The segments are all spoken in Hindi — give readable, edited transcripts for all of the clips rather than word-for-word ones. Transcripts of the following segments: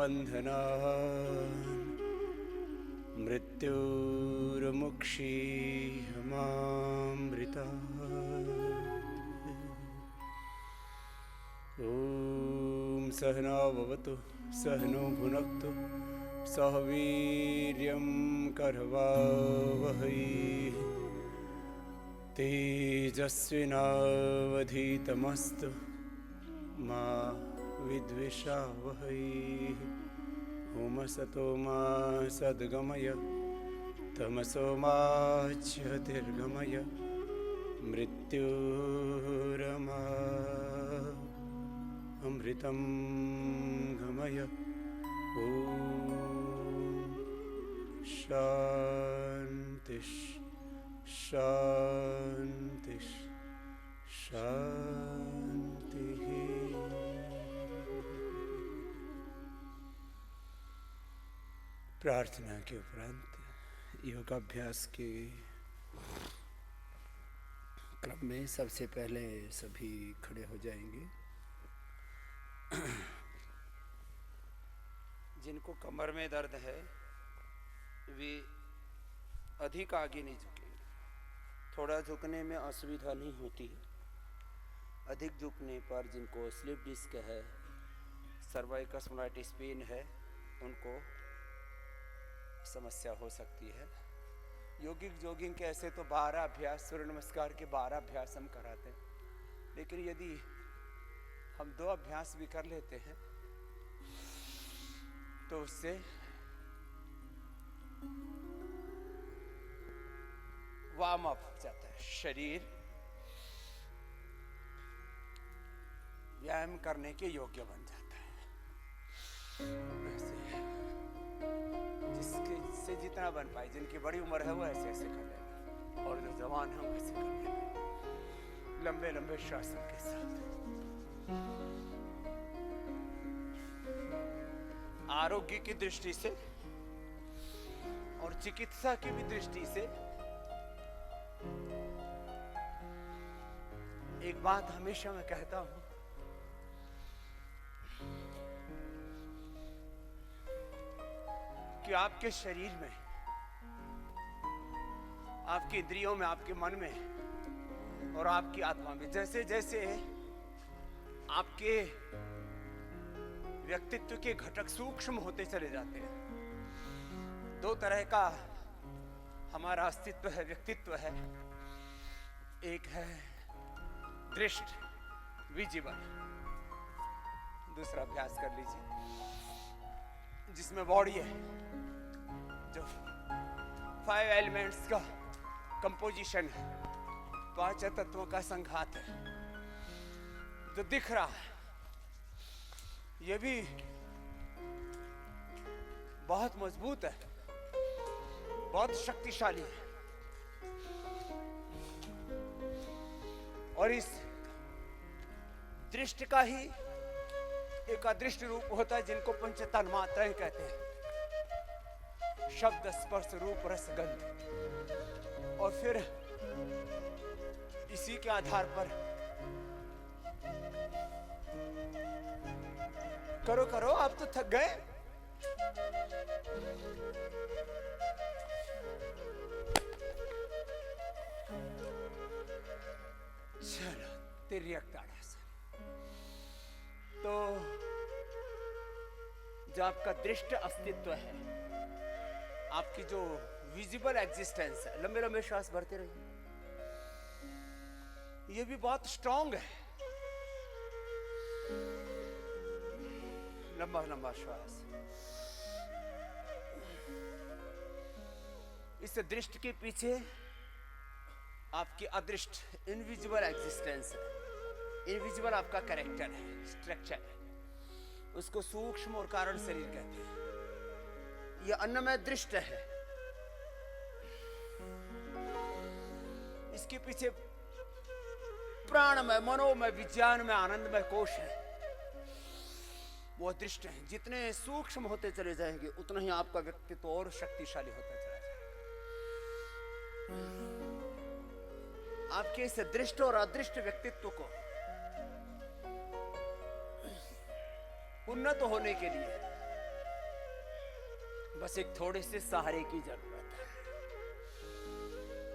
बन्धनान् मृत्युर्मुक्षीयमामृतात्। ॐ सहना भवतु सहनो भुनक्तु सह वीर्यं करवावहै तेजस्विनावधीतमस्तु मा विद्विषावहै। ओमसतो मा सद्गमय तमसो मा ज्योतिर्गमय मृत्युरमा अमृतं गमय। ॐ शान्ति शान्ति शान्तिः। प्रार्थना के उपरांत योगाभ्यास के क्रम में सबसे पहले सभी खड़े हो जाएंगे। जिनको कमर में दर्द है वे अधिक आगे नहीं झुकेंगे। थोड़ा झुकने में असुविधा नहीं होती है। अधिक झुकने पर जिनको स्लिप डिस्क है, सर्वाइकल स्पॉन्डिलाइटिस पेन है, उनको समस्या हो सकती है। योगिक जॉगिंग के ऐसे तो 12 अभ्यास, सूर्य नमस्कार के 12 अभ्यास हम कराते हैं, लेकिन यदि हम 2 अभ्यास भी कर लेते हैं तो उससे वार्म अप हो जाता है। शरीर व्यायाम करने के योग्य बन जाता है। जिससे जितना बन पाए, जिनकी बड़ी उम्र है वो ऐसे ऐसे कर लेगा, और जो जवान है वो ऐसे कर लेगा, लंबे लंबे श्वासों के साथ। आरोग्य की दृष्टि से और चिकित्सा की भी दृष्टि से एक बात हमेशा मैं कहता हूं कि आपके शरीर में, आपकी इंद्रियों में, आपके मन में और आपकी आत्मा में जैसे जैसे आपके व्यक्तित्व के घटक सूक्ष्म होते चले जाते हैं। 2 तरह का हमारा अस्तित्व है, व्यक्तित्व है। एक है दृष्ट, विजिबल। दूसरा अभ्यास कर लीजिए जिसमें बॉडी है, जो 5 एलिमेंट्स का कंपोजिशन है, 5 तत्वों का संघात है, जो दिख रहा है। ये भी बहुत मजबूत है, बहुत शक्तिशाली है, और इस दृष्टि का ही एक अदृष्ट रूप होता है जिनको पंच तन्मात्राएं कहते हैं। शब्द, स्पर्श, रूप, रस, गंध। और फिर इसी के आधार पर करो करो, आप तो थक गए। चलो, तिर्यक ताड़ासन। तो जो आपका दृष्ट अस्तित्व है, आपकी जो विजिबल एग्जिस्टेंस है, लंबे लंबे श्वास भरते रहिए, ये भी बहुत स्ट्रांग है। लंबा लंबा श्वास। इस दृष्टि के पीछे आपकी अदृष्ट, इनविजिबल एग्जिस्टेंस है। इनविजिबल आपका कैरेक्टर है, स्ट्रक्चर है, उसको सूक्ष्म और कारण शरीर कहते हैं। यह अन्नमय दृष्ट है। इसके पीछे प्राणमय, मनोमय, विज्ञानमय, आनंदमय कोश है, वो दृष्ट है। जितने सूक्ष्म होते चले जाएंगे उतना ही आपका व्यक्तित्व और शक्तिशाली होता चला जाएगा। आपके इस दृष्ट और अदृष्ट व्यक्तित्व को उन्नत होने के लिए बस एक थोड़े से सहारे की जरूरत है।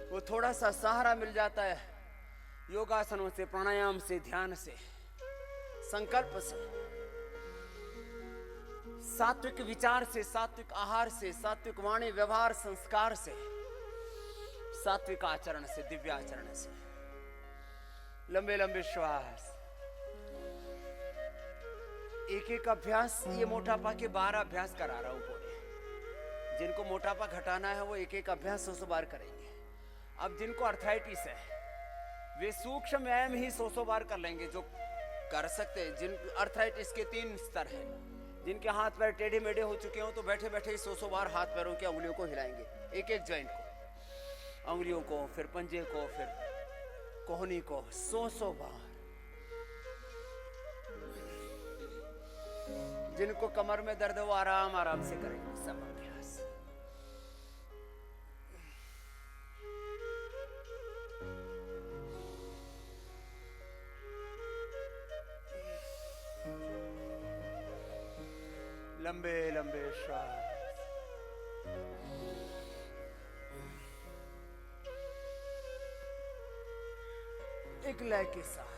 वो थोड़ा सा सहारा मिल जाता है योगासनों से, प्राणायाम से, ध्यान से, संकल्प से, सात्विक विचार से, सात्विक आहार से, सात्विक वाणी व्यवहार संस्कार से, सात्विक आचरण से, दिव्य आचरण से। लंबे लंबे श्वास, एक एक अभ्यास। ये मोटापा के 12 अभ्यास करा रहा हूं पूरे। जिनको मोटापा घटाना है वो एक एक अभ्यास 100 बार करेंगे। अब जिनको अर्थराइटिस है वे सूक्ष्म व्यायाम ही 100 बार कर लेंगे, जो कर सकते हैं। जिन अर्थराइटिस के 3 स्तर हैं। जिनके हाथ पैर टेढ़े मेढ़े हो चुके हो तो बैठे बैठे ही 100 बार हाथ पैरों की उंगलियों को हिलाएंगे, एक एक जॉइंट को, उंगलियों को, फिर पंजे को, फिर कोहनी को, 100 बार। जिनको कमर में दर्द है वो आराम आराम से करेंगे सब अभ्यास। लंबे लंबे श्वास, एक लय के साथ।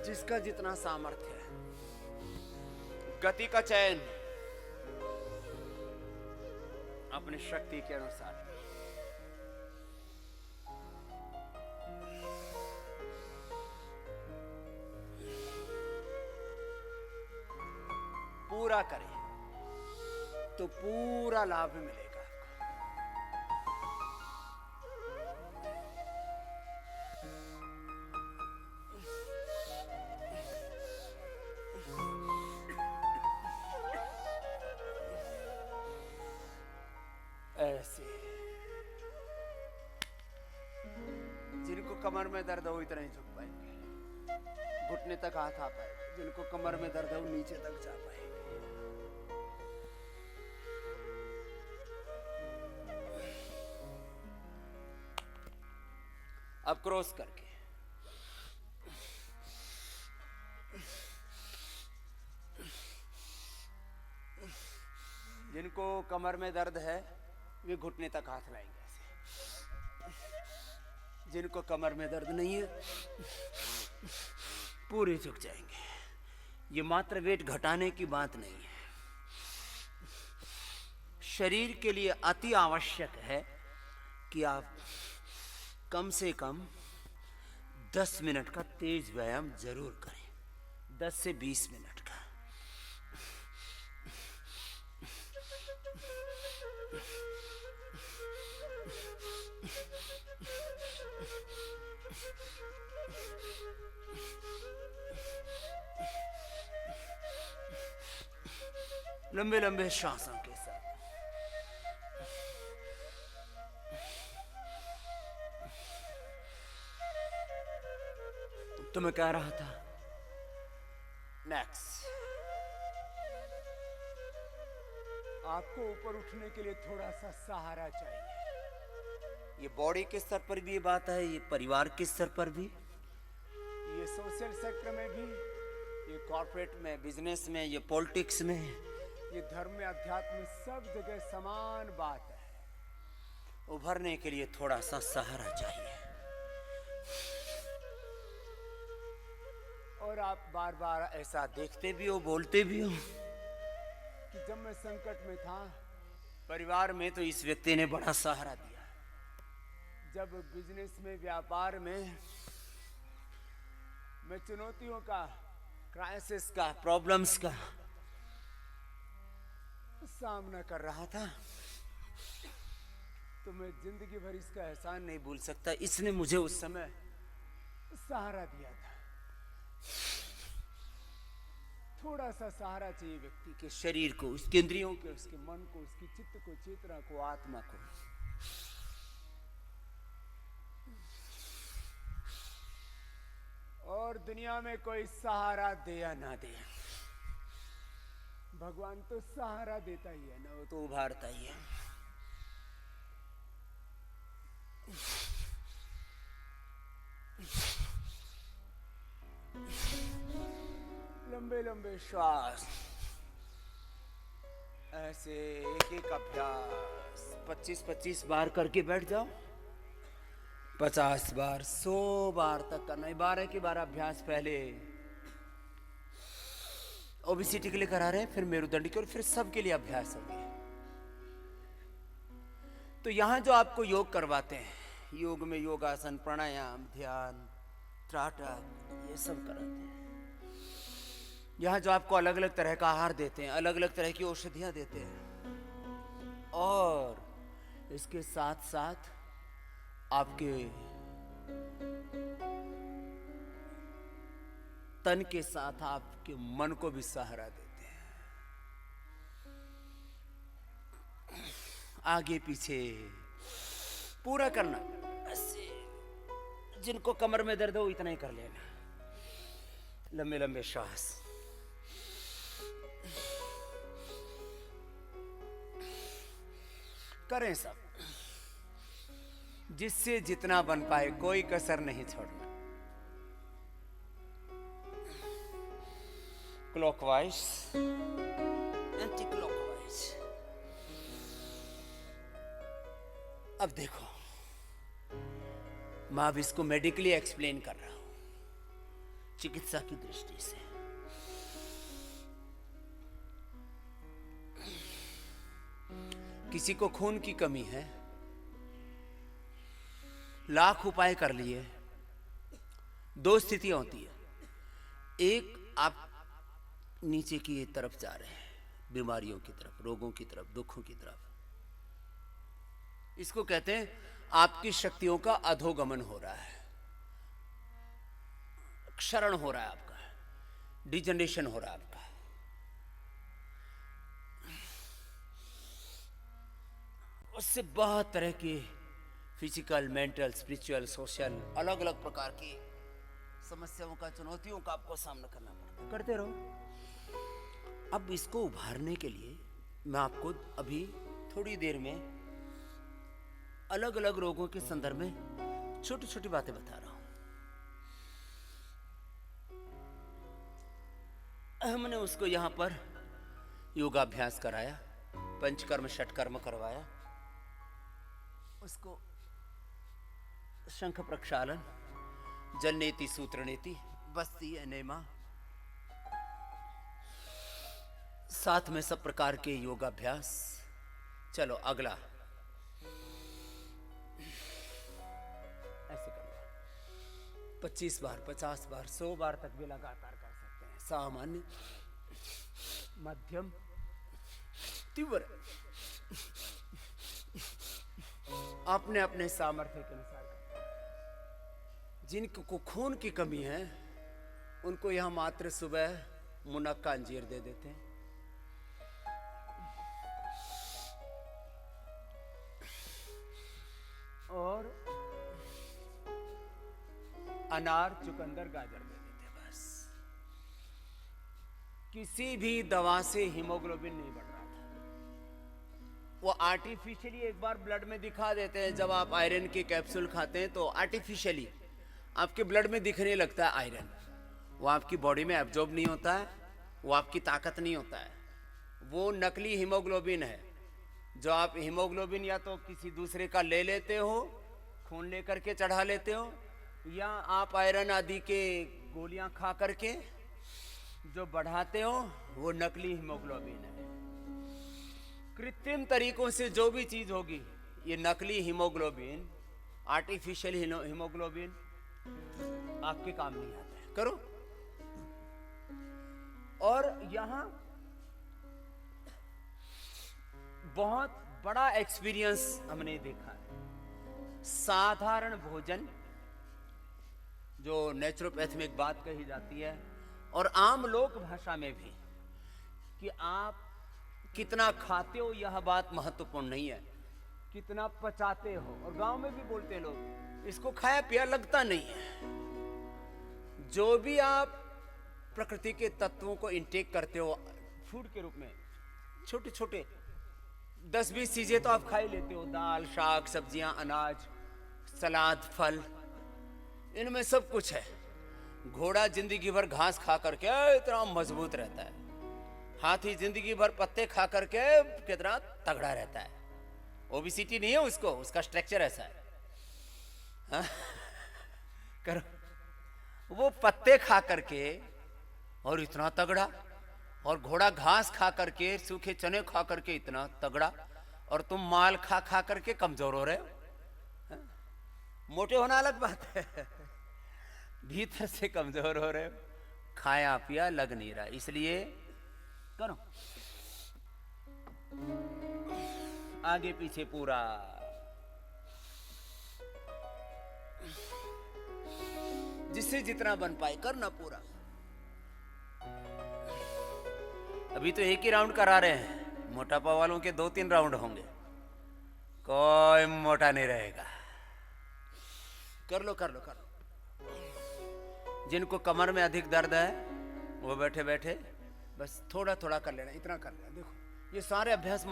जिसका जितना सामर्थ्य है, गति का चयन अपनी शक्ति के अनुसार। पूरा करें तो पूरा लाभ मिलेगा। ऐसे जिनको कमर में दर्द हो इतना ही झुक पाएंगे, घुटने तक हाथ आ पाएगा। जिनको कमर में दर्द हो नीचे तक जा पाएंगे। अब क्रॉस करके जिनको कमर में दर्द है वे घुटने तक हाथ लाएंगे ऐसे। जिनको कमर में दर्द नहीं है पूरे झुक जाएंगे। ये मात्र वेट घटाने की बात नहीं है, शरीर के लिए अति आवश्यक है कि आप कम से कम 10 मिनट का तेज व्यायाम जरूर करें। 10 से 20 मिनट का। लंबे लंबे श्वासों के साथ। तो मैं कह रहा था नेक्स्ट, आपको ऊपर उठने के लिए थोड़ा सा सहारा चाहिए। ये बॉडी के स्तर पर भी ये बात है, ये परिवार के स्तर पर भी, ये सोशल सेक्टर में भी, ये कॉर्पोरेट में, बिजनेस में, ये पॉलिटिक्स में, ये धर्म में, अध्यात्म में, सब जगह समान बात है। उभरने के लिए थोड़ा सा सहारा चाहिए। और आप बार बार ऐसा देखते भी हो, बोलते भी हो कि जब मैं संकट में था परिवार में तो इस व्यक्ति ने बड़ा सहारा दिया। जब बिजनेस में, व्यापार में मैं चुनौतियों का, क्राइसिस का, प्रॉब्लम्स का सामना कर रहा था तो मैं जिंदगी भर इसका एहसान नहीं भूल सकता। इसने मुझे उस समय सहारा दिया था। थोड़ा सा सहारा चाहिए व्यक्ति के शरीर को, उसके इंद्रियों को, उसके मन को, उसकी चित्त को, चेतना को, आत्मा को। और दुनिया में कोई सहारा दे या ना दे, भगवान तो सहारा देता ही है ना, वो तो उभारता ही है। लंबे लंबे लंबे श्वास, ऐसे एक एक अभ्यास 25-25 बार करके बैठ जाओ। 50 बार 100 बार तक करना है। 12 के 12 अभ्यास पहले ओबेसिटी के लिए करा रहे हैं, फिर मेरुदंड के, और फिर सबके लिए अभ्यास होंगे। तो यहां जो आपको योग करवाते हैं, योग में योगासन, प्राणायाम, ध्यान, त्राटक, ये सब कराते हैं। यहाँ जो आपको अलग अलग तरह का आहार देते हैं, अलग अलग तरह की औषधियां देते हैं, और इसके साथ साथ आपके तन के साथ आपके मन को भी सहारा देते हैं। आगे पीछे पूरा करना, ऐसे जिनको कमर में दर्द हो इतना ही कर लेना। लंबे लंबे श्वास, करें सब, जिससे जितना बन पाए, कोई कसर नहीं छोड़ना। Clockwise, anti clockwise. अब देखो, मैं अब इसको मेडिकली एक्सप्लेन कर रहा हूं, चिकित्सा की दृष्टि से। किसी को खून की कमी है, लाख उपाय कर लिए, दो स्थितियां होती है। एक, आप नीचे की तरफ जा रहे हैं, बीमारियों की तरफ, रोगों की तरफ, दुखों की तरफ। इसको कहते हैं आपकी शक्तियों का अधोगमन हो रहा है, क्षरण हो रहा है, आपका डिजनरेशन हो रहा है आपका। उससे बहुत तरह की फिजिकल, मेंटल, स्पिरिचुअल, सोशल, अलग अलग प्रकार की समस्याओं का, चुनौतियों का आपको सामना करना पड़ता है। करते रहो। अब इसको उभारने के लिए मैं आपको अभी थोड़ी देर में अलग अलग रोगों के संदर्भ में छोटी छोटी बातें बता रहा हूं। हमने उसको यहां पर योगाभ्यास कराया, पंचकर्म षटकर्म करवाया, उसको शंख प्रक्षालन, जल नीति, सूत्र नीति, बस्ती, एनेमा, साथ में सब प्रकार के योगाभ्यास। चलो अगला, ऐसे करना 25 बार, 50 बार, 100 बार तक भी लगातार कर सकते हैं। सामान्य, मध्यम, तीव्र, अपने अपने सामर्थ्य के अनुसार करते हैं। जिनको खून की कमी है, उनको यहां मात्र सुबह मुनक्का अंजीर दे देते हैं। और अनार, चुकंदर, गाजर दे देते हैं बस। किसी भी दवा से हीमोग्लोबिन नहीं बढ़ रहा था। वो आर्टिफिशियली एक बार ब्लड में दिखा देते हैं। जब आप आयरन के कैप्सूल खाते हैं तो आर्टिफिशियली आपके ब्लड में दिखने लगता है आयरन। वो आपकी बॉडी में एब्जॉर्ब नहीं होता है, वो आपकी ताकत नहीं होता है, वो नकली हीमोग्लोबिन है। जो आप हीमोग्लोबिन या तो किसी दूसरे का ले लेते हो, खून लेकर के चढ़ा लेते हो, या आप आयरन आदि के गोलियां खा करके जो बढ़ाते हो, वो नकली हीमोग्लोबिन है। कृत्रिम तरीकों से जो भी चीज होगी, ये नकली हीमोग्लोबिन, आर्टिफिशियल हीमोग्लोबिन आपके काम नहीं आता है। करो। और यहां बहुत बड़ा एक्सपीरियंस हमने देखा है। साधारण भोजन, जो नेचुरोपैथ में एक बात कही जाती है और आम लोक भाषा में भी, कि आप कितना खाते हो यह बात महत्वपूर्ण नहीं है, कितना पचाते हो। और गांव में भी बोलते हैं लोग, इसको खाया पिया लगता नहीं है। जो भी आप प्रकृति के तत्वों को इंटेक करते हो फूड के रूप में, छोटे छोटे 10-20 चीजें तो आप खा ही लेते हो। दाल, शाक, सब्जियां, अनाज, सलाद, फल, इनमें सब कुछ है। घोड़ा जिंदगी भर घास खा करके इतना मजबूत रहता है, हाथी जिंदगी भर पत्ते खा करके कितना तगड़ा रहता है। ओबेसिटी नहीं है उसको, उसका स्ट्रक्चर ऐसा है। हाँ? करो, वो पत्ते खा करके और इतना तगड़ा, और घोड़ा घास खा करके, सूखे चने खा करके इतना तगड़ा, और तुम माल खा खा करके कमजोर हो रहे हो। हाँ? मोटे होना अलग बात है, भीतर से कमजोर हो रहे हो, खाया पिया लग नहीं रहा। इसलिए करो, आगे पीछे पूरा, जिससे जितना बन पाए करना पूरा। अभी तो एक ही राउंड करा रहे हैं, मोटापा वालों के 2-3 राउंड होंगे, कोई मोटा नहीं रहेगा। कर लो कर लो कर लो। जिनको कमर में अधिक दर्द है वो बैठे बैठे बस थोड़ा थोड़ा कर लेना, इतना कर लेना। देखो ये सारे अभ्यास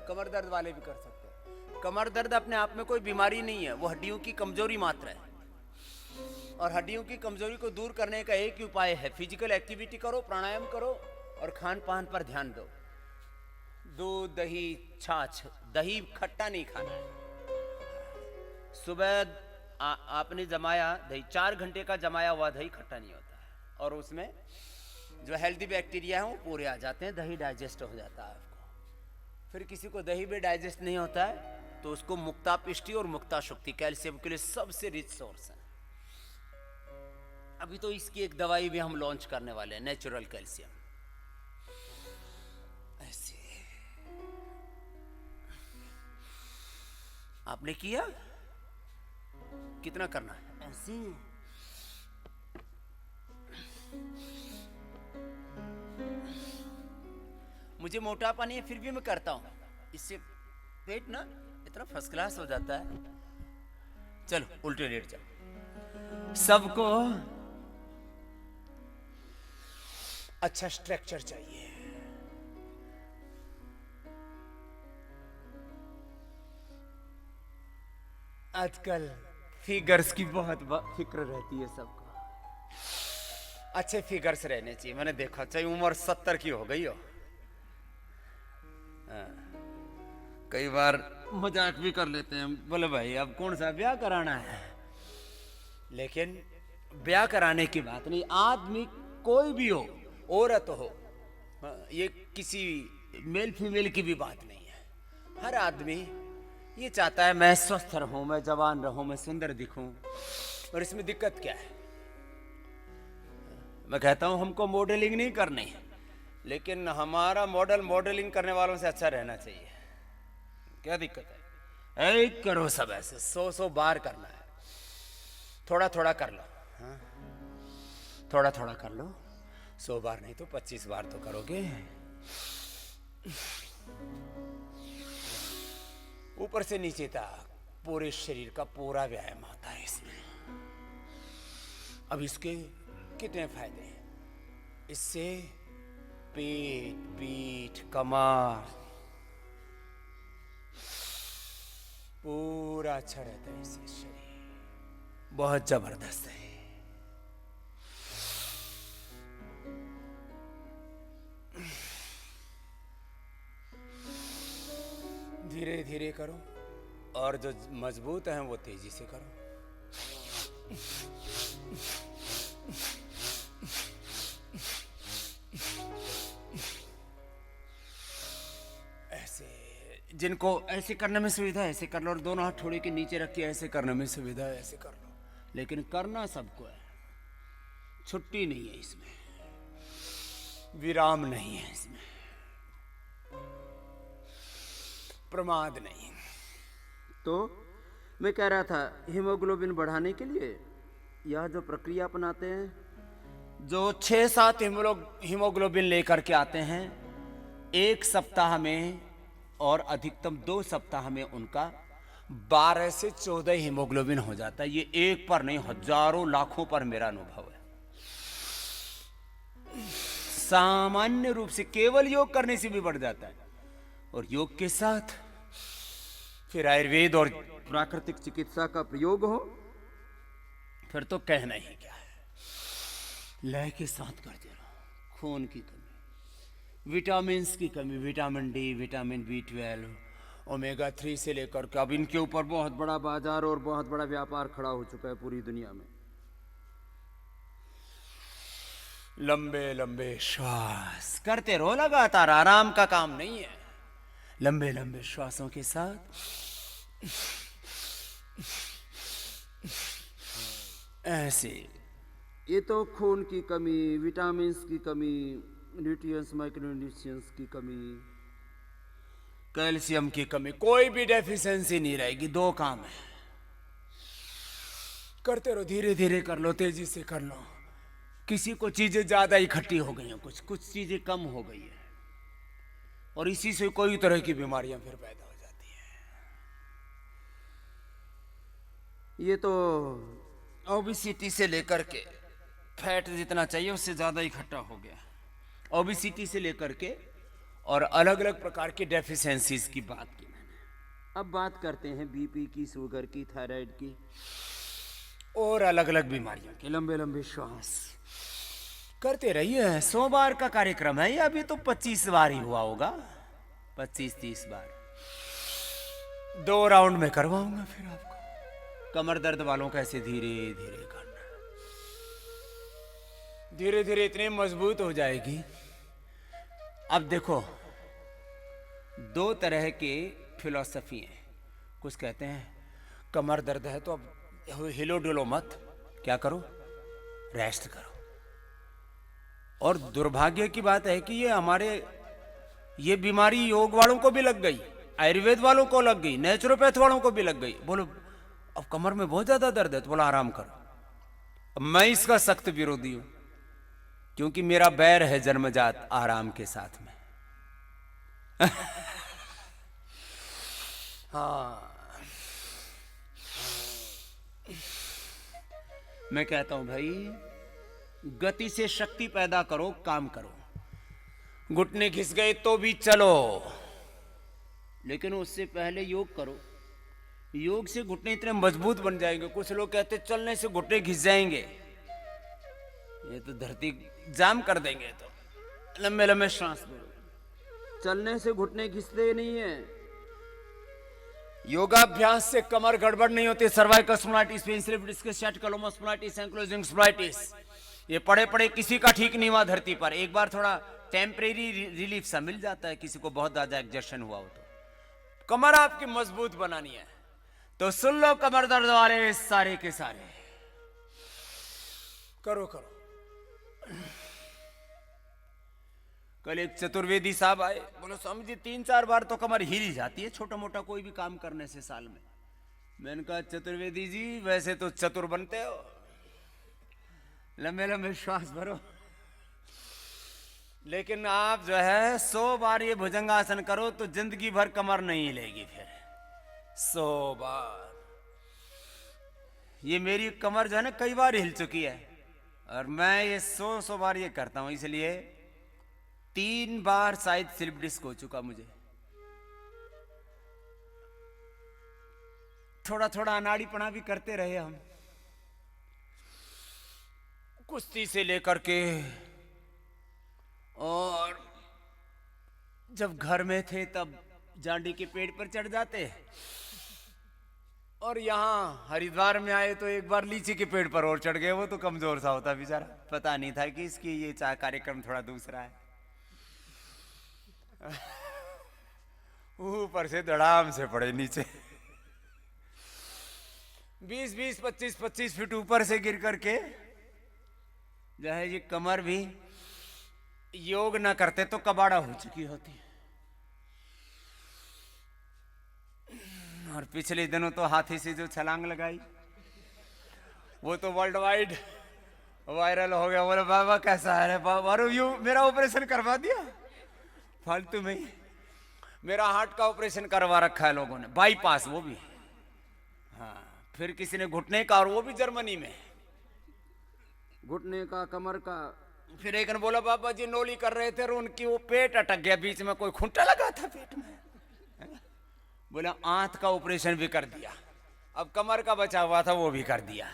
कमर दर्द वाले भी कर सकते हैं। कमर दर्द अपने आप में कोई बीमारी नहीं है, वो हड्डियों की कमजोरी मात्र है, और हड्डियों की कमजोरी को दूर करने का एक ही उपाय है, फिजिकल एक्टिविटी करो, प्राणायाम करो, और खान पान पर ध्यान दो। दूध दही छाछ, दही खट्टा नहीं खाना है। सुबह आपने जमाया दही, 4 घंटे का जमाया हुआ दही खट्टा नहीं होता है, और उसमें जो हेल्दी बैक्टीरिया है वो पूरे आ जाते हैं, दही डाइजेस्ट हो जाता है आपको। फिर किसी को दही भी डाइजेस्ट नहीं होता है तो उसको मुक्ता पिष्टी और मुक्ता शक्ति कैल्शियम के लिए सबसे रिच सोर्स है। अभी तो इसकी एक दवाई भी हम लॉन्च करने वाले हैं, नेचुरल कैल्शियम। ऐसे आपने किया, कितना करना है? ऐसे मुझे मोटापा नहीं है फिर भी मैं करता हूं, इससे पेट ना इतना फर्स्ट क्लास हो जाता है। चलो उल्टे लेट जाओ। सबको अच्छा स्ट्रक्चर चाहिए। आजकल फिगर्स की बहुत फिक्र रहती है सबको, अच्छे फिगर्स रहने चाहिए। मैंने देखा चाहे उम्र 70 की हो गई हो, कई बार मजाक भी कर लेते हैं, बोले भाई अब कौन सा ब्याह कराना है। लेकिन ब्याह कराने की बात नहीं, आदमी कोई भी हो, औरत हो, ये किसी मेल फीमेल की भी बात नहीं है। हर आदमी ये चाहता है मैं स्वस्थ रहूं, मैं जवान रहूं, मैं सुंदर दिखूं। और इसमें दिक्कत क्या है? मैं कहता हूं हमको मॉडलिंग नहीं करनी, लेकिन हमारा मॉडलिंग करने वालों से अच्छा रहना चाहिए। क्या दिक्कत है? एक करो सब ऐसे 100 बार करना है, थोड़ा थोड़ा कर लो। हाँ? थोड़ा थोड़ा कर लो, 100 बार नहीं तो 25 बार तो करोगे। ऊपर से नीचे तक पूरे शरीर का पूरा व्यायाम होता है इसमें। अब इसके कितने फायदे हैं? इससे पेट, पीठ, कमर पूरा अच्छा रहता है। इससे शरीर बहुत जबरदस्त है। धीरे धीरे करो, और जो मजबूत हैं वो तेजी से करो। ऐसे जिनको ऐसे करने में सुविधा है ऐसे कर लो, और दोनों हाथ थोड़े के नीचे रख के ऐसे करने में सुविधा है ऐसे कर लो। लेकिन करना सबको है, छुट्टी नहीं है इसमें, विराम नहीं है इसमें, प्रमाद नहीं। तो मैं कह रहा था हीमोग्लोबिन बढ़ाने के लिए यह जो प्रक्रिया अपनाते हैं, जो 6-7 हीमोग्लोबिन लेकर के आते हैं, 1 सप्ताह में और अधिकतम 2 सप्ताह में उनका 12 से 14 हीमोग्लोबिन हो जाता है। ये एक पर नहीं, हजारों लाखों पर मेरा अनुभव है। सामान्य रूप से केवल योग करने से भी बढ़ जाता है, और योग के साथ फिर आयुर्वेद और प्राकृतिक चिकित्सा का प्रयोग हो, फिर तो कहना ही क्या है। लय के साथ करते रहो। खून की कमी, विटामिन्स की कमी, vitamin D, vitamin B12, omega 3 से लेकर के अब इनके ऊपर बहुत बड़ा बाजार और बहुत बड़ा व्यापार खड़ा हो चुका है पूरी दुनिया में। लंबे लंबे श्वास करते रहो लगातार, आराम का काम नहीं है। लंबे लंबे श्वासों के साथ ऐसे। ये तो खून की कमी, विटामिन्स की कमी, न्यूट्रिएंट्स, माइक्रोन्यूट्रिएंट्स की कमी, कैल्शियम की कमी, कोई भी डेफिशिएंसी नहीं रहेगी। 2 काम है, करते रहो, धीरे धीरे कर लो, तेजी से कर लो। किसी को चीजें ज्यादा इकट्ठी हो गई हैं, कुछ चीजें कम हो गई है, और इसी से कोई तरह की बीमारियां फिर पैदा हो जाती हैं। ये तो ओबेसिटी से लेकर के फैट जितना चाहिए उससे ज्यादा इकट्ठा हो गया, ओबेसिटी से लेकर के, और अलग अलग प्रकार की डेफिशिएंसीज की बात की मैंने। अब बात करते हैं बीपी की, शुगर की, थायराइड की और अलग अलग बीमारियों की। लंबे लंबे श्वास करते रहिए। 100 बार का कार्यक्रम है ये, अभी तो 25 बार ही हुआ होगा, 25-30 बार। 2 राउंड में करवाऊंगा फिर आपको। कमर दर्द वालों का ऐसे धीरे धीरे करना, धीरे धीरे इतनी मजबूत हो जाएगी। अब देखो, 2 तरह के फिलॉसफी हैं। कुछ कहते हैं कमर दर्द है तो अब हिलो डुलो मत, क्या करो, रेस्ट करो। और दुर्भाग्य की बात है कि ये बीमारी योग वालों को भी लग गई, आयुर्वेद वालों को लग गई, नेचुरोपैथ वालों को भी लग गई। बोलो अब कमर में बहुत ज्यादा दर्द है तो बोला आराम करो। अब मैं इसका सख्त विरोधी हूं, क्योंकि मेरा बैर है जन्मजात आराम के साथ में। हाँ, मैं कहता हूं भाई, गति से शक्ति पैदा करो, काम करो। घुटने घिस गए तो भी चलो, लेकिन उससे पहले योग करो। योग से घुटने इतने मजबूत बन जाएंगे। कुछ लोग कहते चलने से घुटने घिस जाएंगे, ये तो धरती जाम कर देंगे। तो लंबे लंबे सांस लो, चलने से घुटने घिसते नहीं है। योगाभ्यास से कमर गड़बड़ नहीं होती। Cervical spondylitis, pain slip disc, स्टैटिकोलमा स्पॉन्डिलाइटिस, एंक्लोजिंग स्पॉन्डिलाइटिस, ये पड़े पड़े किसी का ठीक नहीं हुआ धरती पर। एक बार थोड़ा टेम्परेरी रिलीफ सा मिल जाता है, किसी को बहुत ज्यादा एग्जर्शन हुआ हो तो। कमर आपकी मजबूत बनानी है तो सुन लो कमर दर्द वाले सारे के सारे, करो करो। कल एक चतुर्वेदी साहब आए, बोलो स्वामी जी 3-4 बार तो कमर हिल ही जाती है छोटा मोटा कोई भी काम करने से साल में। मैंने कहा चतुर्वेदी जी वैसे तो चतुर बनते हो, लंबे लंबे श्वास भरो, लेकिन आप जो है 100 बार ये भुजंगासन करो तो जिंदगी भर कमर नहीं हिलेगी फिर 100 बार। ये मेरी कमर जो है ना कई बार हिल चुकी है, और मैं ये 100 बार ये करता हूं, इसलिए 3 बार शायद स्लिप डिस्क हो चुका मुझे। थोड़ा थोड़ा अनाड़ीपना भी करते रहे हम, कुश्ती से लेकर के, और जब घर में थे तब जांडी के पेड़ पर चढ़ जाते, और यहाँ हरिद्वार में आए तो एक बार लीची के पेड़ पर और चढ़ गए। वो तो कमजोर सा होता बेचारा, पता नहीं था कि इसकी ये कार्यक्रम थोड़ा दूसरा है। ऊपर से धड़ाम से पड़े नीचे 20-20, 25-25 फीट ऊपर से गिर करके जो है ये कमर भी योग ना करते तो कबाड़ा हो चुकी होती। और पिछले दिनों तो हाथी से जो छलांग लगाई वो तो वर्ल्ड वाइड वायरल हो गया। बोले बाबा कैसा है बाबा, यू मेरा ऑपरेशन करवा दिया फालतू में ही। मेरा हार्ट का ऑपरेशन करवा रखा है लोगों ने, बाईपास वो भी। हाँ, फिर किसी ने घुटने का, और वो भी जर्मनी में, घुटने का, कमर का। फिर एक ने बोला बाबा जी नोली कर रहे थे और उनकी वो पेट अटक गया बीच में, कोई खूंटा लगा था पेट में। बोला आंत का ऑपरेशन भी कर दिया, अब कमर का बचा हुआ था वो भी कर दिया।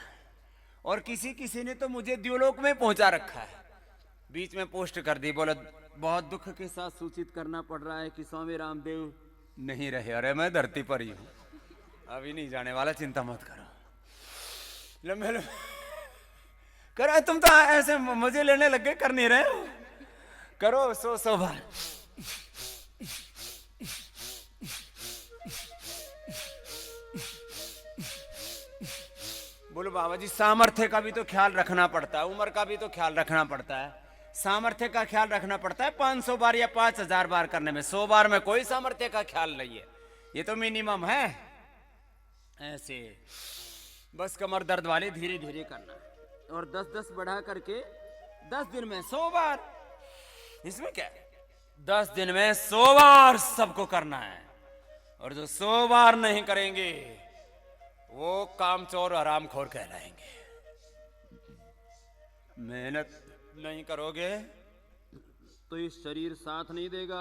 और किसी किसी ने तो मुझे द्योलोक में पहुंचा रखा है। बीच में पोस्ट कर दी, बोला बहुत दुख के साथ सूचित करना पड़ रहा है कि स्वामी रामदेव नहीं रहे। अरे मैं धरती पर ही हूं, अभी नहीं जाने वाला, चिंता मत करो। लंबे लंबे करो, तुम तो ऐसे मजे लेने लग गए, कर नहीं रहे हो, करो 100 बार। बोलो बाबा जी, सामर्थ्य का भी तो ख्याल रखना पड़ता है, उम्र का भी तो ख्याल रखना पड़ता है। सामर्थ्य का ख्याल रखना पड़ता है 500 बार या 5000 बार करने में, 100 बार में कोई सामर्थ्य का ख्याल नहीं है, ये तो मिनिमम है। ऐसे बस कमर दर्द वाले धीरे धीरे करना, और 10-10 बढ़ा करके 10 दिन में 100 बार। इसमें क्या है, 10 दिन में 100 बार सबको करना है। और जो 100 बार नहीं करेंगे वो कामचोर आरामखोर कहलाएंगे। मेहनत नहीं करोगे तो ये शरीर साथ नहीं देगा।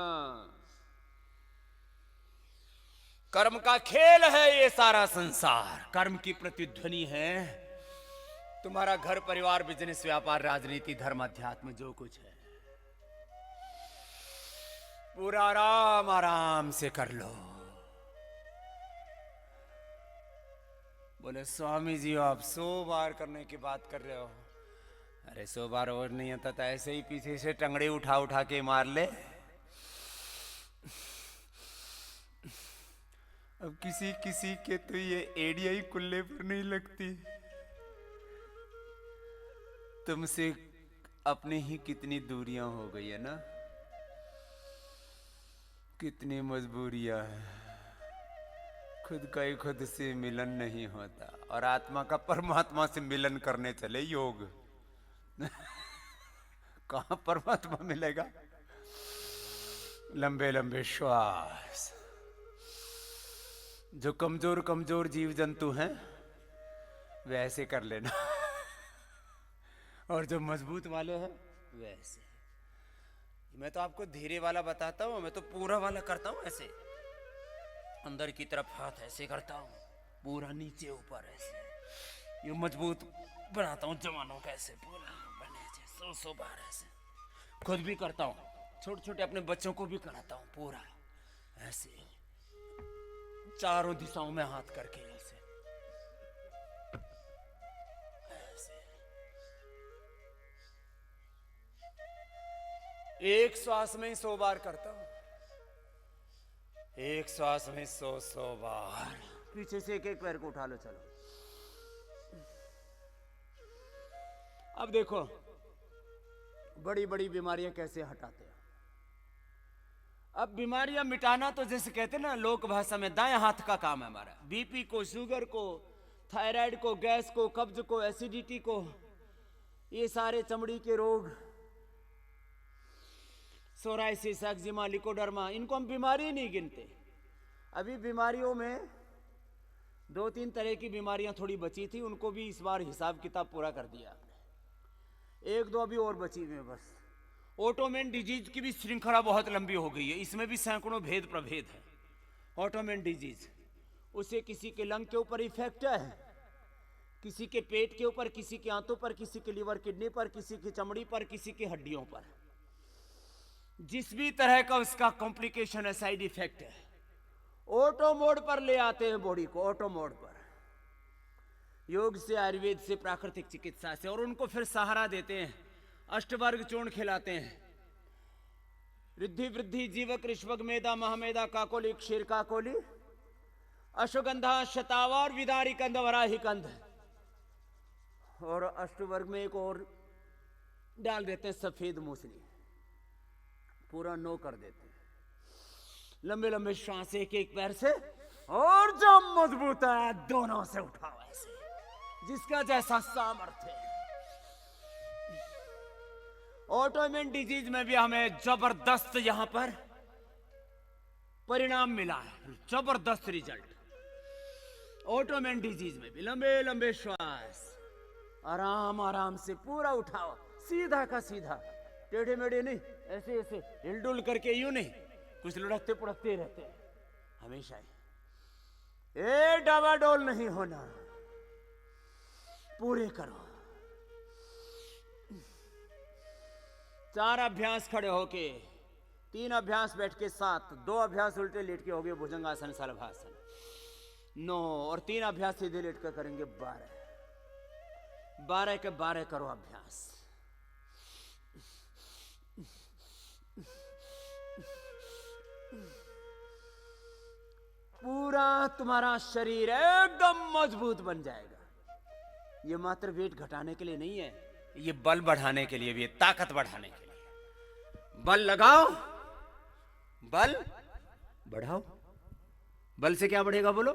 कर्म का खेल है ये सारा संसार, कर्म की प्रतिध्वनि है तुम्हारा घर परिवार बिजनेस व्यापार राजनीति धर्म अध्यात्म जो कुछ है, पूरा आराम आराम से कर लो। बोले स्वामी जी आप 100 बार करने की बात कर रहे हो। अरे 100 बार और नहीं होता था, ऐसे ही पीछे से टंगड़ी उठा उठा के मार ले। अब किसी किसी के तो ये एड़िया ही कुल्ले पर नहीं लगती। तुमसे अपनी ही कितनी दूरियां हो गई है ना, कितनी मजबूरियां हैं, खुद का ही खुद से मिलन नहीं होता, और आत्मा का परमात्मा से मिलन करने चले योग। कहां परमात्मा मिलेगा। लंबे लंबे श्वास। जो कमजोर कमजोर जीव जंतु हैं वैसे कर लेना, और जो मजबूत वाले हैं वैसे। मैं तो आपको धीरे वाला बताता हूं, मैं तो पूरा वाला करता हूं ऐसे, अंदर की तरफ हाथ ऐसे करता हूं, पूरा नीचे ऊपर ऐसे, ये मजबूत बनाता हूं जवानों का, ऐसे पूरा बने 100 बार ऐसे। खुद भी करता हूं, छोटे छोटे अपने बच्चों को भी कराता हूं, पूरा ऐसे चारों दिशाओं में हाथ करके ऐसे ऐसे। एक श्वास में 100 बार करता हूं, एक श्वास में 100 बार। पीछे से एक एक पैर को उठा लो, चलो। अब देखो बड़ी बड़ी बीमारियां कैसे हटाते हैं। अब बीमारियां मिटाना तो जैसे कहते हैं ना लोक भाषा में, दाएं हाथ का काम है हमारा। बीपी को, शुगर को, थायराइड को, गैस को, कब्ज को, एसिडिटी को, ये सारे चमड़ी के रोग, सोराइसिस, एक्जिमा, लिकोडर्मा, इनको हम बीमारी नहीं गिनते। अभी बीमारियों में 2-3 तरह की बीमारियां थोड़ी बची थी, उनको भी इस बार हिसाब किताब पूरा कर दिया आपने। 1-2 अभी और बची हुई है बस। ऑटोमेन डिजीज की भी श्रृंखला बहुत लंबी हो गई है, इसमें भी सैकड़ों भेद प्रभेद है। ऑटोमेन डिजीज, उसे किसी के लंग के ऊपर इफेक्ट है, किसी के पेट के ऊपर, किसी के आंतों पर, किसी के लीवर किडनी पर, किसी की चमड़ी पर, किसी की हड्डियों पर। जिस भी तरह का उसका कॉम्प्लिकेशन है, साइड इफेक्ट है, ऑटो मोड पर ले आते हैं बॉडी को, ऑटो मोड पर, योग से, आयुर्वेद से, प्राकृतिक चिकित्सा से, और उनको फिर सहारा देते हैं, अष्टवर्ग चूर्ण खिलाते हैं। रिद्धि वृद्धि जीवक ऋष्वक मेधा महामेधा काकोली क्षीर काकोली अश्वगंधा शतावा और विदारी कंद वराही कंद, और अष्टवर्ग में एक और डाल देते हैं सफेद मूसली, पूरा 9 कर देते हैं। लंबे लंबे श्वास एक एक पैर से, और जो मजबूत है दोनों से उठाओ ऐसे, जिसका जैसा सामर्थ्य है। ऑटोइम्यून डिजीज में भी हमें जबरदस्त यहां पर परिणाम मिला है, जबरदस्त रिजल्ट। ऑटोइम्यून डिजीज में भी लंबे लंबे श्वास, आराम आराम से पूरा उठाओ, सीधा का सीधा, टेढ़े मेढ़े नहीं, ऐसे ऐसे हिलडुल करके यूं नहीं, कुछ लुढ़कते पुढ़कते रहते हैं हमेशा ही। डावाडोल नहीं होना, पूरे करो। 4 अभ्यास खड़े होके, 3 अभ्यास बैठ के 7, 2 अभ्यास उल्टे लेट के हो गए भुजंगासन शलभासन 9, और 3 अभ्यास सीधे लेट कर करेंगे 12। 12 के 12 करो अभ्यास। पूरा तुम्हारा शरीर एकदम मजबूत बन जाएगा। ये मात्र वेट घटाने के लिए नहीं है, ये बल बढ़ाने के लिए भी है, ताकत बढ़ाने के लिए। बल लगाओ, बल बढ़ाओ। बल से क्या बढ़ेगा बोलो?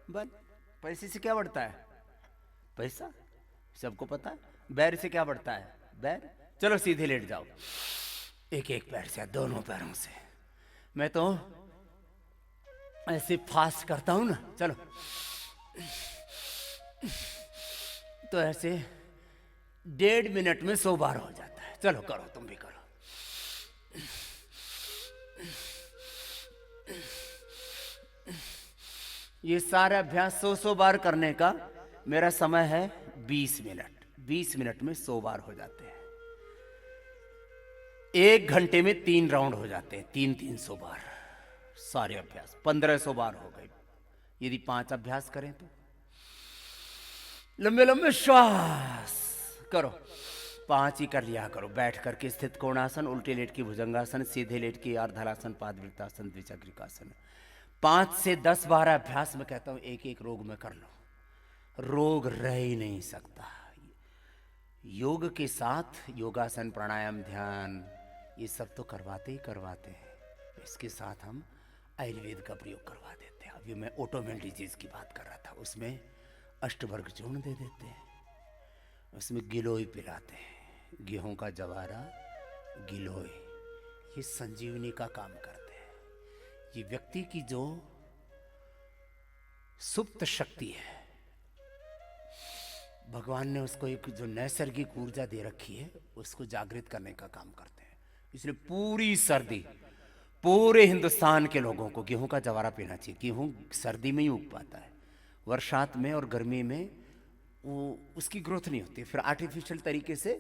बल। पैसे से क्या बढ़ता है? पैसा, सबको पता है। बैर से क्या बढ़ता है? बैर। चलो सीधे लेट जाओ, एक एक पैर से, दोनों पैरों से। मैं तो ऐसे फास्ट करता हूं ना, चलो। तो ऐसे 1.5 मिनट में 100 बार हो जाता है। चलो करो, तुम भी करो। ये सारा अभ्यास 100 बार करने का मेरा समय है 20 मिनट। 20 मिनट में 100 बार हो जाते हैं। 1 घंटे में 3 राउंड हो जाते हैं, 300 बार सारे अभ्यास। 1500 बार हो गए। यदि 5 अभ्यास करें तो लंबे लंबे श्वास करो। 5 ही कर लिया करो। बैठ करके स्थित कोणासन, उल्टे लेट की भुजंगासन, सीधे लेट की अर्धहलासन, पादवृत्तासन, द्विचक्रिकासन। 5 से 10 12 अभ्यास में कहता हूं एक एक रोग में कर लो। रोग रह ही नहीं सकता। योग के साथ योगासन, प्राणायाम, ध्यान, ये सब तो करवाते ही करवाते हैं। इसके साथ हम आयुर्वेद का प्रयोग करवा देते हैं। अभी मैं ऑटोमेन डिजीज की बात कर रहा था, उसमें अष्टवर्ग चूर्ण दे देते हैं, उसमें गिलोय पिलाते हैं। गेहूं का जवारा, गिलोय, ये संजीवनी का काम करते हैं। ये व्यक्ति की जो सुप्त शक्ति है, भगवान ने उसको एक जो नैसर्गिक ऊर्जा दे रखी है, उसको जागृत करने का काम करते हैं। इसलिए पूरी सर्दी पूरे हिंदुस्तान के लोगों को गेहूं का जवारा पीना चाहिए। गेहूं सर्दी में ही उग पाता है, वर्षात में और गर्मी में वो उसकी ग्रोथ नहीं होती। फिर आर्टिफिशियल तरीके से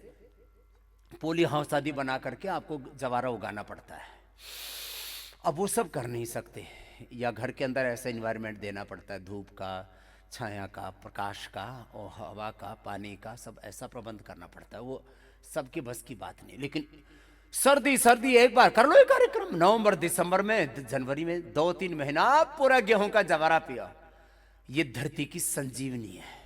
पोली हाउस आदि बना करके आपको जवारा उगाना पड़ता है। अब वो सब कर नहीं सकते, या घर के अंदर ऐसा इन्वायरमेंट देना पड़ता है, धूप का, छाया का, प्रकाश का और हवा का, पानी का, सब ऐसा प्रबंध करना पड़ता है। वो सबके बस की बात नहीं। लेकिन सर्दी सर्दी एक बार कर लो ये कार्यक्रम। नवंबर दिसंबर में, जनवरी में 2-3 महीना पूरा गेहूं का जवारा पिया। ये धरती की संजीवनी है।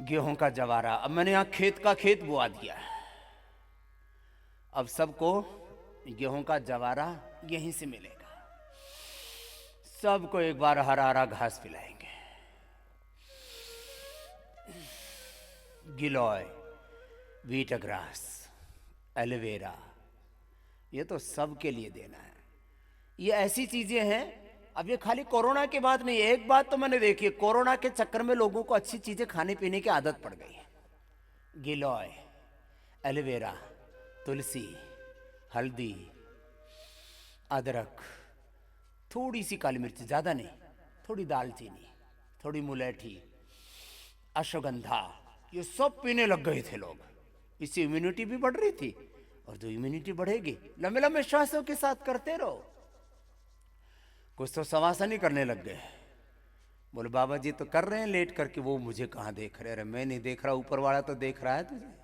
गेहूं का जवारा। अब मैंने यहां खेत का खेत बुआ दिया है। अब सबको गेहूं का जवारा यहीं से मिलेगा। सबको एक बार हरा हरा घास पिलाएंगे। गिलोय, वीटग्रास, एलोवेरा, ये तो सबके लिए देना है। ये ऐसी चीजें हैं। अब ये खाली कोरोना की बात नहीं है। एक बात तो मैंने देखी है, कोरोना के चक्कर में लोगों को अच्छी चीजें खाने पीने की आदत पड़ गई है। गिलोय, एलोवेरा, तुलसी, हल्दी, अदरक, थोड़ी सी काली मिर्च, ज्यादा नहीं, थोड़ी दालचीनी, थोड़ी मुलैठी, अश्वगंधा, ये सब पीने लग गए थे लोग। इससे इम्यूनिटी भी बढ़ रही थी, और जो इम्यूनिटी बढ़ेगी लंबे लंबे श्वासों के साथ करते रहो। कुछ तो शवासन ही करने लग गए। बोले बाबा जी तो कर रहे हैं लेट करके, वो मुझे कहाँ देख रहे? अरे मैं नहीं देख रहा, ऊपर वाला तो देख रहा है तुझे।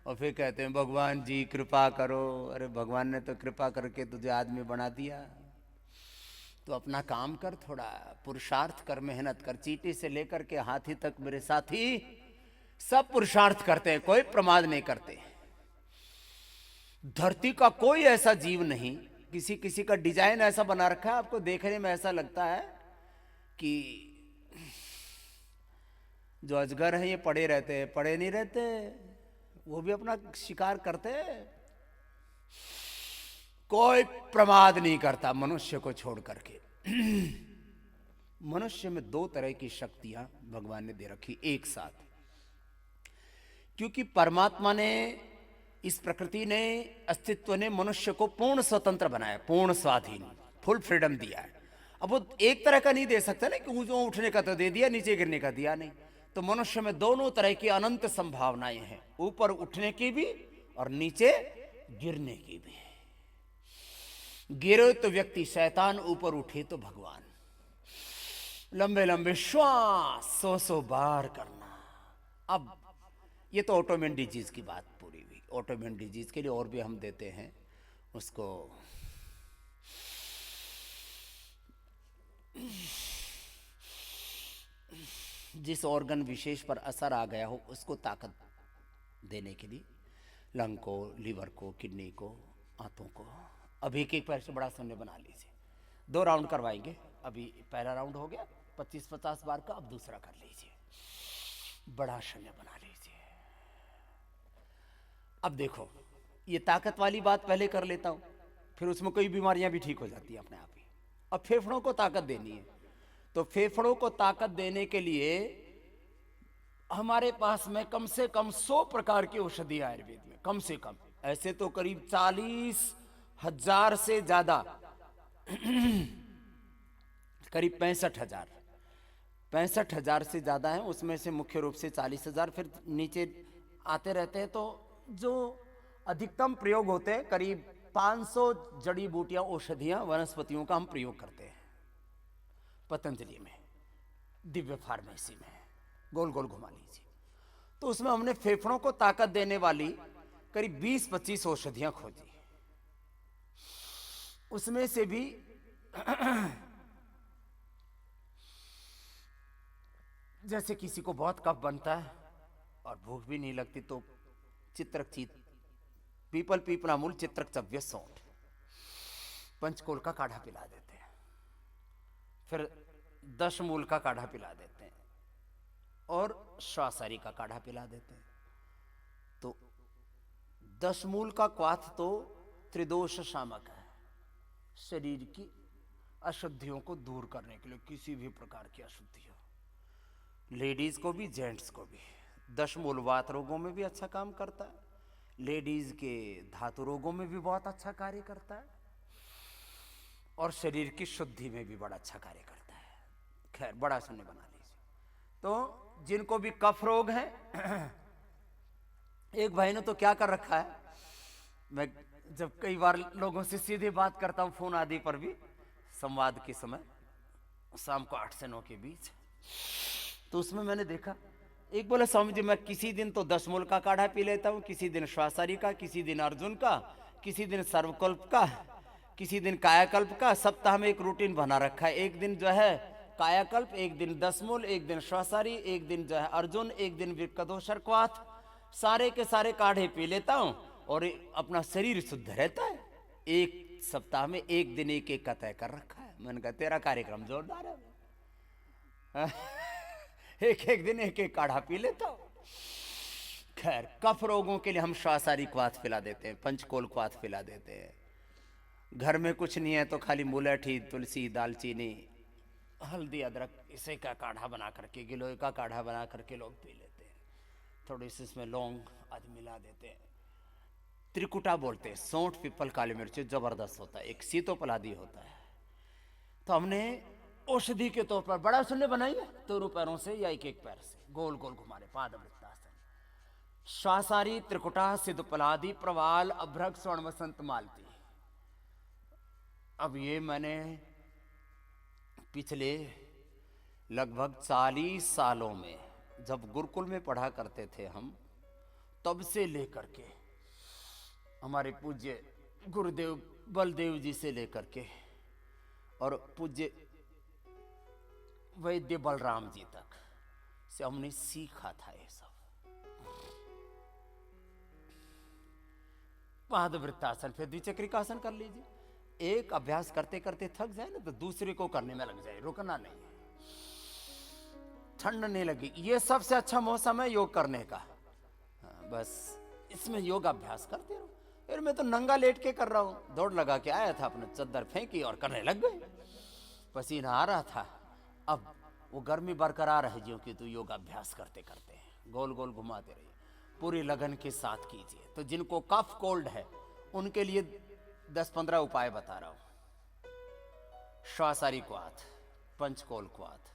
और फिर कहते हैं भगवान जी कृपा करो। अरे भगवान ने तो कृपा करके तुझे आदमी बना दिया, तो अपना काम कर, थोड़ा पुरुषार्थ कर, मेहनत कर। चींटी से लेकर के हाथी तक मेरे साथी सब पुरुषार्थ करते हैं, कोई प्रमाद नहीं करते। धरती का कोई ऐसा जीव नहीं, किसी किसी का डिजाइन ऐसा बना रखा है, आपको देखने में ऐसा लगता है कि जो अजगर है ये पड़े रहते हैं। पड़े नहीं रहते, वो भी अपना शिकार करते हैं। कोई प्रमाद नहीं करता मनुष्य को छोड़ करके। मनुष्य में 2 तरह की शक्तियां भगवान ने दे रखी एक साथ, क्योंकि परमात्मा ने, इस प्रकृति ने, अस्तित्व ने मनुष्य को पूर्ण स्वतंत्र बनाया, पूर्ण स्वाधीन, फुल फ्रीडम दिया है। अब वो एक तरह का नहीं दे सकता ना कि ऊंचा उठने का तो दे दिया, नीचे गिरने का दिया नहीं। तो मनुष्य में दोनों तरह की अनंत संभावनाएं हैं, ऊपर उठने की भी और नीचे गिरने की भी। गिरे तो व्यक्ति शैतान, ऊपर उठे तो भगवान। लंबे लंबे श्वास 100 बार करना। अब ये तो ऑटोमेन डिजीज की बात पूरी हुई। ऑटोमेन डिजीज के लिए और भी हम देते हैं उसको, जिस ऑर्गन विशेष पर असर आ गया हो उसको ताकत देने के लिए, लंग को, लीवर को, किडनी को, आंतों को। अभी एक पैर से बड़ा शून्य बना लीजिए। 2 राउंड करवाएंगे। अभी पहला राउंड हो गया 25-50 बार का, अब दूसरा कर लीजिए, बड़ा शून्य बना लीजिए। अब देखो, ये ताकत वाली बात पहले कर लेता हूं, फिर उसमें कोई बीमारियां भी ठीक हो जाती हैं अपने आप ही। अब फेफड़ों को ताकत देनी है, तो फेफड़ों को ताकत देने के लिए हमारे पास में कम से कम 100 प्रकार की औषधि आयुर्वेद में, कम से कम। ऐसे तो करीब 40,000 से ज्यादा, करीब 65,000 से ज्यादा है। उसमें से मुख्य रूप से 40,000 फिर नीचे आते रहते हैं। तो जो अधिकतम प्रयोग होते हैं, करीब 500 जड़ी बूटियां, औषधियां, वनस्पतियों का हम प्रयोग करते हैं पतंजलि में, दिव्य फार्मेसी में। गोल गोल घुमा लीजिए। तो उसमें हमने फेफड़ों को ताकत देने वाली करीब 20-25 औषधियां खोजी। उसमें से भी जैसे किसी को बहुत कफ बनता है और भूख भी नहीं लगती, तो चित्रक पीपल पीपलामूल चित्रक चव्य सौंठ, पंचकोल का काढ़ा पिला देते हैं। फिर 10 मूल का काढ़ा पिला देते हैं और श्वासारी का काढ़ा पिला देते हैं। तो 10 मूल का क्वाथ तो त्रिदोष शामक है, शरीर की अशुद्धियों को दूर करने के लिए, किसी भी प्रकार की अशुद्धि हो, लेडीज को भी जेंट्स को भी। 10 मूल वात रोगों में भी अच्छा काम करता है, लेडीज के धातु रोगों में भी बहुत अच्छा कार्य करता है, और शरीर की शुद्धि में भी बड़ा अच्छा कार्य करता है। खैर, बड़ा शून्य बना लीजिए। तो जिनको भी कफ रोग है, एक भाई ने तो क्या कर रखा है, मैं जब कई बार लोगों से सीधे बात करता हूं फोन आदि पर भी, संवाद के समय शाम को 8 से 9 के बीच, तो उसमें मैंने देखा, एक बोला स्वामी जी मैं किसी दिन तो 10 मूल का काढ़ा पी लेता हूँ, किसी दिन श्वासारी का, किसी दिन अर्जुन का, किसी दिन सर्वकल्प का, किसी दिन कायाकल्प का। सप्ताह में एक रूटीन बना रखा है। एक दिन जो है कायाकल्प, एक दिन 10 मूल, एक दिन श्वासारी, एक दिन जो है अर्जुन, एक दिन विकदोषर क्वाथ। सारे के सारे काढ़े पी लेता हूँ और अपना शरीर शुद्ध रहता है। एक सप्ताह में एक दिन एक का तय कर रखा है। मैंने कहा तेरा कार्यक्रम जोरदार है। एक दिन एक काढ़ा पी लेता हूं। खैर, कफ रोगों के लिए हम श्वासारी क्वाथ पिला देते हैं, पंचकोल क्वाथ पिला देते हैं। घर में कुछ नहीं है तो खाली मुलठी, तुलसी, दालचीनी, हल्दी, अदरक, इसे का काढ़ा बना करके, गिलोय का काढ़ा बना करके लोग पी लेते हैं। थोड़ी सी इसमें लौंग आदि मिला देते हैं। त्रिकुटा बोलते हैं, सौंठ, पीपल, काली मिर्च, जबरदस्त होता है। एक सीतोपलादी होता है। तो हमने औषधि के तौर पर बड़ा शून्य बनाइए, दोनों पैरों से या एक पैर से गोल गोल घुमाने, पादवृत्तासन। श्वासारी, त्रिकुटा, सिद्धपलादी, प्रवाल, अभ्रक, स्वर्ण वसंत, मालती। अब ये मैंने पिछले लगभग 40 सालों में, जब गुरुकुल में पढ़ा करते थे हम, तब से लेकर के हमारे पूज्य गुरुदेव बलदेव जी से लेकर के और पूज्य वैद्य बलराम जी तक से हमने सीखा था ये सब। पादवृत्तासन, फिर द्विचक्रिकासन कर लीजिए। एक अभ्यास करते करते थक जाए ना तो दूसरे को करने में लग जाए, रुकना नहीं है। ठंड नहीं लगी, ये सबसे अच्छा मौसम है योग करने का। बस इसमें योग अभ्यास करते रहो। फिर मैं तो नंगा लेट के कर रहा हूं, दौड़ लगा के आया था, अपने चद्दर फेंकी और करने लग गए। पसीना आ रहा था। अब वो गर्मी बरकरार है ज्यों कि तो योग अभ्यास करते करते गोल गोल घुमाते रहिए, पूरी लगन के साथ कीजिए। तो जिनको कफ कोल्ड है उनके लिए 10-15 उपाय बता रहा हूं। श्वासारी क्वाथ, पंचकोल क्वाथ,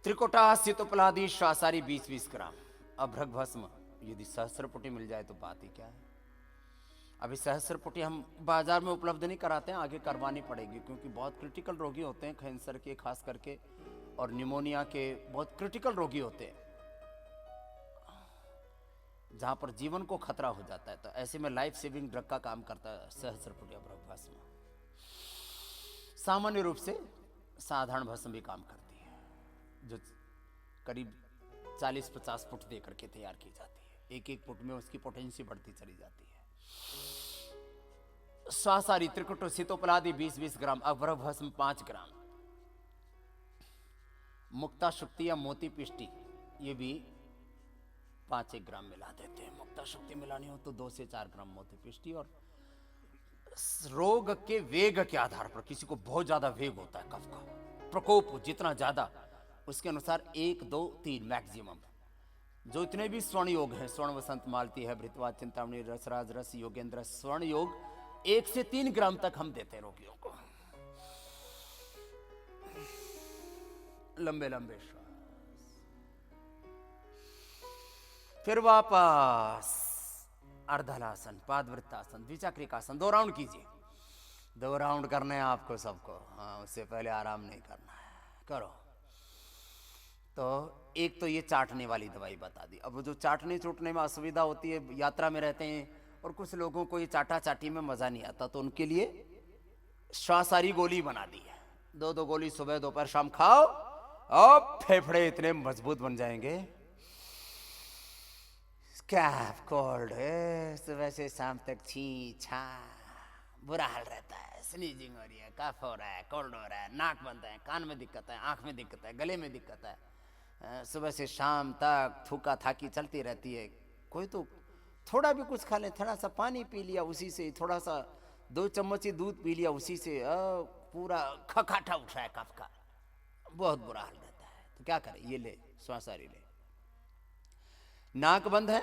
त्रिकोटा सितोपलादी श्वासारी 20-20 ग्राम, अभ्रक भस्म। यदि सहस्रपुटी मिल जाए तो बात ही क्या है। अभी सहस्रपुटी हम बाजार में उपलब्ध नहीं कराते हैं, आगे करवानी पड़ेगी, क्योंकि बहुत क्रिटिकल रोगी होते हैं, कैंसर के खास करके और निमोनिया के बहुत क्रिटिकल रोगी होते हैं, जहां पर जीवन को खतरा हो जाता है। तो ऐसे में लाइफ सेविंग ड्रग का काम करता है सहस्रपुटी अभ्रक भस्म। सामान्य रूप से साधारण भस्म भी काम करती है, जो करीब 40-50 फुट दे करके तैयार की जाती है। एक एक फुट में उसकी पोटेंसी बढ़ती चली जाती है। श्वासारी त्रिकुट सितोपलादी 20-20 ग्राम, अभ्रक भस्म 5 ग्राम, मुक्ता शुक्ति या मोती पिष्टी ये भी 5-1 ग्राम मिला देते हैं। मुक्ता शुक्ति मिलानी हो तो 2 से 4 ग्राम मोती पिष्टी। और रोग के वेग के आधार पर, किसी को बहुत ज्यादा वेग होता है कफ का, प्रकोप जितना ज्यादा, उसके अनुसार 1, 2, 3 मैक्सिमम। जो इतने भी स्वर्ण योग हैं, स्वर्ण वसंत मालती है, भृतवा चिंतामणि, रसराज रस योगेंद्र, स्वर्ण योग 1 से 3 ग्राम तक हम देते हैं रोगियों को। लंबे लंबे श्वास, फिर वापस अर्धलासन, पादवृत्तासन, द्विचक्रिकासन। 2 राउंड कीजिए, 2 राउंड करने हैं आपको सबको। हाँ, उससे पहले आराम नहीं करना है, करो। तो एक तो ये चाटने वाली दवाई बता दी। अब जो चाटने चूटने में असुविधा होती है, यात्रा में रहते हैं और कुछ लोगों को ये चाटा चाटी में मजा नहीं आता, तो उनके लिए श्वासारी गोली बना दी है। 2-2 गोली सुबह दोपहर शाम खाओ, अब फेफड़े इतने मजबूत बन जाएंगे। कैफ कोल्ड है, सुबह से शाम तक छी छा बुरा हाल रहता है, स्नीजिंग हो रही है, कफ हो रहा है, कोल्ड हो रहा है, नाक बंद है, कान में दिक्कत है, आंख में दिक्कत है, गले में दिक्कत है, सुबह से शाम तक थूका थाकी चलती रहती है। कोई तो थोड़ा भी कुछ खा ले, थोड़ा सा पानी पी लिया उसी से, थोड़ा सा 2 चम्मच ही दूध पी लिया उसी से, पूरा खखाटा उठ रहा है कफ का, बहुत बुरा हाल रहता है। तो क्या करें, ये ले श्वासारी ले। नाक बंद है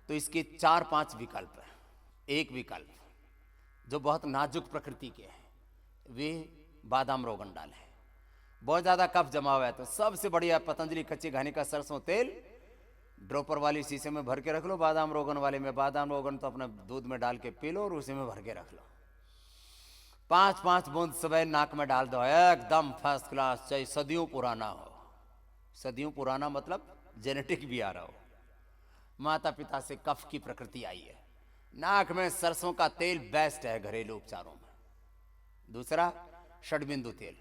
तो इसके 4-5 विकल्प है। एक विकल्प जो बहुत नाजुक प्रकृति के हैं, वे बादाम रोगन डालें। बहुत ज्यादा कफ जमा हुआ है तो सबसे बढ़िया पतंजलि कच्चे घानी का सरसों तेल ड्रॉपर वाली शीशे में भर के रख लो। बादाम रोगन वाले में, बादाम रोगन तो अपने दूध में डाल के पी लो और उसी में भर के रख लो। 5-5 बूंद सुबह नाक में डाल दो, एकदम फर्स्ट क्लास, चाहे सदियों पुराना हो। सदियों पुराना मतलब जेनेटिक भी आ रहा हो, माता पिता से कफ की प्रकृति आई है। नाक में सरसों का तेल बेस्ट है घरेलू उपचारों में। दूसरा षडबिंदु तेल,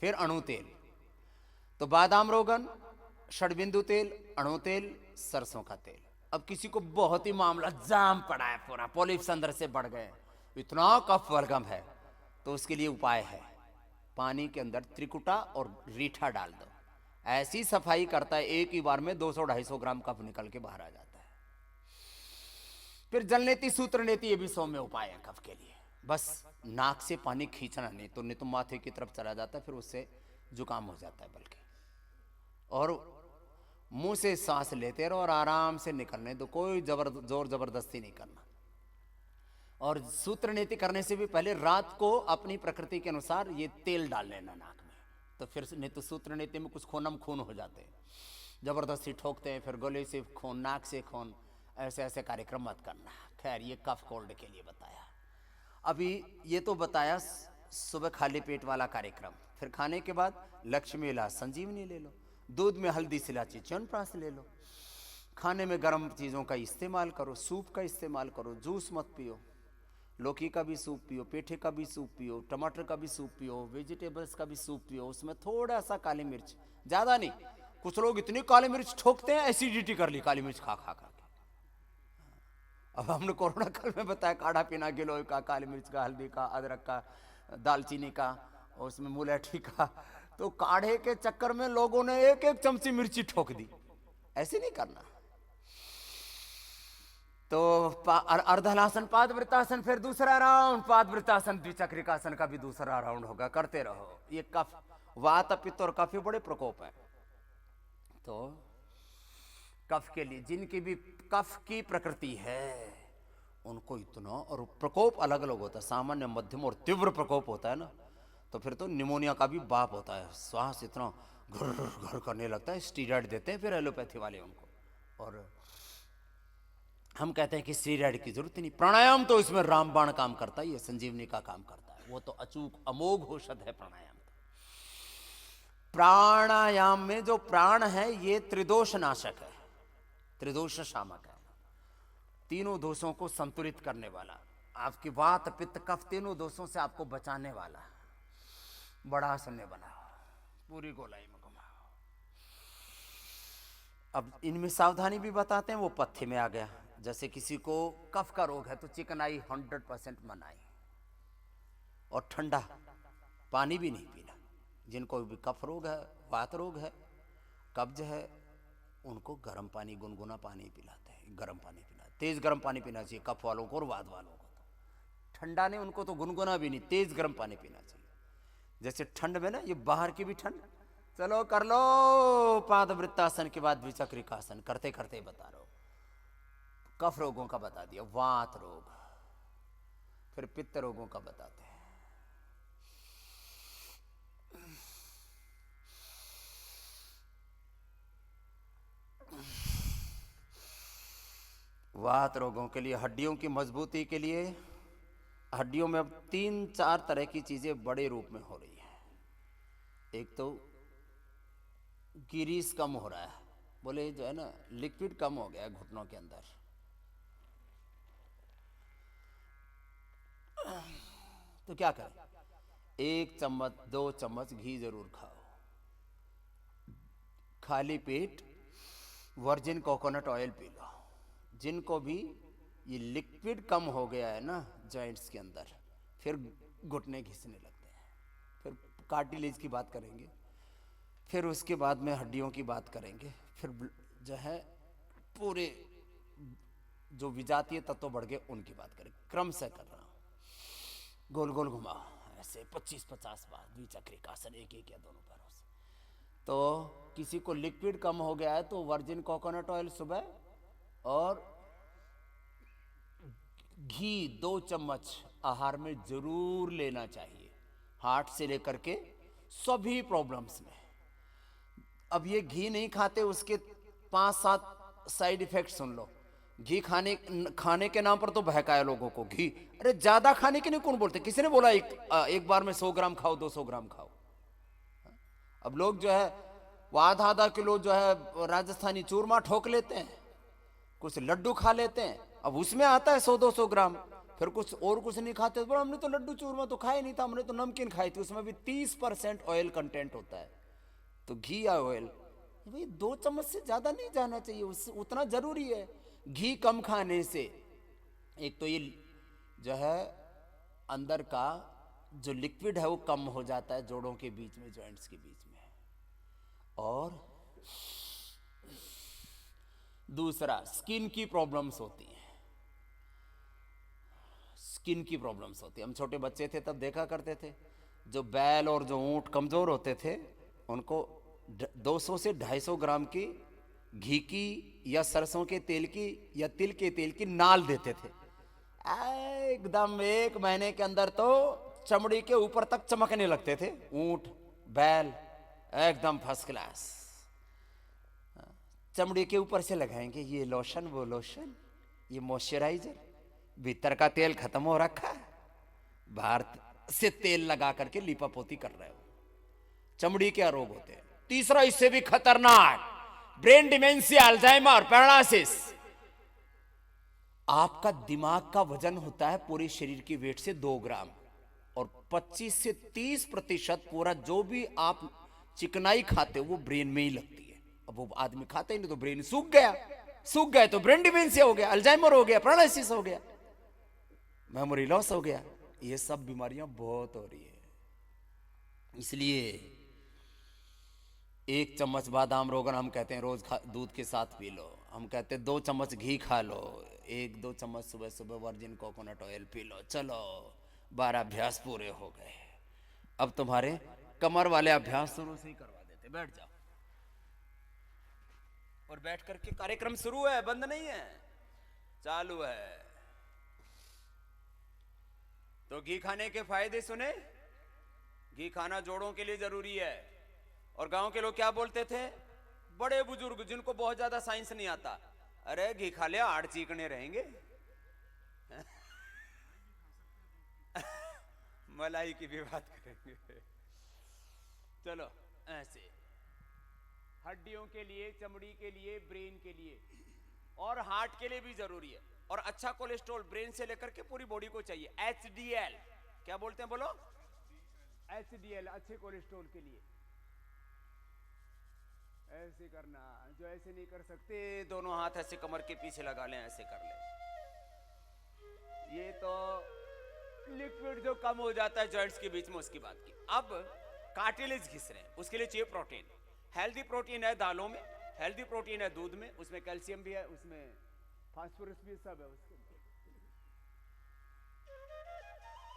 फिर अणु तेल। तो बादाम रोगन, षडबिंदु तेल, अणु तेल, सरसों का तेल। अब किसी को बहुत ही मामला जाम पड़ा है, पूरा पॉलिप्स अंदर से बढ़ गए, इतना कफ बलगम है, तो उसके लिए उपाय है, पानी के अंदर त्रिकुटा और रीठा डाल दो। ऐसी सफाई करता है, एक ही बार में 200-250 ग्राम कफ निकल के बाहर आ जाता है। फिर जलनेति सूत्र नेति, ये भी सौम्य उपाय है कफ के लिए। बस नाक से पानी खींचना नहीं तो माथे की तरफ चला जाता है, फिर उससे जुकाम हो जाता है बल्कि। और मुंह से सांस लेते रहो और आराम से निकलने दो, कोई जोर जबरदस्ती नहीं करना। और सूत्र नीति करने से भी पहले रात को अपनी प्रकृति के अनुसार ये तेल डाल लेना नाक में, तो फिर नहीं तो सूत्र नीति में कुछ खूनम खून हो जाते हैं, जबरदस्ती ठोकते हैं, फिर गले से खून, नाक से खून, ऐसे ऐसे कार्यक्रम मत करना। खैर, ये कफ कोल्ड के लिए बताया। अभी ये तो बताया सुबह खाली पेट वाला कार्यक्रम। फिर खाने के बाद लक्ष्मी इलाज संजीवनी ले लो, दूध में हल्दी सिलाची च्यवनप्राश ले लो, खाने में गर्म चीज़ों का इस्तेमाल करो, सूप का इस्तेमाल करो, जूस मत पियो, लौकी का भी सूप पियो, पेठे का भी सूप पियो, टमाटर का भी सूप पियो, वेजिटेबल्स का भी सूप पियो, उसमें थोड़ा सा काली मिर्च, ज़्यादा नहीं। कुछ लोग इतनी काली मिर्च ठोकते हैं, एसिडिटी कर ली काली मिर्च खा खा करके। अब हमने कोरोना काल में बताया काढ़ा पीना, गिलोय का, काली मिर्च का, हल्दी का, अदरक का, दालचीनी का, और उसमें मुलैठी का। तो काढ़े के चक्कर में लोगों ने 1-1 चमची मिर्ची ठोक दी। ऐसे नहीं करना। तो अर्धलासन, पादवृत्तासन, फिर दूसरा राउंड, पादवृत्तासन, द्विचक्रिकासन का भी दूसरा राउंड होगा, करते रहो। ये कफ, वात, पित्त और कफ बड़े प्रकोप है। तो कफ के लिए जिनकी भी कफ की प्रकृति है उनको इतना, और प्रकोप अलग अलग होता है, सामान्य, मध्यम और तीव्र प्रकोप होता है ना, तो फिर तो निमोनिया का भी बाप होता है, श्वास इतना घर घर करने लगता है, स्टीरॉयड देते हैं फिर एलोपैथी वाले उनको। और हम कहते हैं कि स्टीरॉयड की जरूरत नहीं, प्राणायाम तो इसमें रामबाण काम करता है, ये संजीवनी का काम करता है, वो तो अचूक अमोघ औषध है प्राणायाम। प्राणायाम में जो प्राण है ये त्रिदोष नाशक है, त्रिदोष शामक है, तीनों दोषों को संतुलित करने वाला, आपकी वात पित्त कफ तीनों दोषों से आपको बचाने वाला, बड़ा सुनने वाला, पूरी गोलाई में घुमाओ। अब इनमें सावधानी भी बताते हैं, वो पथ्य में आ गया। जैसे किसी को कफ का रोग है तो चिकनाई 100% मनाई, और ठंडा पानी भी नहीं पीना। जिनको भी कफ रोग है, वात रोग है, कब्ज है, उनको गर्म पानी, गुनगुना पानी पिलाते हैं, गर्म पानी पीना, तेज गर्म पानी पीना चाहिए कफ वालों को और वात वालों को। तो ठंडा ने उनको तो गुनगुना भी नहीं, तेज गर्म पानी पीना चाहिए। जैसे ठंड में ना, ये बाहर की भी ठंड, चलो कर लो पादवृत्तासन के बाद द्विचक्रिकासन, करते करते बता रहा हूं। कफ रोगों का बता दिया, वात रोग, फिर पित्त रोगों का बताते हैं। वात रोगों के लिए, हड्डियों की मजबूती के लिए, हड्डियों में अब 3-4 तरह की चीजें बड़े रूप में हो रही है। एक तो गिरीस कम हो रहा है, बोले जो है ना लिक्विड कम हो गया है घुटनों के अंदर, तो क्या करें, 1 चम्मच 2 चम्मच घी जरूर खाओ, खाली पेट virgin coconut oil P low. जिनको भी ये लिक्विड कम हो गया है ना जॉइंट्स के अंदर, फिर घुटने घिसने लगते हैं, फिर कार्टिलेज की बात करेंगे, फिर उसके बाद में हड्डियों की बात करेंगे, फिर जो है पूरे जो विजातीय तत्व बढ़ गए उनकी बात करेंगे। क्रम से कर रहा हूँ, गोल गोल घुमाओ ऐसे 25-50 बार द्विचक्रिकासन, एक एक या दोनों पैरों से। तो किसी को लिक्विड कम हो गया है तो वर्जिन कोकोनट ऑयल सुबह, और घी 2 चम्मच आहार में जरूर लेना चाहिए, हार्ट से लेकर के सभी प्रॉब्लम्स में। अब ये घी नहीं खाते, उसके 5-7 साइड इफेक्ट सुन लो। घी खाने के नाम पर तो बहकाया लोगों को, घी अरे ज्यादा खाने के नहीं कौन बोलते, किसी ने बोला एक बार में 100 ग्राम खाओ, 200 ग्राम खाओ। अब लोग जो है वो आधा किलो जो है राजस्थानी चूरमा ठोक लेते हैं, कुछ लड्डू खा लेते हैं, अब उसमें आता है 100-200 ग्राम, फिर कुछ नहीं खाते, बोला हमने तो लड्डू चूरमा तो खाया नहीं था, हमने तो नमकीन खाई थी, उसमें भी 30% ऑयल कंटेंट होता है। तो घी या ऑयल भाई 2 चम्मच से ज्यादा नहीं जाना चाहिए, उससे उतना जरूरी है। घी कम खाने से एक तो ये जो है अंदर का जो लिक्विड है वो कम हो जाता है जोड़ों के बीच में, जॉइंट्स के बीच में, और दूसरा स्किन की प्रॉब्लम्स होती हैं, स्किन की प्रॉब्लम्स होती है। हम छोटे बच्चे थे तब देखा करते थे, जो बैल और जो ऊंट कमजोर होते थे उनको 200 से 250 ग्राम की घी की या सरसों के तेल की या तिल के तेल की नाल देते थे, एकदम 1 महीने के अंदर तो चमड़ी के ऊपर तक चमकने लगते थे ऊंट बैल, एकदम फर्स्ट क्लास। चमड़ी के ऊपर से लगाएंगे ये लोशन वो लोशन, ये मॉइस्चराइजर, भीतर का तेल खत्म हो रखा है, बाहर से तेल लगा करके लीपापोती कर रहे हो, चमड़ी के रोग होते हैं। तीसरा इससे भी खतरनाक, ब्रेन डिमेंशिया, अल्जाइमर, पैरालिसिस। आपका दिमाग का वजन होता है पूरे शरीर की वेट से 2 ग्राम, और 25 से 30% पूरा जो भी आप चिकनाई खाते हो वो ब्रेन में ही लगती है। अब वो आदमी खाता ही नहीं तो ब्रेन सूख गया तो ब्रेन डिमेंशिया हो गया, अल्जाइमर हो गया, पैरालिसिस हो गया, मेमोरी लॉस हो गया, ये सब बीमारियां बहुत हो रही है। इसलिए 1 चम्मच बादाम रोगन हम कहते हैं रोज दूध के साथ पी लो, हम कहते हैं 2 चम्मच घी खा लो, 1-2 चम्मच सुबह सुबह virgin coconut oil P low, चलो 12 अभ्यास पूरे हो गए। अब तुम्हारे कमर वाले अभ्यास शुरू से ही करवा देते, बैठ जाओ, और बैठ करके कार्यक्रम शुरू है, बंद नहीं है, चालू है। तो घी खाने के फायदे सुने। घी खाना जोड़ों के लिए जरूरी है। और गांव के लोग क्या बोलते थे, बड़े बुजुर्ग जिनको बहुत ज्यादा साइंस नहीं आता, अरे घी खा लिया हाड़ चीकने रहेंगे। मलाई की भी बात करेंगे। चलो, ऐसे हड्डियों के लिए, चमड़ी के लिए, ब्रेन के लिए और हार्ट के लिए भी जरूरी है। और अच्छा कोलेस्ट्रॉल ब्रेन से लेकर के पूरी बॉडी को चाहिए। HDL क्या बोलते हैं, बोलो। HDL अच्छे कोलेस्ट्रॉल के लिए। ऐसे करना, जो ऐसे नहीं कर सकते दोनों हाथ ऐसे कमर के पीछे लगा लें, ऐसे कर लें। ये तो लिक्विड जो कम हो जाता है जॉइंट्स के बीच में, उसकी बात की। अब कार्टिलेज घिस रहे हैं, उसके लिए चाहिए प्रोटीन। हेल्दी प्रोटीन है दालों में, हेल्दी प्रोटीन है दूध में, उसमें कैल्शियम भी है, उसमें फास्फोरस भी, सब है उसके अंदर।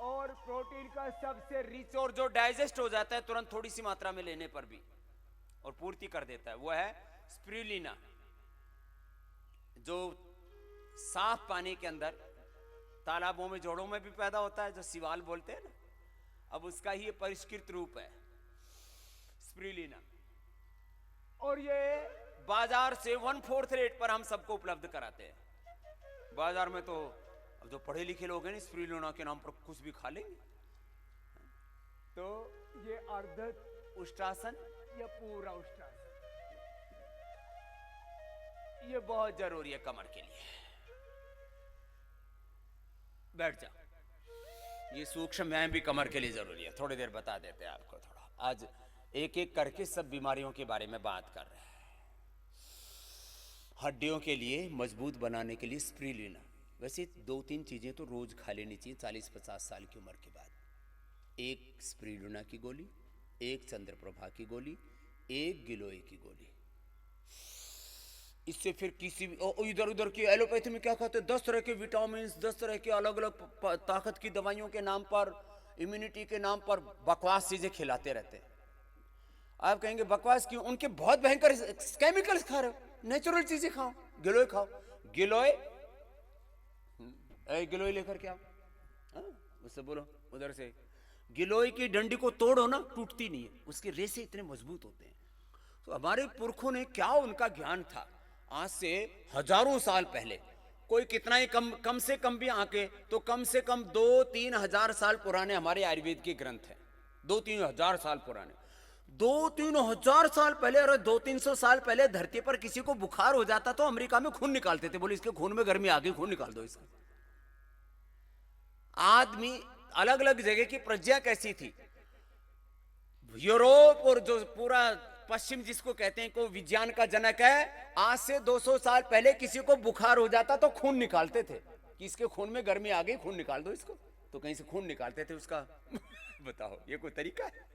और प्रोटीन का सबसे रिच और जो डाइजेस्ट हो जाता है तुरंत थोड़ी सी मात्रा में लेने पर भी और पूर्ति कर देता है, वो है स्पिरुलिना, जो साफ पानी के अंदर तालाबों में, जोड़ों में भी पैदा होता है, जो सिवाल बोलते हैं ना। अब उसका ही परिष्कृत रूप है स्पिरुलिना। और ये बाजार से 1/4 रेट पर हम सबको उपलब्ध कराते हैं। बाजार में तो अब जो पढ़े लिखे लोग हैं स्पिरुलिना के नाम पर कुछ भी खा लेंगे। तो ये अर्ध उष्टासन या पूरा उष्टासन, ये बहुत जरूरी है कमर के लिए। बैठ जा। ये सूक्ष्म व्यायाम भी कमर के लिए जरूरी है, थोड़ी देर बता देते हैं आपको। थोड़ा आज एक एक करके सब बीमारियों के बारे में बात कर रहे हैं। हड्डियों के लिए मजबूत बनाने के लिए स्पिरुलिना, वैसे 2-3 चीजें तो रोज खा लेनी चाहिए 40-50 साल की उम्र के बाद। एक स्पिरुलिना की गोली, एक चंद्रप्रभा की गोली, एक गिलोय की गोली। इससे फिर किसी भी इधर उधर की एलोपैथी में क्या कहते हैं, 10 तरह के विटामिन, 10 तरह के अलग अलग ताकत की दवाइयों के नाम पर, इम्यूनिटी के नाम पर बकवास चीजें खिलाते रहते हैं। आप कहेंगे बकवास क्यों, उनके बहुत भयंकर केमिकल्स खा रहे हो, नेचुरल चीजें खाओ। गिलोय खाओ, गिलोय, गिलोय लेकर के आओ, उससे बोलो उधर से। गिलोय की डंडी को तोड़ो ना, टूटती नहीं है, उसके रेशे इतने मजबूत होते हैं। तो हमारे पुरखों ने क्या उनका ज्ञान था, आज से हजारों साल पहले, कोई कितना ही कम से कम भी आके तो कम से कम 2-3 हजार साल पुराने हमारे आयुर्वेद के ग्रंथ हैं। 2-3 हजार साल पुराने, 2-3 हजार साल पहले। और 200-300 साल पहले धरती पर किसी को बुखार हो जाता तो अमेरिका में खून निकालते थे, बोले इसके खून में गर्मी आ गई, खून निकाल दो इसका। आदमी अलग अलग जगह की प्रज्ञा कैसी थी। यूरोप और जो पूरा पश्चिम जिसको कहते हैं को विज्ञान का जनक है, आज से 200 साल पहले किसी को बुखार हो जाता तो खून निकालते थे कि इसके खून में गर्मी आ गई, खून निकाल दो इसको, तो कहीं से खून निकालते थे उसका। बताओ ये कोई तरीका है।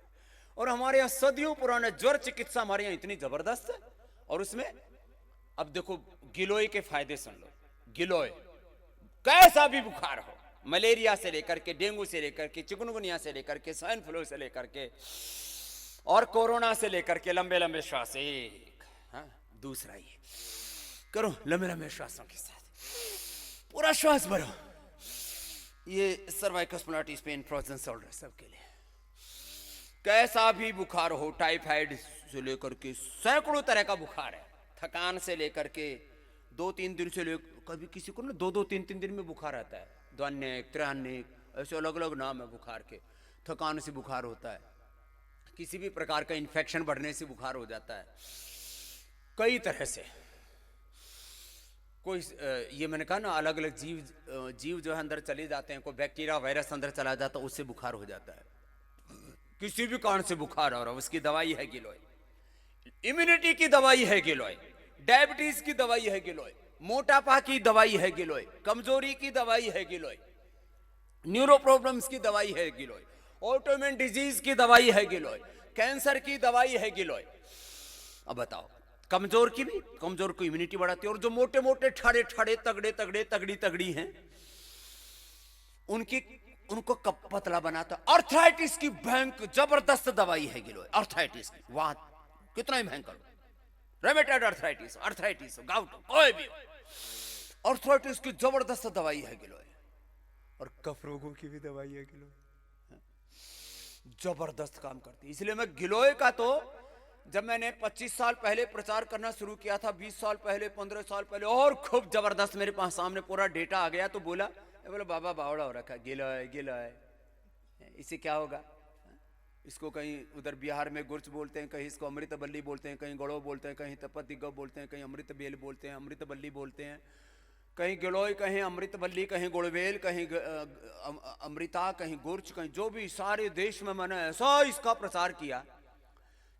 और हमारे यहाँ सदियों पुराने ज्वर चिकित्सा हमारे यहाँ इतनी जबरदस्त है। और उसमें अब देखो गिलोय के फायदे सुन लो। गिलोय कैसा भी बुखार हो, मलेरिया से लेकर के, डेंगू से लेकर के, चिकनगुनिया से लेकर के, स्वाइन फ्लू से लेकर के और कोरोना से लेकर के, लंबे लंबे श्वास, एक दूसरा ये करो, लंबे लंबे श्वासों के साथ पूरा श्वास भरो। ये cervical spondylitis pain, frozen shoulder, सबके लिए। कैसा भी बुखार हो, टाइफाइड से लेकर के सैकड़ों तरह का बुखार है, थकान से लेकर के 2-3 दिन से लेकर, कभी किसी को ना 2-3 दिन में बुखार आता है, द्वन्निक, त्रैनिक, ऐसे अलग अलग नाम है बुखार के। थकान से बुखार होता है, किसी भी प्रकार का इन्फेक्शन बढ़ने से बुखार हो जाता है, कई तरह से। कोई ये मैंने कहा ना, अलग अलग जीव जो है अंदर चले जाते हैं, कोई बैक्टीरिया वायरस अंदर चला जाता है, उससे बुखार हो जाता है। किसी भी कारण से बुखार हो रहा है, उसकी दवाई है गिलोय। इम्यूनिटी की दवाई है गिलोय, डायबिटीज की दवाई है गिलोय, मोटापा की दवाई है गिलोय, कमजोरी की दवाई है गिलोय, न्यूरो प्रॉब्लम्स की दवाई है गिलोय, ऑटोइम्यून डिजीज की दवाई है गिलोय, कैंसर की दवाई है गिलोय। अब बताओ, कमजोर की भी, कमजोर को इम्यूनिटी बढ़ाती है। और जो मोटे मोटे ठाड़े ठाड़े तगड़ी तगड़ी हैं, उनको पतला बनाता। अर्थराइटिस की बैंक जबरदस्त दवाई है गिलोय, अर्थराइटिस की, वाह कितना ही भयंकर, रेमेटॉइड अर्थराइटिस, गाउट, कोई भी अर्थराइटिस की जबरदस्त दवाई है गिलोय। और कफ रोगों की भी दवाई है गिलोय, जबरदस्त काम करती है। इसलिए मैं गिलोय का तो जब मैंने 25 साल पहले प्रचार करना शुरू किया था, 20 साल पहले, 15 साल पहले, और खूब जबरदस्त मेरे पास सामने पूरा डेटा आ गया, तो बोला बाबा बावड़ा हो रखा है, गिलोय गिलोय, इससे क्या होगा? इसको कहीं उधर बिहार में गुर्च बोलते हैं, कहीं इसको अमृतबल्ली बोलते हैं, कहीं गड़ो बोलते हैं, कहीं तपतिगव बोलते हैं, कहीं अमृतबेल बोलते हैं, अमृतबल्ली बोलते हैं, कहीं गिलोय, कहीं अमृतबल्ली, कहीं गुड़वेल, कहीं अमृता, कहीं गुर्च, कहीं जो भी, सारे देश में मैंने ऐसा इसका प्रचार किया।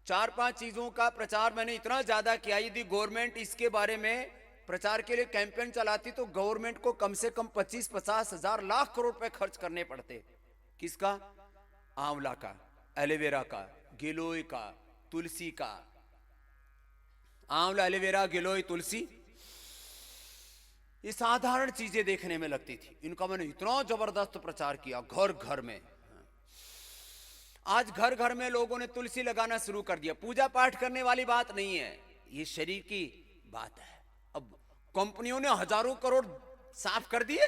4-5 चीजों का प्रचार मैंने इतना ज्यादा किया, यदि गवर्नमेंट इसके बारे में प्रचार के लिए कैंपेन चलाती तो गवर्नमेंट को कम से कम 25-50 हजार लाख करोड़ रुपए खर्च करने पड़ते। किसका? आंवला का, एलोवेरा का, गिलोय का, तुलसी का। आंवला, एलोवेरा, गिलोय, तुलसी, ये साधारण चीजें देखने में लगती थी, इनका मैंने इतना जबरदस्त प्रचार किया घर घर में। आज घर घर में लोगों ने तुलसी लगाना शुरू कर दिया। पूजा पाठ करने वाली बात नहीं है, ये शरीर की बात है। अब कंपनियों ने हजारों करोड़ साफ कर दिए।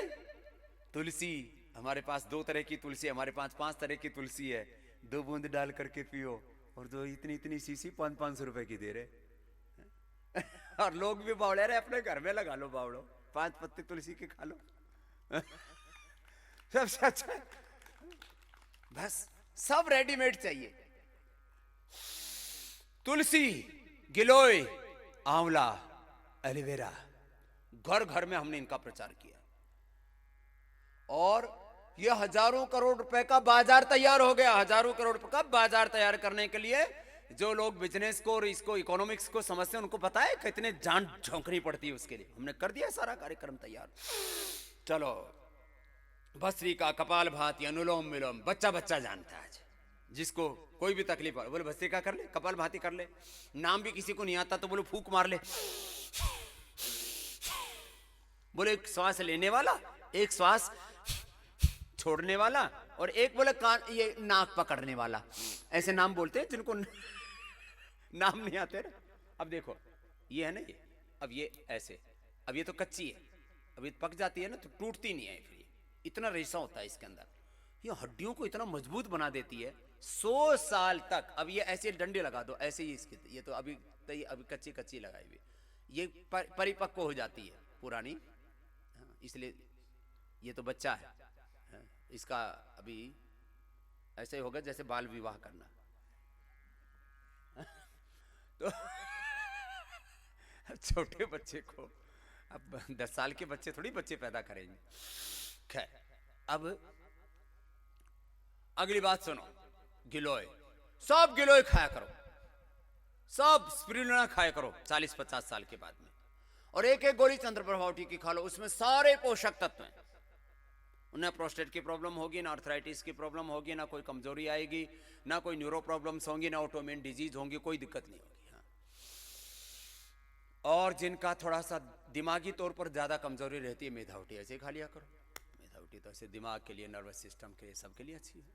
तुलसी, हमारे पास 2 तरह की तुलसी, हमारे पास 5 तरह की तुलसी है, 2 बूंद डाल करके पियो, और जो इतनी इतनी शीशी 500 रुपए की दे रहे। और लोग भी बावड़े रहे, अपने घर में लगा लो बावड़ो, 5 पत्ते तुलसी के खा लो। सबसे अच्छा, बस सब रेडीमेड चाहिए। तुलसी, गिलोय, आंवला, एलोवेरा, घर घर में हमने इनका प्रचार किया, और यह हजारों करोड़ रुपए का बाजार तैयार हो गया। हजारों करोड़ रुपए का बाजार तैयार करने के लिए जो लोग बिजनेस को और इसको इकोनॉमिक्स को समझते हैं, उनको पता है कितने जान झोंकनी पड़ती है उसके लिए। हमने कर दिया सारा कार्यक्रम तैयार। चलो, भस्त्रिका, कपालभाति, अनुलोम विलोम, बच्चा बच्चा जानता है। जिसको कोई भी तकलीफ हो, बोले भस्त्रिका कर ले, कपालभाति कर ले, नाम भी किसी को नहीं आता तो बोले फूंक मार ले, बोले एक श्वास लेने वाला, एक श्वास छोड़ने वाला, और एक बोले कान, ये नाक पकड़ने वाला। ऐसे नाम बोलते हैं जिनको नाम नहीं आते ना। अब देखो, ये है ना, ये अब ये ऐसे, अब ये तो कच्ची है, अब ये पक जाती है ना तो टूटती नहीं है। फिर ये इतना रेशा होता है इसके अंदर, ये हड्डियों को इतना मजबूत बना देती है 100 साल तक। अब ये ऐसे डंडे लगा दो, ऐसे ही इसके, ये तो अभी कच्ची कच्ची लगाई हुई, ये परिपक्व हो जाती है, पुरानी, इसलिए ये तो बच्चा है, इसका अभी ऐसे होगा जैसे बाल विवाह करना। तो छोटे बच्चे को, अब 10 साल के बच्चे थोड़ी बच्चे पैदा करेंगे। खैर, अब अगली बात सुनो, गिलोय, सब गिलोय खाया करो, सब स्पिरुलिना खाया करो 40-50 साल के बाद में, और एक एक गोली चंद्रप्रभा की खा लो, उसमें सारे पोषक तत्व हैं। उन्हें प्रोस्टेट की प्रॉब्लम होगी, ना आर्थराइटिस की प्रॉब्लम होगी, ना कोई कमजोरी आएगी, ना कोई न्यूरो प्रॉब्लम्स होंगी, ना ऑटोइम्यून डिजीज होंगी, कोई दिक्कत नहीं होगी। हाँ। और जिनका थोड़ा सा दिमागी तौर पर ज्यादा कमजोरी रहती है, मेधावटी ऐसे खा लिया करो। मेधावटी तो ऐसे दिमाग के लिए, नर्वस सिस्टम के लिए, सबके लिए अच्छी है।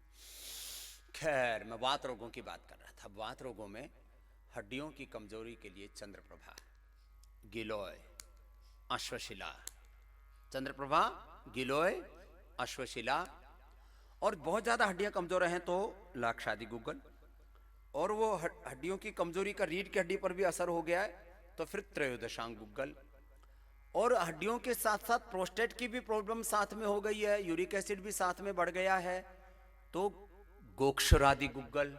खैर, मैं वात रोगों की बात कर रहा था। वात रोगों में हड्डियों की कमजोरी के लिए चंद्रप्रभा, गिलोय, अश्वशिला, चंद्रप्रभा, गिलोय, अश्वशिला, और बहुत ज्यादा हड्डियां कमजोर हैं तो लाक्षादि गुग्गल, और वो हड्डियों की कमजोरी का रीढ़ की हड्डी पर भी असर हो गया है तो फिर त्रयोदशांग गुग्गल, और हड्डियों के साथ साथ प्रोस्टेट की भी प्रॉब्लम साथ में हो गई है, यूरिक एसिड भी साथ में बढ़ गया है तो गोक्षरादि गुग्गल।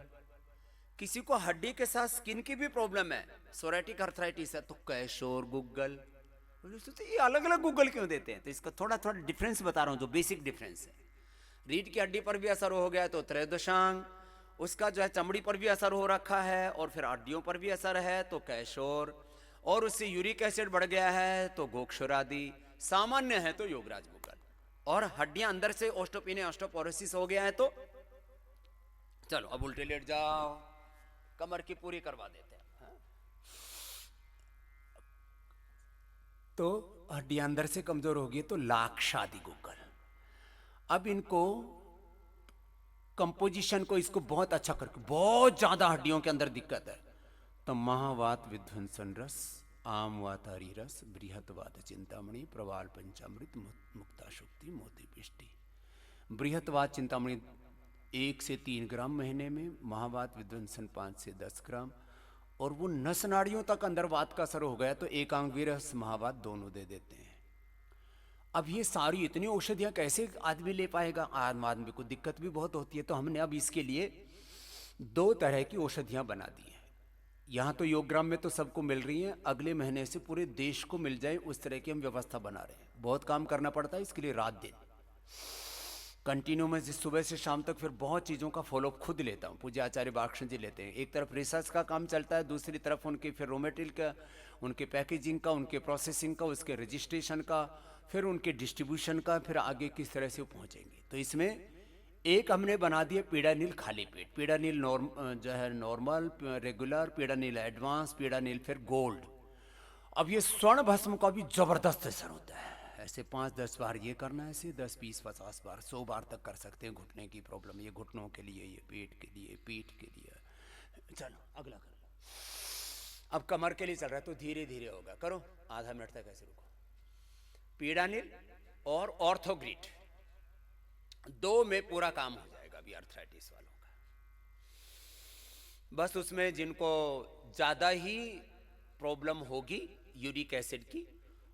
किसी को हड्डी के साथ स्किन की भी प्रॉब्लम है, सोरेटिक अर्थराइटिस है, तो कैशोर गुग्गल। ये अलग अलग गुग्गल क्यों देते हैं? तो इसका थोड़ा थोड़ा डिफरेंस बता रहा हूं, जो बेसिक डिफरेंस है। रीढ़ की हड्डी पर भी असर हो गया तो त्रयोदशांग, उसका जो है चमड़ी पर भी असर हो रखा है, और फिर हड्डियों पर भी असर है तो कैशोर, और उससे यूरिक एसिड बढ़ गया है तो गोक्षरादि, सामान्य है तो योगराज गुग्गल, और हड्डियां अंदर से ओस्टोपिनिया ऑस्टोपोरोसिस हो गया है तो चलो अब उल्टे लेट जाओ, कमर की पूरी करवा देते हैं। तो हड्डियां अंदर से कमजोर होगी तो लाक्षादि गुग्गल। अब इनको कंपोजिशन को, इसको बहुत अच्छा करके, बहुत ज्यादा हड्डियों के अंदर दिक्कत है तो महावात विध्वंसन रस, आम वातारी रस, बृहत वात चिंतामणि, प्रवाल पंचामृत, मुक्ता शुक्ति, मोती पिष्टि, बृहत्वात चिंतामणि 1 से 3 ग्राम महीने में, महावात विध्वंसन 5 से 10 ग्राम, और वो नस नाड़ियों तक अंदर वात का असर हो गया तो एकांग वीरस महावात दोनों दे देते हैं। अब ये सारी इतनी औषधियाँ कैसे आदमी ले पाएगा? आदमी को दिक्कत भी बहुत होती है। तो हमने अब इसके लिए 2 तरह की औषधियाँ बना दी हैं। यहाँ तो योगग्राम में तो सबको मिल रही हैं, अगले महीने से पूरे देश को मिल जाए उस तरह की हम व्यवस्था बना रहे हैं। बहुत काम करना पड़ता है इसके लिए, रात दिन कंटिन्यू में सुबह से शाम तक फिर बहुत चीज़ों का फॉलोअप खुद लेता हूँ। पूज्य आचार्य बालकृष्ण जी लेते हैं। एक तरफ रिसर्च का काम चलता है, दूसरी तरफ उनके फिर रॉ मटेरियल का, उनके पैकेजिंग का, उनके प्रोसेसिंग का, उसके रजिस्ट्रेशन का, फिर उनके डिस्ट्रीब्यूशन का, फिर आगे किस तरह से वो पहुँचेंगे। तो इसमें एक हमने बना दिया पीड़ानील खाली पेट, पीड़ानील जो है नॉर्मल, रेगुलर, पीड़ानील एडवांस, पीड़ानील फिर गोल्ड। अब ये स्वर्ण भस्म का भी जबरदस्त असर होता है। ऐसे 5-10 बार ये करना है, ऐसे 10, 20, 50 बार, 100 बार तक कर सकते हैं। घुटने की प्रॉब्लम, ये घुटनों के लिए, ये पेट के लिए, पीठ के लिए। चलो अगला करो। अब कमर के लिए चल रहा है तो धीरे धीरे होगा, करो आधा मिनट तक ऐसे रुको। पीड़ानील और ऑर्थोग्रिड 2 में पूरा काम हो जाएगा अभी अर्थराइटिस वालों का। बस उसमें जिनको ज्यादा ही प्रॉब्लम होगी यूरिक एसिड की,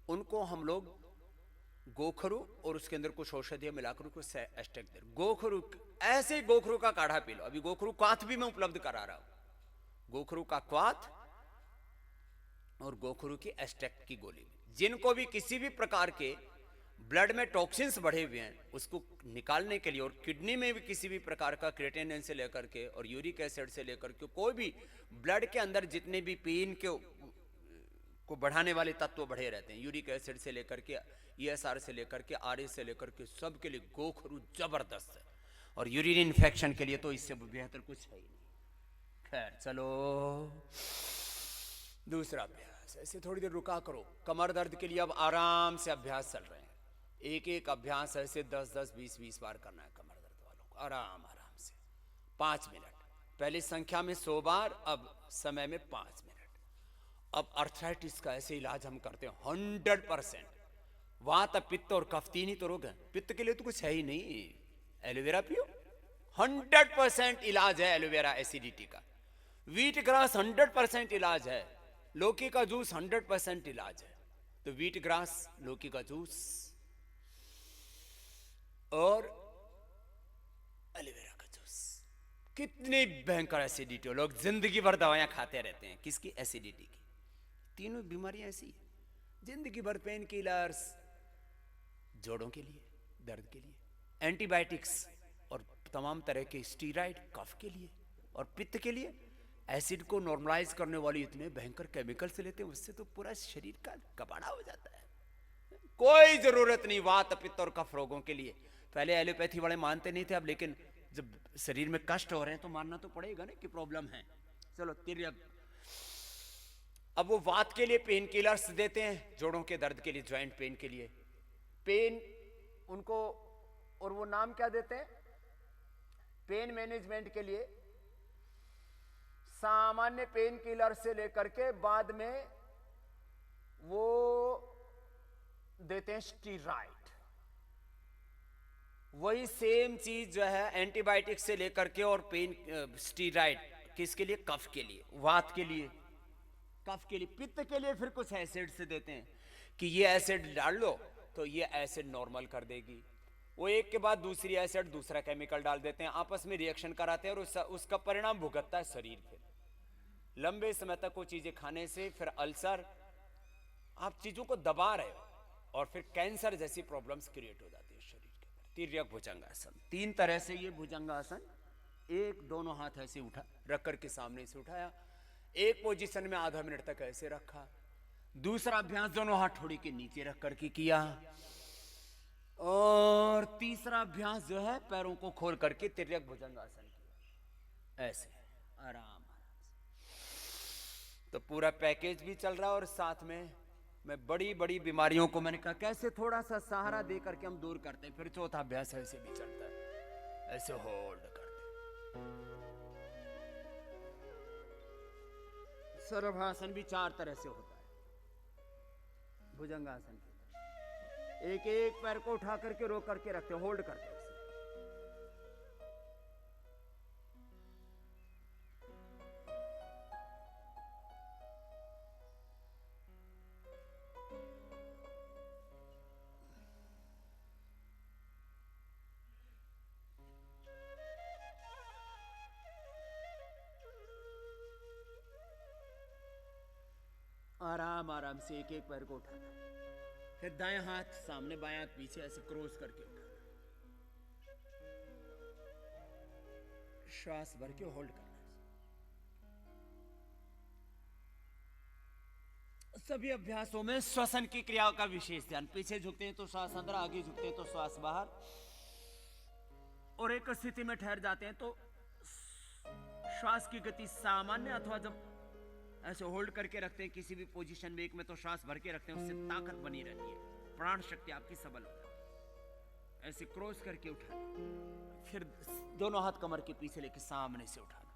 उनको हम लोग गोखरू और उसके अंदर कुछ औषधियां मिलाकर उसको एस्टेक दे। गोखरू, ऐसे गोखरू का काढ़ा पी लो। अभी गोखरू क्वाथ भी मैं उपलब्ध करा रहा हूं। गोखरू का क्वाथ और गोखरू की एस्टेक की गोली। जिनको भी किसी भी प्रकार के ब्लड में टॉक्सिन्स बढ़े हुए हैं उसको निकालने के लिए, और किडनी में भी किसी भी प्रकार का क्रिएटिनिन से लेकर के और यूरिक एसिड से लेकर के कोई भी ब्लड के अंदर जितने भी पेन को बढ़ाने वाले तत्व बढ़े रहते हैं, यूरिक एसिड से लेकर के ESR से लेकर के RA से लेकर के सब के लिए गोखरू जबरदस्त है। और यूरिन इन्फेक्शन के लिए तो इससे बेहतर कुछ है ही नहीं। खैर चलो दूसरा अभ्यास। ऐसे थोड़ी देर रुका करो। कमर दर्द के लिए अब आराम से अभ्यास चल रहे हैं। एक एक अभ्यास ऐसे 10-10, 20-20 बार करना है कमर दर्द वालों को, आराम आराम से 5 मिनट। पहले संख्या में 100 बार, अब समय में 5 मिनट। अब अर्थराइटिस का ऐसे इलाज हम करते हैं 100%। वात, पित्त और कफ 3 ही तो रोग हैं। पित्त के लिए तो कुछ है ही नहीं, एलोवेरा पियो। 100% इलाज है एलोवेरा एसिडिटी का। व्हीट ग्रास 100% इलाज है। लौकी का जूस 100% इलाज है। तो व्हीट ग्रास, लौकी का जूस और एलोवेरा का जूस। कितनी भयंकर एसिडिटी हो, लोग जिंदगी भर दवाइयां खाते रहते हैं। किसकी? एसिडिटी की। तीनों बीमारियां ऐसी है। जिंदगी भर पेन किलर्स, जोड़ों के लिए, दर्द के लिए, एंटीबायोटिक्स और तमाम तरह के स्टीरॉइड कफ के लिए, और पित्त के लिए एसिड को नॉर्मलाइज करने वाली इतने भयंकर केमिकल से लेते हैं, उससे तो पूरा शरीर का कबाड़ा हो जाता है। कोई जरूरत नहीं वात, पित्त और कफ रोगों के लिए। पहले एलोपैथी वाले मानते नहीं थे, अब लेकिन जब शरीर में कष्ट हो रहे हैं तो मानना तो पड़ेगा ना कि प्रॉब्लम है। चलो तिर्यक। अब वो वात के लिए पेन किलर्स देते हैं, जोड़ों के दर्द के लिए, ज्वाइंट पेन के लिए पेन उनको, और वो नाम क्या देते हैं? पेन मैनेजमेंट के लिए सामान्य पेन किलर से लेकर के बाद में वो देते हैं स्टीरॉइड। वही सेम चीज जो है एंटीबायोटिक से लेकर के और पेन स्टीरॉइड किसके लिए? कफ के लिए, वात के लिए, कफ के लिए। पित्त के लिए फिर कुछ एसिड से देते हैं कि ये एसिड डाल लो तो ये एसिड नॉर्मल कर देगी। वो एक के बाद दूसरी एसिड, दूसरा केमिकल डाल देते हैं, आपस में रिएक्शन कराते हैं और उसका परिणाम भुगतता है शरीर। फिर लंबे समय तक वो चीजें खाने से फिर अल्सर, आप चीजों को दबा रहे हो और फिर कैंसर जैसी प्रॉब्लम्स क्रिएट हो जाती है शरीर के अंदर। तिर्यक भुजंगासन 3 तरह से ये भुजंगासन। एक, दोनों हाथ ऐसे उठा रख करके सामने से उठाया, एक पोजीशन में आधा मिनट तक ऐसे रखा। दूसरा अभ्यास दोनों हाथ थोड़ी के नीचे रख करके किया, और तीसरा अभ्यास जो है पैरों को खोल करके तिर्यक भुजंगासन किया, ऐसे आराम से। तो पूरा पैकेज भी चल रहा है और साथ में मैं बड़ी बड़ी बीमारियों को मैंने कहा कैसे थोड़ा सा सहारा दे करके हम दूर करते हैं। फिर चौथा अभ्यास ऐसे भी चलता है, ऐसे होल्ड करते। सर्वासन भी 4 तरह से होता है भुजंगासन के। एक एक पैर को उठा करके रोक करके रखते, होल्ड करते हैं। आराम आराम से एक एक पैर को उठाना, फिर दाएं हाथ सामने बाएं हाथ पीछे ऐसे क्रॉस करके उठाना, श्वास भर के होल्ड करना। सभी अभ्यासों में श्वसन की क्रियाओं का विशेष ध्यान। पीछे झुकते हैं तो श्वास अंदर, आगे झुकते हैं तो श्वास बाहर, और एक स्थिति में ठहर जाते हैं तो श्वास की गति सामान्य, अथवा जब ऐसे होल्ड करके रखते हैं किसी भी पोजीशन में एक में तो श्वास भर के रखते हैं, उससे ताकत बनी रहती है, प्राण शक्ति आपकी सबल हो जाती है। ऐसे क्रॉस करके उठाना, फिर दोनों हाथ कमर के पीछे लेके सामने से उठाना,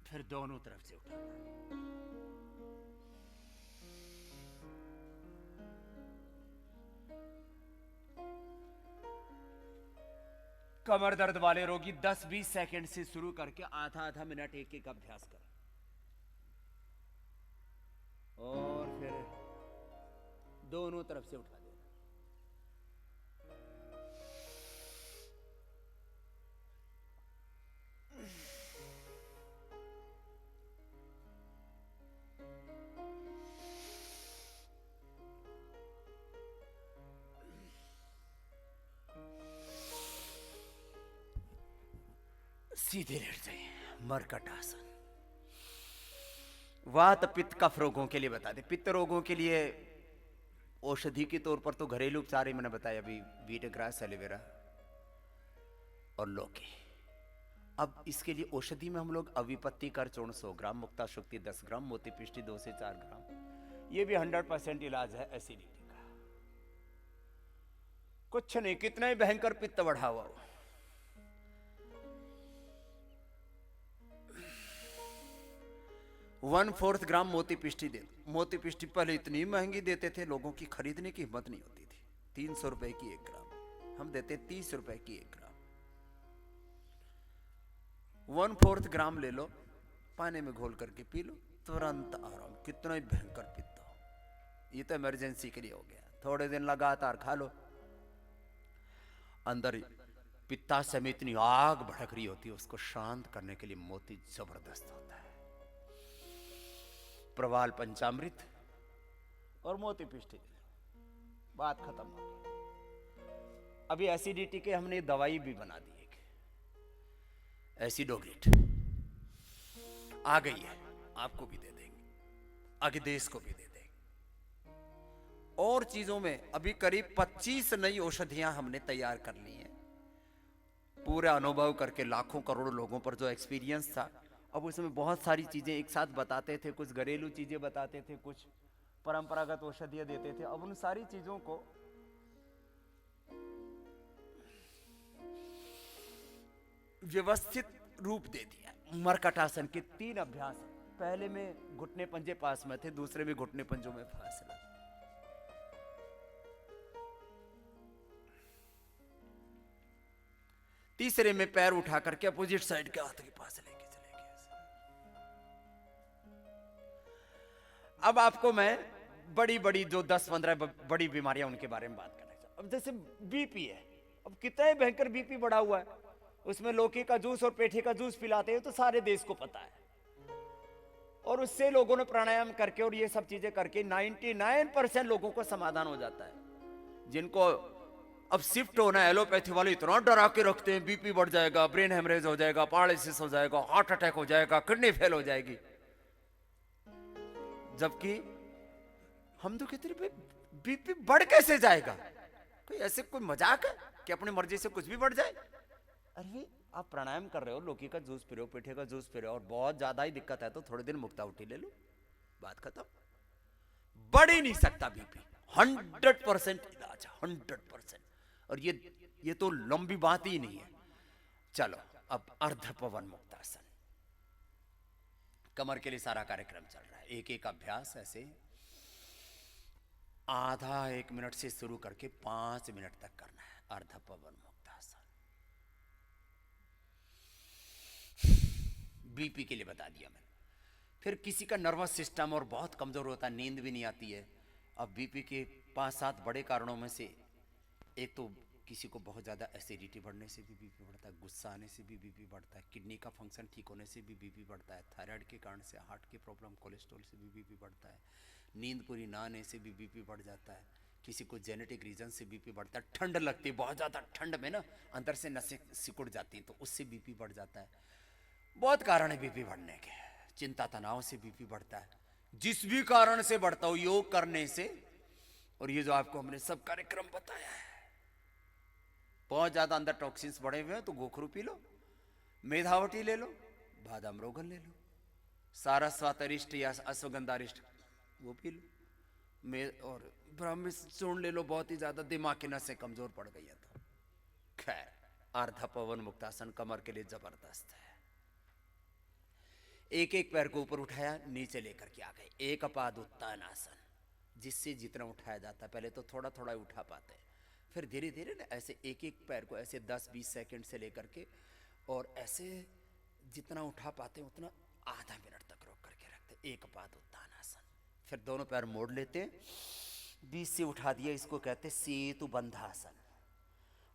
फिर दोनों तरफ से उठाना। कमर दर्द वाले रोगी 10-20 सेकंड से शुरू करके आधा आधा मिनट एक एक अभ्यास करें, और फिर दोनों तरफ से उठा देना। सीधे लेट जाइए, मरकट आसन। वात पित्त कफ रोगों के लिए बता दे। पित्त रोगों के लिए औषधि के तौर पर तो घरेलू उपचार ही मैंने बताया अभी, वीट ग्रास, एलोवेरा और लौकी। अब इसके लिए औषधि में हम लोग अविपत्ति कर चूर्ण 100 ग्राम, मुक्ता शुक्ति 10 ग्राम, मोती पिष्टी 2 से 4 ग्राम। ये भी 100% इलाज है एसिडिटी का। कुछ नहीं, कितना ही भयंकर पित्त बढ़ा हुआ हो, 1/4 ग्राम मोती पिष्टी दे। मोती पिष्टी पहले इतनी महंगी देते थे, लोगों की खरीदने की हिम्मत नहीं होती थी। 300 रुपए की 1 ग्राम, हम देते 30 रुपए की 1 ग्राम। 1/4 ग्राम ले लो, पानी में घोल करके पी लो, तुरंत आराम। कितना ही भयंकर पित्त हो, ये तो इमरजेंसी के लिए हो गया। थोड़े दिन लगातार खा लो, अंदर पित्ताशय में इतनी आग भड़क रही होती है, उसको शांत करने के लिए मोती जबरदस्त होता है। प्रवाल पंचामृत और मोती पिष्टी, बात खत्म हो गई। अभी एसिडिटी के हमने दवाई भी बना दी, एक एसिडोग्लिट आ गई है, आपको भी दे देंगे, आगे देश को भी दे देंगे। और चीजों में अभी करीब 25 नई औषधियां हमने तैयार कर ली हैं, पूरा अनुभव करके। लाखों करोड़ों लोगों पर जो एक्सपीरियंस था, अब उसमें बहुत सारी चीजें एक साथ बताते थे, कुछ घरेलू चीजें बताते थे, कुछ परंपरागत औषधियां देते थे। अब उन सारी चीजों को व्यवस्थित रूप दे दिया। मरकटासन के 3 अभ्यास, पहले में घुटने पंजे पास में थे, दूसरे में घुटने पंजों में फासला, तीसरे में पैर उठा करके अपोजिट साइड के हाथ के पास लेके चले गए। अब आपको मैं बड़ी बड़ी जो 10-15 बड़ी बीमारियां उनके बारे में बात करना चाहता हूं। अब जैसे बीपी है, अब कितना ही भयंकर बीपी बढ़ा हुआ है, उसमें लौकी का जूस और पेठे का जूस पिलाते हैं, तो सारे देश को पता है। और उससे लोगों ने प्राणायाम करके और ये सब चीजें करके 99% लोगों को समाधान हो जाता है। जिनको अब शिफ्ट होना है, एलोपैथी वाले इतना डरा के रखते हैं, बीपी बढ़ जाएगा, ब्रेन हेमरेज हो जाएगा, पैरालिसिस हो जाएगा, हार्ट अटैक हो जाएगा, किडनी फेल हो जाएगी। जबकि हम तो कहते हैं बीपी बढ़ कैसे जाएगा? कोई ऐसे कोई मजाक है कि अपनी मर्जी से कुछ भी बढ़ जाए? अरे आप प्राणायाम कर रहे हो, लौकी का जूस पी रहे हो, पेठे का जूस पी रहे हो, और बहुत ज्यादा ही दिक्कत है तो थोड़े दिन मुक्ता उठी ले लो, बात खत्म। बढ़ ही नहीं सकता बीपी, 100% इलाज, 100%। और ये तो लंबी बात ही नहीं है। चलो अब अर्ध पवन मुक्तासन, कमर के लिए सारा कार्यक्रम चल रहा है। एक एक अभ्यास ऐसे आधा 1 मिनट से शुरू करके 5 मिनट तक करना है। अर्ध पवन मुक्तासन बीपी के लिए बता दिया मैंने। फिर किसी का नर्वस सिस्टम और बहुत कमजोर होता है, नींद भी नहीं आती है। अब बीपी के 5-7 बड़े कारणों में से एक तो किसी को बहुत ज़्यादा एसिडिटी बढ़ने से भी बीपी बढ़ता है, गुस्सा आने से भी बीपी बढ़ता है, किडनी का फंक्शन ठीक होने से भी बीपी बढ़ता है, थायराइड के कारण से, हार्ट की प्रॉब्लम, कोलेस्ट्रॉल से भी बीपी बढ़ता है, नींद पूरी ना आने से भी बीपी बढ़ जाता है, किसी को जेनेटिक रीजन से बीपी बढ़ता है, ठंड लगती है बहुत ज़्यादा, ठंड में ना अंदर से नसें सिकुड़ जाती हैं तो उससे बीपी बढ़ जाता है। बहुत कारण है बीपी बढ़ने के। चिंता तनाव से बीपी बढ़ता है, जिस भी कारण से बढ़ता हो, योग करने से। और ये जो आपको हमने सब कार्यक्रम बताया है, बहुत ज्यादा अंदर टॉक्सिन्स बढ़े हुए हैं तो गोखरू पी लो, मेधावटी ले लो, बादाम रोगन ले लो, सारस्वतरिष्ट या अश्वगंधारिष्ट वो पी लो, और ब्राह्मी चूर्ण ले लो, बहुत ही ज्यादा दिमाग की नसें कमजोर पड़ गई है तो। खैर, अर्धा पवन मुक्तासन कमर के लिए जबरदस्त है। एक एक पैर को ऊपर उठाया, नीचे लेकर के आ गए, एक अपाद उत्तान आसन, जिससे जितना उठाया जाता है, पहले तो थोड़ा थोड़ा उठा पाते हैं, फिर धीरे धीरे ना ऐसे एक एक पैर को ऐसे 10-20 सेकंड से लेकर के, और ऐसे जितना उठा पाते हैं उतना आधा मिनट तक रोक करके रखते, एक अपाद उत्तान आसन। फिर दोनों पैर मोड़ लेते हैं, 20 से उठा दिया, इसको कहते हैं सेतु बंधासन।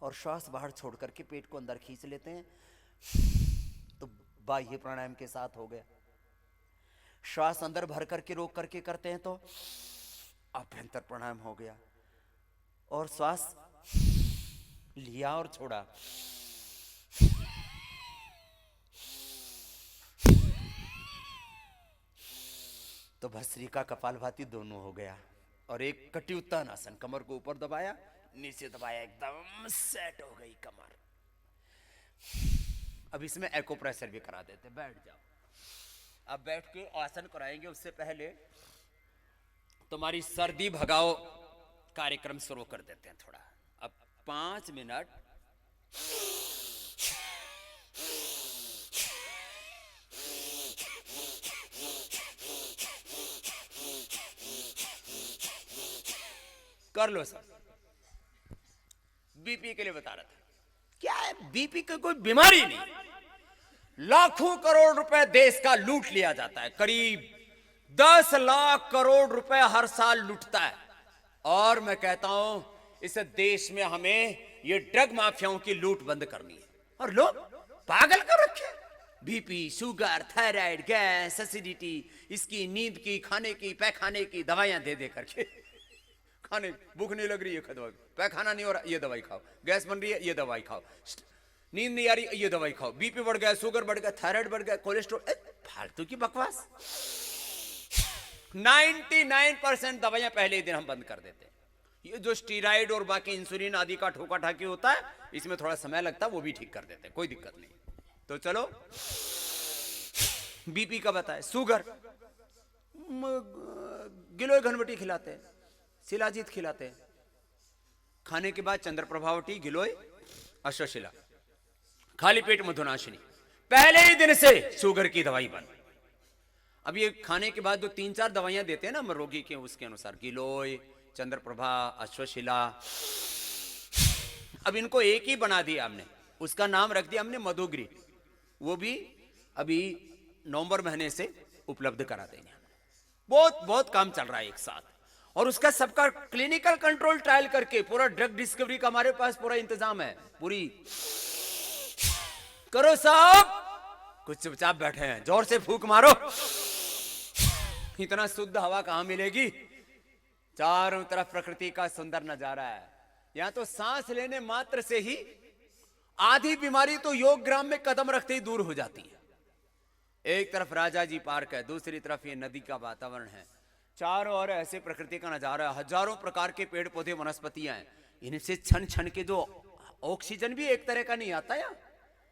और श्वास बाहर छोड़ करके पेट को अंदर खींच लेते हैं, तो बाह्य प्राणायाम के साथ हो गया। श्वास अंदर भर करके रोक करके करते हैं तो अभ्यंतर प्राणायाम हो गया। और श्वास लिया और छोड़ा, तो भस्त्रिका कपालभाति दोनों हो गया। और एक कटी उत्तान आसन, कमर को ऊपर दबाया, नीचे दबाया, एकदम सेट हो गई कमर। अब इसमें एको प्रेशर भी करा देते, बैठ जाओ। अब बैठ के आसन कराएंगे, उससे पहले तुम्हारी सर्दी भगाओ कार्यक्रम शुरू कर देते हैं थोड़ा। अब 5 मिनट कर लो सर। बीपी के लिए बता रहा था, क्या है बीपी की कोई बीमारी नहीं, लाखों करोड़ रुपए देश का लूट लिया जाता है, करीब 10 लाख करोड़ रुपए हर साल लूटता है। और मैं कहता हूं इस देश में हमें ये ड्रग माफियाओं की लूट बंद करनी है। और लोग पागल कर रखे, BP, sugar, thyroid, gas, acidity, इसकी नींद की, खाने की, पैखाने की दवाइयां दे दे करके, खाने भूख नहीं लग रही है दवाई, पैखाना नहीं हो रहा ये दवाई खाओ, गैस बन रही है ये दवाई खाओ, नींद नहीं आ रही ये दवाई खाओ, बीपी बढ़ गया, शुगर बढ़ गया, थायराइड बढ़ गया, कोलेस्ट्रॉल, फालतू की बकवास। 99% दवाइयां पहले ही दिन हम बंद कर देते हैं। ये जो स्टीराइड और बाकी इंसुलिन आदि का ठोका ठाकी होता है, इसमें थोड़ा समय लगता है, वो भी ठीक कर देते हैं, कोई दिक्कत नहीं। तो चलो बीपी का बताए, शुगर गिलोय घनवटी खिलाते हैं, शिलाजीत खिलाते हैं, खाने के बाद चंद्रप्रभावटी, गिलोय, अश्वशिला, खाली पेट मधुनाशिनी, पहले ही दिन से शुगर की दवाई बंद। अब ये खाने के बाद जो 3-4 दवाइयां देते हैं ना हम रोगी के, उसके अनुसार गिलोय, चंद्रप्रभा, अश्वशिला, अब इनको एक ही बना दिया हमने, उसका नाम रख दिया हमने मधुगिरी। वो भी अभी नवंबर महीने से उपलब्ध करा देंगे। बहुत बहुत काम चल रहा है एक साथ, और उसका सबका क्लिनिकल कंट्रोल ट्रायल करके पूरा ड्रग डिस्कवरी का हमारे पास पूरा इंतजाम है। पूरी करो साहब, कुछ चुपचाप बैठे हैं, जोर से फूंक मारो। इतना शुद्ध हवा कहां मिलेगी, चारों तरफ प्रकृति का सुंदर नजारा है। यहां तो सांस लेने मात्र से ही आधी बीमारी तो योग ग्राम में कदम रखते ही दूर हो जाती है। एक तरफ राजा जी पार्क है, दूसरी तरफ ये नदी का वातावरण है, चारों ओर ऐसे प्रकृति का नजारा, हजारों प्रकार के पेड़ पौधे वनस्पतियां हैं। इनसे छन छन के जो ऑक्सीजन भी एक तरह का नहीं आता है।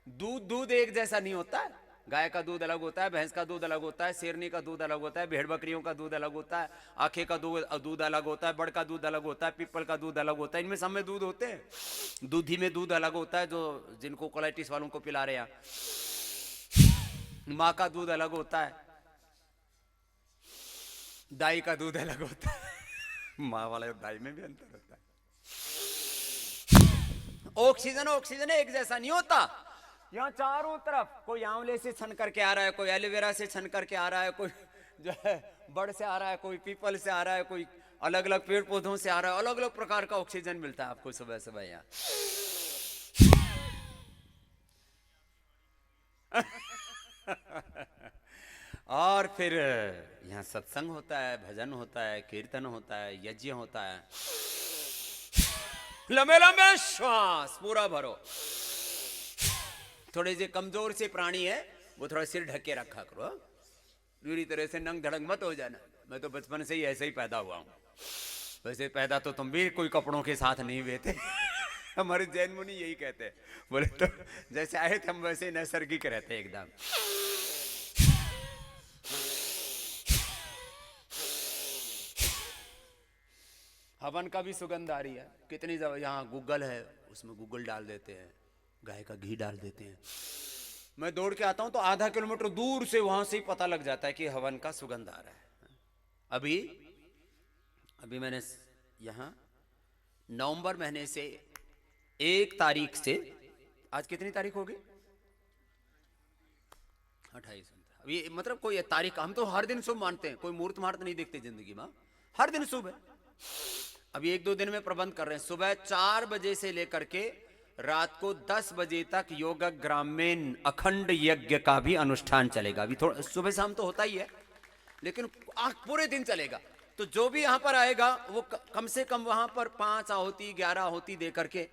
दूध एक जैसा नहीं होता है, गाय का दूध अलग होता है, भैंस का दूध अलग होता है, शेरनी का दूध अलग होता है, भेड़ बकरियों का दूध अलग होता है, आखे का दूध अलग होता है, बड़ का दूध अलग होता है, पीपल का दूध अलग होता है। इनमें सब में दूध होते हैं। दूधी में दूध अलग होता है, जो जिनको कोलाइटिस वालों को पिला रहे हैं। माँ का दूध अलग होता है, दाई का दूध अलग होता है। माँ वाले दाई में भी अंतर होता है। ऑक्सीजन एक जैसा नहीं होता। यहाँ चारों तरफ कोई आंवले से छन करके आ रहा है, कोई एलोवेरा से छन करके आ रहा है, कोई जो है बड़ से आ रहा है, कोई पीपल से आ रहा है, कोई अलग अलग पेड़ पौधों से आ रहा है, अलग अलग प्रकार का ऑक्सीजन मिलता है आपको सुबह सुबह यहाँ। और फिर यहाँ सत्संग होता है, भजन होता है, कीर्तन होता है, यज्ञ होता है। लंबे लंबे श्वास पूरा भरो। थोड़े से कमजोर से प्राणी है वो थोड़ा सिर ढक के रखा करो, पूरी तरह से नंग धड़ंग मत हो जाना। मैं तो बचपन से ही ऐसे ही पैदा हुआ हूँ। वैसे पैदा तो तुम भी कोई कपड़ों के साथ नहीं हुए थे। हमारे जैन मुनि यही कहते हैं, बोले तो जैसे आए थे हम वैसे नैसर्गिक रहते एकदम। हवन का भी सुगंध आ रही है। कितनी जगह यहाँ गूगल है, उसमें गूगल डाल देते हैं, गाय का घी डाल देते हैं। मैं दौड़ के आता हूँ तो आधा किलोमीटर दूर से वहां से ही पता लग जाता है कि हवन का सुगंध आ रहा है। अभी मैंने यहाँ नवंबर महीने से 1 तारीख से, आज कितनी तारीख होगी? 28। अभी मतलब कोई तारीख, हम तो हर दिन शुभ मानते हैं, कोई मुहूर्त मार्त नहीं देखते जिंदगी में, हर दिन शुभ है। अभी 1-2 दिन में प्रबंध कर रहे हैं। सुबह 4 बजे से लेकर के रात को 10 बजे तक योग ग्राम में अखंड यज्ञ का भी अनुष्ठान चलेगा। अभी थोड़ा सुबह शाम तो होता ही है, लेकिन पूरे दिन चलेगा। तो जो भी यहाँ पर आएगा वो कम से कम वहां पर 5 आहुति 11 आहुति दे करके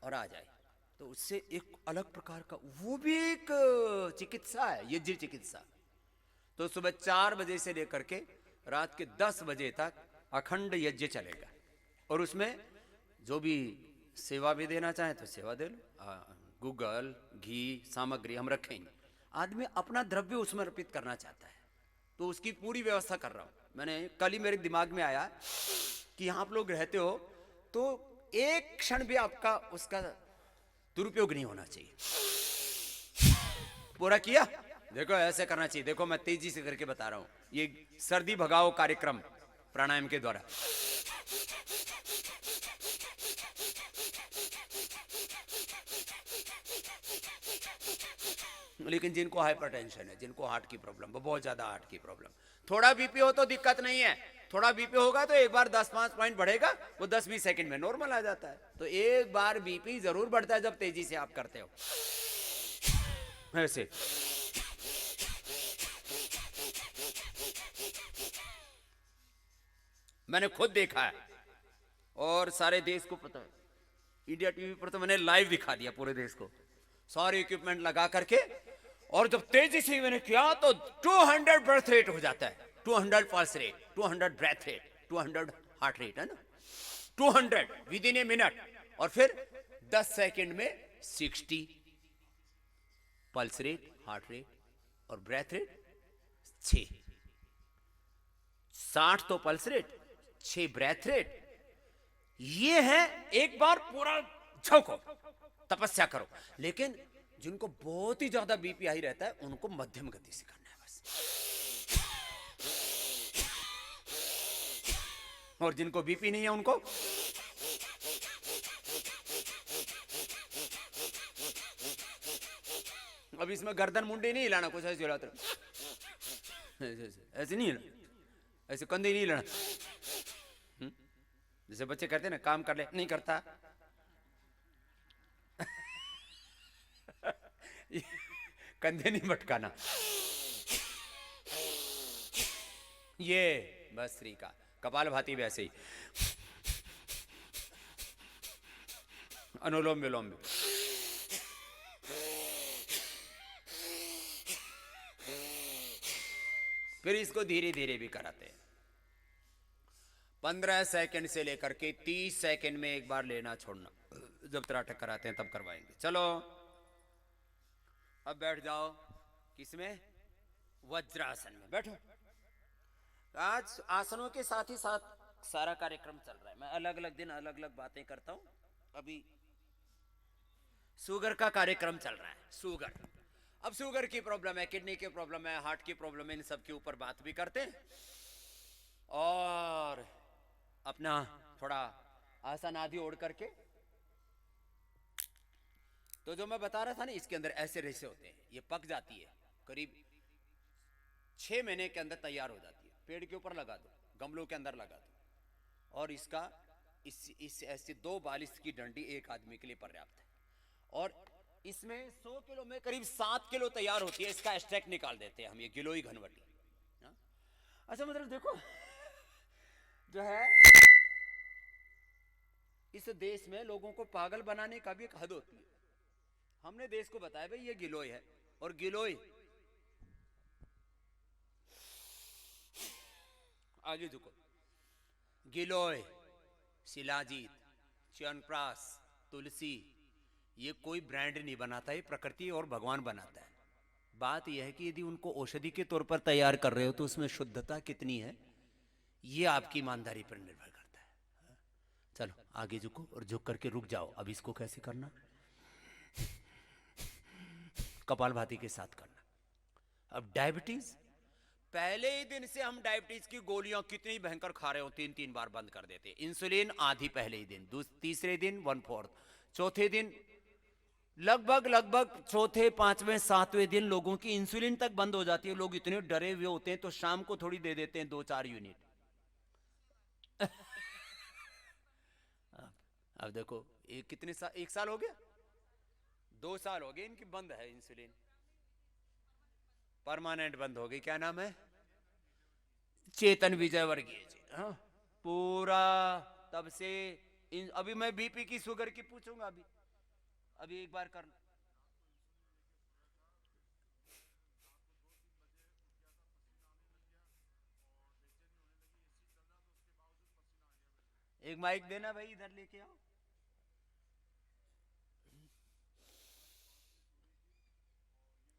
और आ जाए, तो उससे एक अलग प्रकार का, वो भी एक चिकित्सा है, यज्ञ चिकित्सा। तो सुबह 4 बजे से लेकर के रात के 10 बजे तक अखंड यज्ञ चलेगा। और उसमें जो भी सेवा भी देना चाहे तो सेवा दे लो। गूगल घी सामग्री हम रखेंगे। आदमी अपना द्रव्य उसमें अर्पित करना चाहता है तो उसकी पूरी व्यवस्था कर रहा हूं। मैंने कल ही मेरे दिमाग में आया कि यहाँ आप लोग रहते हो तो एक क्षण भी आपका उसका दुरुपयोग नहीं होना चाहिए। पूरा किया? देखो ऐसे करना चाहिए। देखो मैं तेजी से करके बता रहा हूं, ये सर्दी भगाओ कार्यक्रम प्राणायाम के द्वारा। लेकिन जिनको हाइपरटेंशन है, जिनको हार्ट की प्रॉब्लम, बहुत ज्यादा हार्ट की प्रॉब्लम, थोड़ा बीपी हो तो दिक्कत नहीं है। थोड़ा बीपी होगा तो एक बार 10-5 पॉइंट बढ़ेगा, वो 10-20 सेकंड में नॉर्मल आ जाता है। तो एक बार बीपी जरूर बढ़ता है जब तेजी से आप करते हो ऐसे। मैंने खुद देखा है और सारे देश को पता है। इंडिया टीवी पर तो मैंने लाइव दिखा दिया पूरे देश को, सारे इक्विपमेंट लगा करके। और जब तेजी से मैंने किया तो 200 बर्थ रेट हो जाता है, 200 pulse rate, 200 breath rate, 200 heart rate, है ना, 200 विद इन ए मिनट। और फिर 10 सेकंड में 60 पल्स रेट, हार्ट रेट और ब्रेथ रेट 6, 60 तो पल्स रेट, 6 ब्रेथ रेट। ये है एक बार पूरा झोंको, तपस्या करो। लेकिन जिनको बहुत ही ज्यादा बीपी हाई रहता है उनको मध्यम गति से करना है बस। और जिनको बीपी नहीं है उनको अब इसमें गर्दन मुंडी नहीं हिलाना, कुछ ऐसे हिलाते ऐसे नहीं हिलाना, ऐसे कंधे नहीं हिलाना। जैसे बच्चे कहते हैं ना काम कर ले, नहीं करता। कंधे नहीं मटकाना। ये बस श्री का कपाल भाती वैसे ही, अनुलोम विलोम। फिर इसको धीरे धीरे भी कराते हैं। 15 सेकंड से लेकर के 30 सेकंड में एक बार लेना छोड़ना। जब त्राटक कराते हैं तब करवाएंगे। चलो अब बैठ जाओ। किसमें? वज्रासन में बैठो। आज आसनों के साथ ही साथ सारा कार्यक्रम चल रहा है। मैं अलग अलग दिन अलग अलग बातें करता हूं। अभी शुगर का कार्यक्रम चल रहा है। शुगर, अब शुगर की प्रॉब्लम है, किडनी की प्रॉब्लम है, हार्ट की प्रॉब्लम है, इन सब के ऊपर बात भी करते हैं और अपना थोड़ा आसन आदि ओढ़ करके। तो जो मैं बता रहा था ना, इसके अंदर ऐसे रेशे होते हैं, ये पक जाती है, करीब 6 महीने के अंदर तैयार हो जाती है। पेड़ के ऊपर लगा दो, गमलों के अंदर लगा दो, और इसका इस ऐसे 2 बालिश की डंडी एक आदमी के लिए पर्याप्त है। और इसमें 100 किलो में करीब 7 किलो तैयार होती है। इसका एक्सट्रैक्ट निकाल देते हैं हम, ये गिलोय घनवटी। हाँ? अच्छा, मतलब देखो जो है इस देश में लोगों को पागल बनाने का भी एक हद होती है। हमने देश को बताया भाई ये गिलोय है, और गिलोय आगे झुको, गिलोय, शिलाजीत, च्यवनप्राश, तुलसी, ये कोई ब्रांड नहीं बनाता, ये प्रकृति और भगवान बनाता है। बात यह है कि यदि उनको औषधि के तौर पर तैयार कर रहे हो तो उसमें शुद्धता कितनी है, ये आपकी ईमानदारी पर निर्भर करता है। चलो आगे झुको और झुक करके रुक जाओ। अब इसको कैसे करना, कपालभाति के साथ करना। अब डायबिटीज, पहले ही दिन से हम डायबिटीज की गोलियां कितनी भयंकर खा रहे हो, 3-3 बार बंद कर देते। इंसुलिन आधी पहले ही दिन, तीसरे दिन 1/4, चौथे दिन लगभग चौथे, 5वें, 7वें दिन लोगों की इंसुलिन तक बंद हो जाती है। लोग इतने डरे हुए होते हैं तो शाम को थोड़ी दे देते हैं 2-4 यूनिट। अब देखो ये कितने साल, 1 साल हो गया, 2 साल हो गए इनकी बंद है इंसुलिन, परमानेंट बंद हो गई। क्या नाम है? चेतन विजयवर्गीय जी। हाँ, पूरा तब से अभी मैं बीपी की, शुगर की पूछूंगा अभी एक बार करना। एक माइक देना भाई, इधर लेके आओ।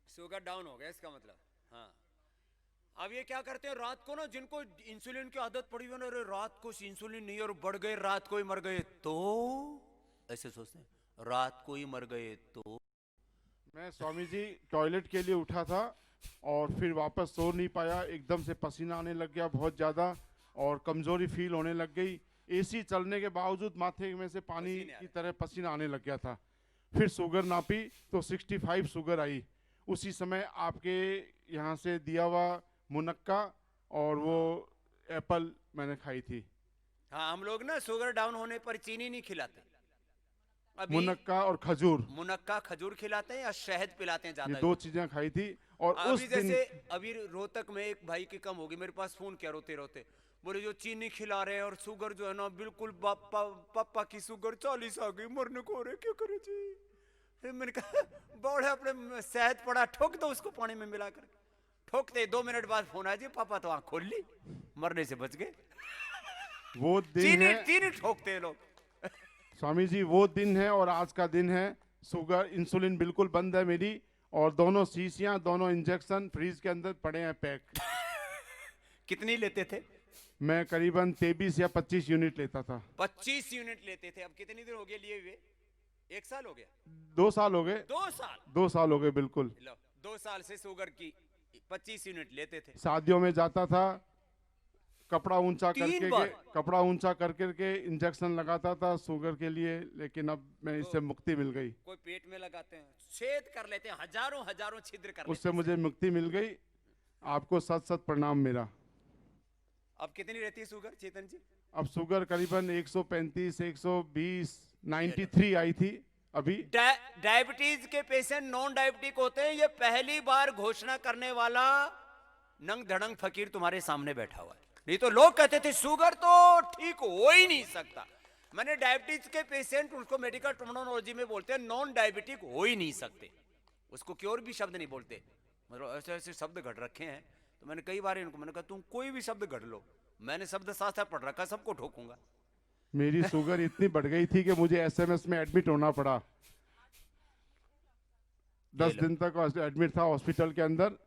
शुगर डाउन हो गया इसका मतलब। हाँ, अब ये क्या करते हैं रात को ना, जिनको इंसुलिन की आदत पड़ी हुई ना, अरे रात को इंसुलिन नहीं और बढ़ गए, रात को ही मर गए, तो ऐसे सोचते हैं रात को ही मर गए तो। मैं स्वामी जी टॉयलेट के लिए उठा था और फिर वापस सो नहीं पाया, एकदम से पसीना आने लग गया बहुत ज़्यादा और कमज़ोरी फील होने लग गई। एसी चलने के बावजूद माथे में से पानी की तरह पसीना आने लग गया था। फिर शुगर नापी तो 65 शुगर आई। उसी समय आपके यहाँ से दिया हुआ मुनक्का और वो एप्पल मैंने खाई थी। हाँ, हम लोग ना शुगर डाउन होने पर चीनी नहीं खिलाते, अभी मुनक्का और खजूर, मुनक्का खजूर खिलाते हैं या शहद पिलाते हैं ज्यादा। ये 2 चीजें खाई थी। और अभी उस दिन जैसे अभी रोहतक में एक भाई की कम होगी, मेरे पास फोन किया रोते रोते, बोले जो चीनी खिला रहे हैं और शुगर जो है ना बिल्कुल पापा की शुगर 40 आ गई, मरने को हो रहे, क्या करे जी। फिर मैंने कहा बौड़े अपने शहद पड़ा, ठोक दो उसको पानी में मिला कर। ठोकते 2 मिनट बाद फोन आया जी पापा तो आंख खोल ली, मरने से बच गए। वो दिन है, चीनी ठोकते हैं लोग। स्वामी जी वो दिन है और आज का दिन है। शुगर इंसुलिन बिल्कुल बंद है मेरी, और दोनों शीशियां, दोनों इंजेक्शन फ्रीज के अंदर पड़े हैं पैक। कितनी लेते थे? मैं करीबन 23 या 25 यूनिट लेता था। 25 यूनिट लेते थे। अब कितनी दिन हो गए लिए हुए? 1 साल हो गया? 2 साल हो गए। 2 साल? 2 साल हो गए बिल्कुल। 2 साल से शुगर की 25 यूनिट लेते थे। शादियों में जाता था, कपड़ा ऊंचा 3 करके बार? कपड़ा ऊंचा करके इंजेक्शन लगाता था शुगर के लिए, लेकिन अब मैं इससे मुक्ति मिल गई। कोई पेट में लगाते हैं, छेद कर लेते हैं, हजारों छिद्र कर लेते उससे मुझे मुक्ति मिल गई। आपको सत प्रणाम मेरा। अब कितनी रहती है शुगर चेतन जी? अब शुगर करीबन 135, 120, 93 आई थी अभी। डायबिटीज के पेशेंट नॉन डायबिटिक होते हैं, ये पहली बार घोषणा करने वाला नंग धड़ंग फकीर तुम्हारे सामने बैठा हुआ है। नहीं तो लोग कहते थे शुगर तो ठीक हो ही नहीं सकता। मैंने डायबिटीज के पेशेंट, उसको मेडिकल टर्मिनोलॉजी में बोलते हैं नॉन डायबिटिक हो ही नहीं सकते, उसको क्योर भी शब्द नहीं बोलते, मतलब ऐसे ऐसे शब्द घट रखे हैं। तो मैंने कई बार इनको मैंने कहा तुम कोई भी शब्द घट लो, मैंने शब्द शास्त्र पढ़ रखा, सबको ठोकूंगा। मेरी शुगर इतनी बढ़ गई थी कि मुझे एसएमएस में एडमिट होना पड़ा। 10 दिन तक एडमिट था हॉस्पिटल के अंदर।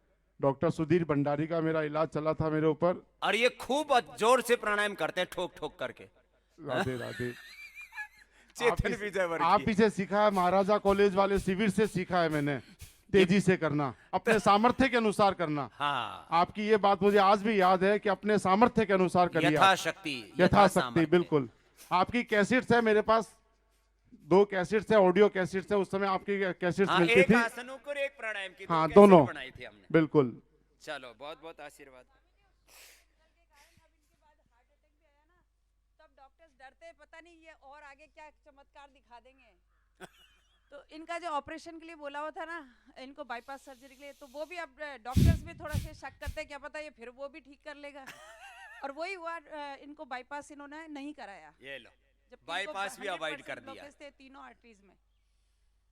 डॉक्टर सुधीर भंडारी का मेरा इलाज चला था मेरे ऊपर। और ये खूब जोर से प्राणायाम करते हैं ठोक ठोक करके। राधे राधे। चेतन विजयवर्गीय। आप ही से सीखा है, महाराजा कॉलेज वाले शिविर से सीखा है मैंने। तेजी से करना, अपने सामर्थ्य के अनुसार करना। हाँ, आपकी ये बात मुझे आज भी याद है कि अपने सामर्थ्य के अनुसार करिए। यथाशक्ति, यथाशक्ति, बिल्कुल। आपकी कैसेट्स है मेरे पास, 2 कैसेट्स है, ऑडियो कैसेट्स है। उस समय आपकी कैसेट्स हाँ, मिलती एक थी। आसनों को एक प्राणायाम की, हाँ, कैसेट दोनों बनाई थी हमने। बिल्कुल। चलो बहुत बहुत आशीर्वाद। कहते हैं पता नहीं ये और आगे क्या चमत्कार दिखा देंगे। तो इनका जो ऑपरेशन के लिए बोला हुआ था ना, इनको बाईपास सर्जरी के लिए, तो वो भी अब डॉक्टर्स भी थोड़ा से शक करते हैं, क्या पता ये फिर वो भी ठीक कर लेगा। और वही हुआ, इनको बाईपास इन्होंने नहीं कराया। ये लो, जबकि बाईपास इनको भी अवॉइड 100% कर दिया। ब्लॉकेज थे तीनों आर्टरीज में।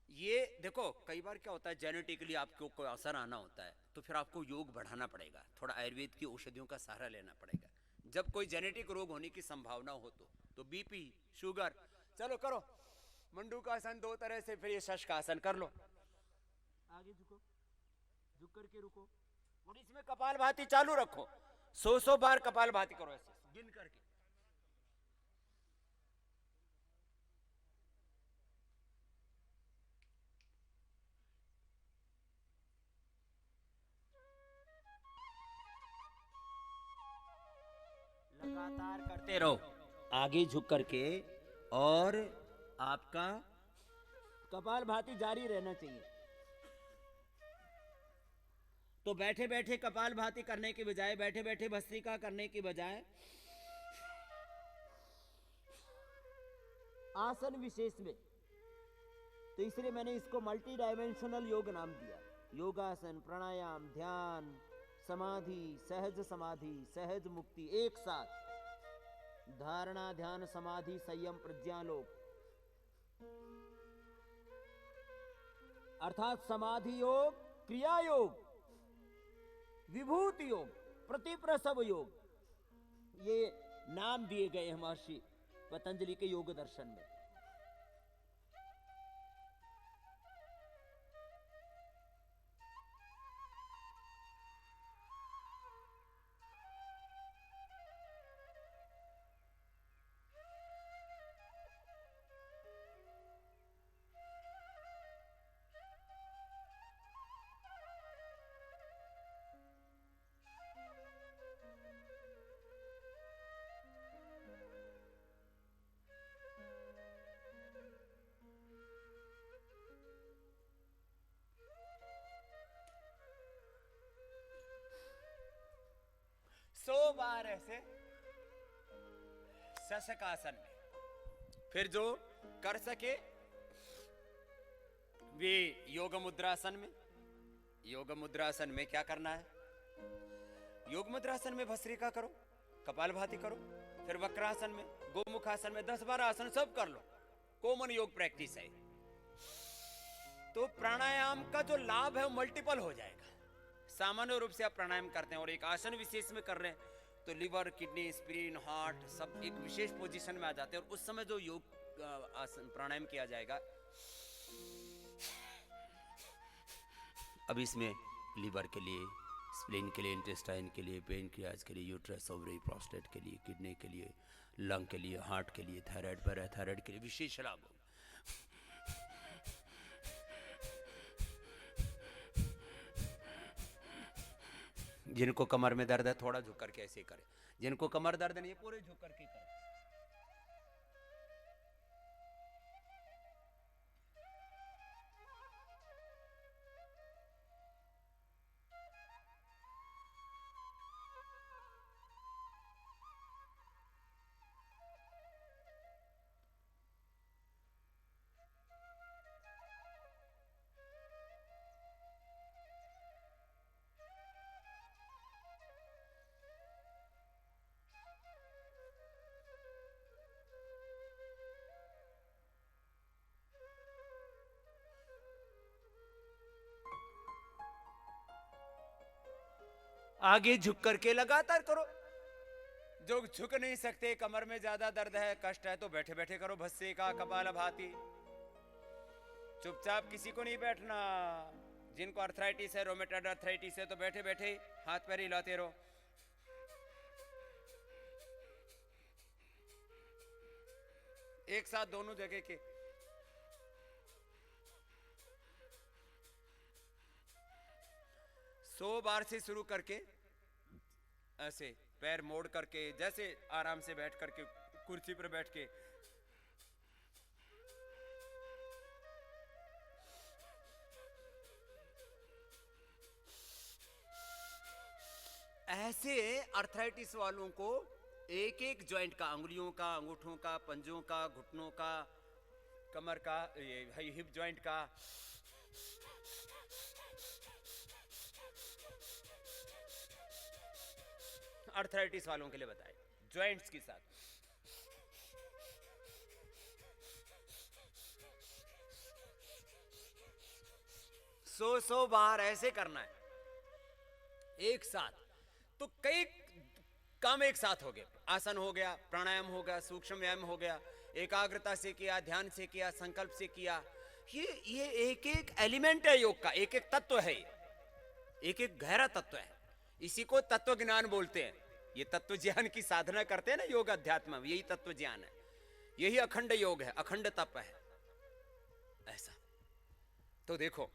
ये देखो, कई बार क्या होता है, जेनेटिकली आपको कोई असर आना होता है, तो फिर आपको योग बढ़ाना पड़ेगा, थोड़ा आयुर्वेद की औषधियों का सहारा लेना पड़ेगा। जब कोई जेनेटिक रोग होने की संभावना हो तो बीपी, शुगर, चलो करो मंडूकासन 2 तरह से, फिर ये शशकासन कर लो। आगे झुको, झुक करके रुको, और इसमें कपालभाति चालू रखो, 100 बार कपालभाति करो ऐसे गिन करके। लगातार करते रहो, आगे झुक करके, और आपका कपालभाति जारी रहना चाहिए। तो बैठे बैठे कपालभाति करने के बजाय, बैठे बैठे भस्त्रिका करने के बजाय, आसन विशेष में, तो इसलिए मैंने इसको मल्टी डायमेंशनल योग नाम दिया। योगासन, प्राणायाम, ध्यान, समाधि, सहज मुक्ति एक साथ, धारणा, ध्यान, समाधि, संयम, प्रज्ञालोक, अर्थात समाधि योग, क्रिया योग, विभूति योग, प्रतिप्रसव योग, ये नाम दिए गए हैं महर्षि पतंजलि के योग दर्शन में। सौ बार ऐसे शशकासन में। फिर जो कर सके वे योग मुद्रासन में। योग मुद्रासन में क्या करना है? योग मुद्रासन में भस्त्रिका करो, कपालभाति करो, फिर वक्रासन में, गोमुखासन में 10-12 आसन सब कर लो। कॉमन योग प्रैक्टिस है। तो प्राणायाम का जो लाभ है वो मल्टीपल हो जाएगा। सामान्य रूप से आप प्राणायाम करते हैं और एक आसन विशेष में कर रहे हैं तो लिवर, किडनी, स्प्लीन, हार्ट सब एक विशेष पोजीशन में आ जाते हैं और उस समय जो योग आसन प्राणायाम किया जाएगा, अब इसमें लिवर के लिए, स्प्लीन के लिए, इंटेस्टाइन के लिए, पेनक्रियाज के लिए, यूट्रस, ओवरी, प्रोस्टेट के लिए, किडनी के लिए, लंग के लिए, हार्ट के लिए, थायराइड, पैराथायराइड के लिए विशेष लाभ होगा। जिनको कमर में दर्द है थोड़ा झुक करके ऐसे करें, जिनको कमर दर्द नहीं है पूरे झुक करके करें। आगे झुक करके लगातार करो। जो झुक नहीं सकते, कमर में ज्यादा दर्द है, कष्ट है, तो बैठे बैठे करो भस्त्रिका, कपालभाति। चुपचाप किसी को नहीं बैठना। जिनको अर्थराइटिस है, रोमेटॉइड अर्थराइटिस है, तो बैठे बैठे हाथ पैर हिलाते रहो। एक साथ दोनों जगह के। सौ बार से शुरू करके ऐसे पैर मोड़ करके, जैसे आराम से बैठ करके, कुर्सी पर बैठ के ऐसे अर्थराइटिस वालों को एक एक जॉइंट का, अंगुलियों का, अंगूठों का, पंजों का, घुटनों का, कमर का, हिप जॉइंट का, अर्थराइटिस वालों के लिए बताए, जॉइंट्स के साथ। सौ बार ऐसे करना है एक साथ, तो कई काम एक साथ हो गए। आसन हो गया, प्राणायाम हो गया, सूक्ष्म व्यायाम हो गया, एकाग्रता से किया, ध्यान से किया, संकल्प से किया। ये एक एक एलिमेंट है योग का, एक एक तत्व है, एक एक गहरा तत्व है। इसी को तत्व ज्ञान बोलते हैं। ये तत्व ज्ञान की साधना करते हैं ना योग अध्यात्म में, यही तत्व ज्ञान है, यही अखंड योग है, अखंड तप है ऐसा। तो देखो,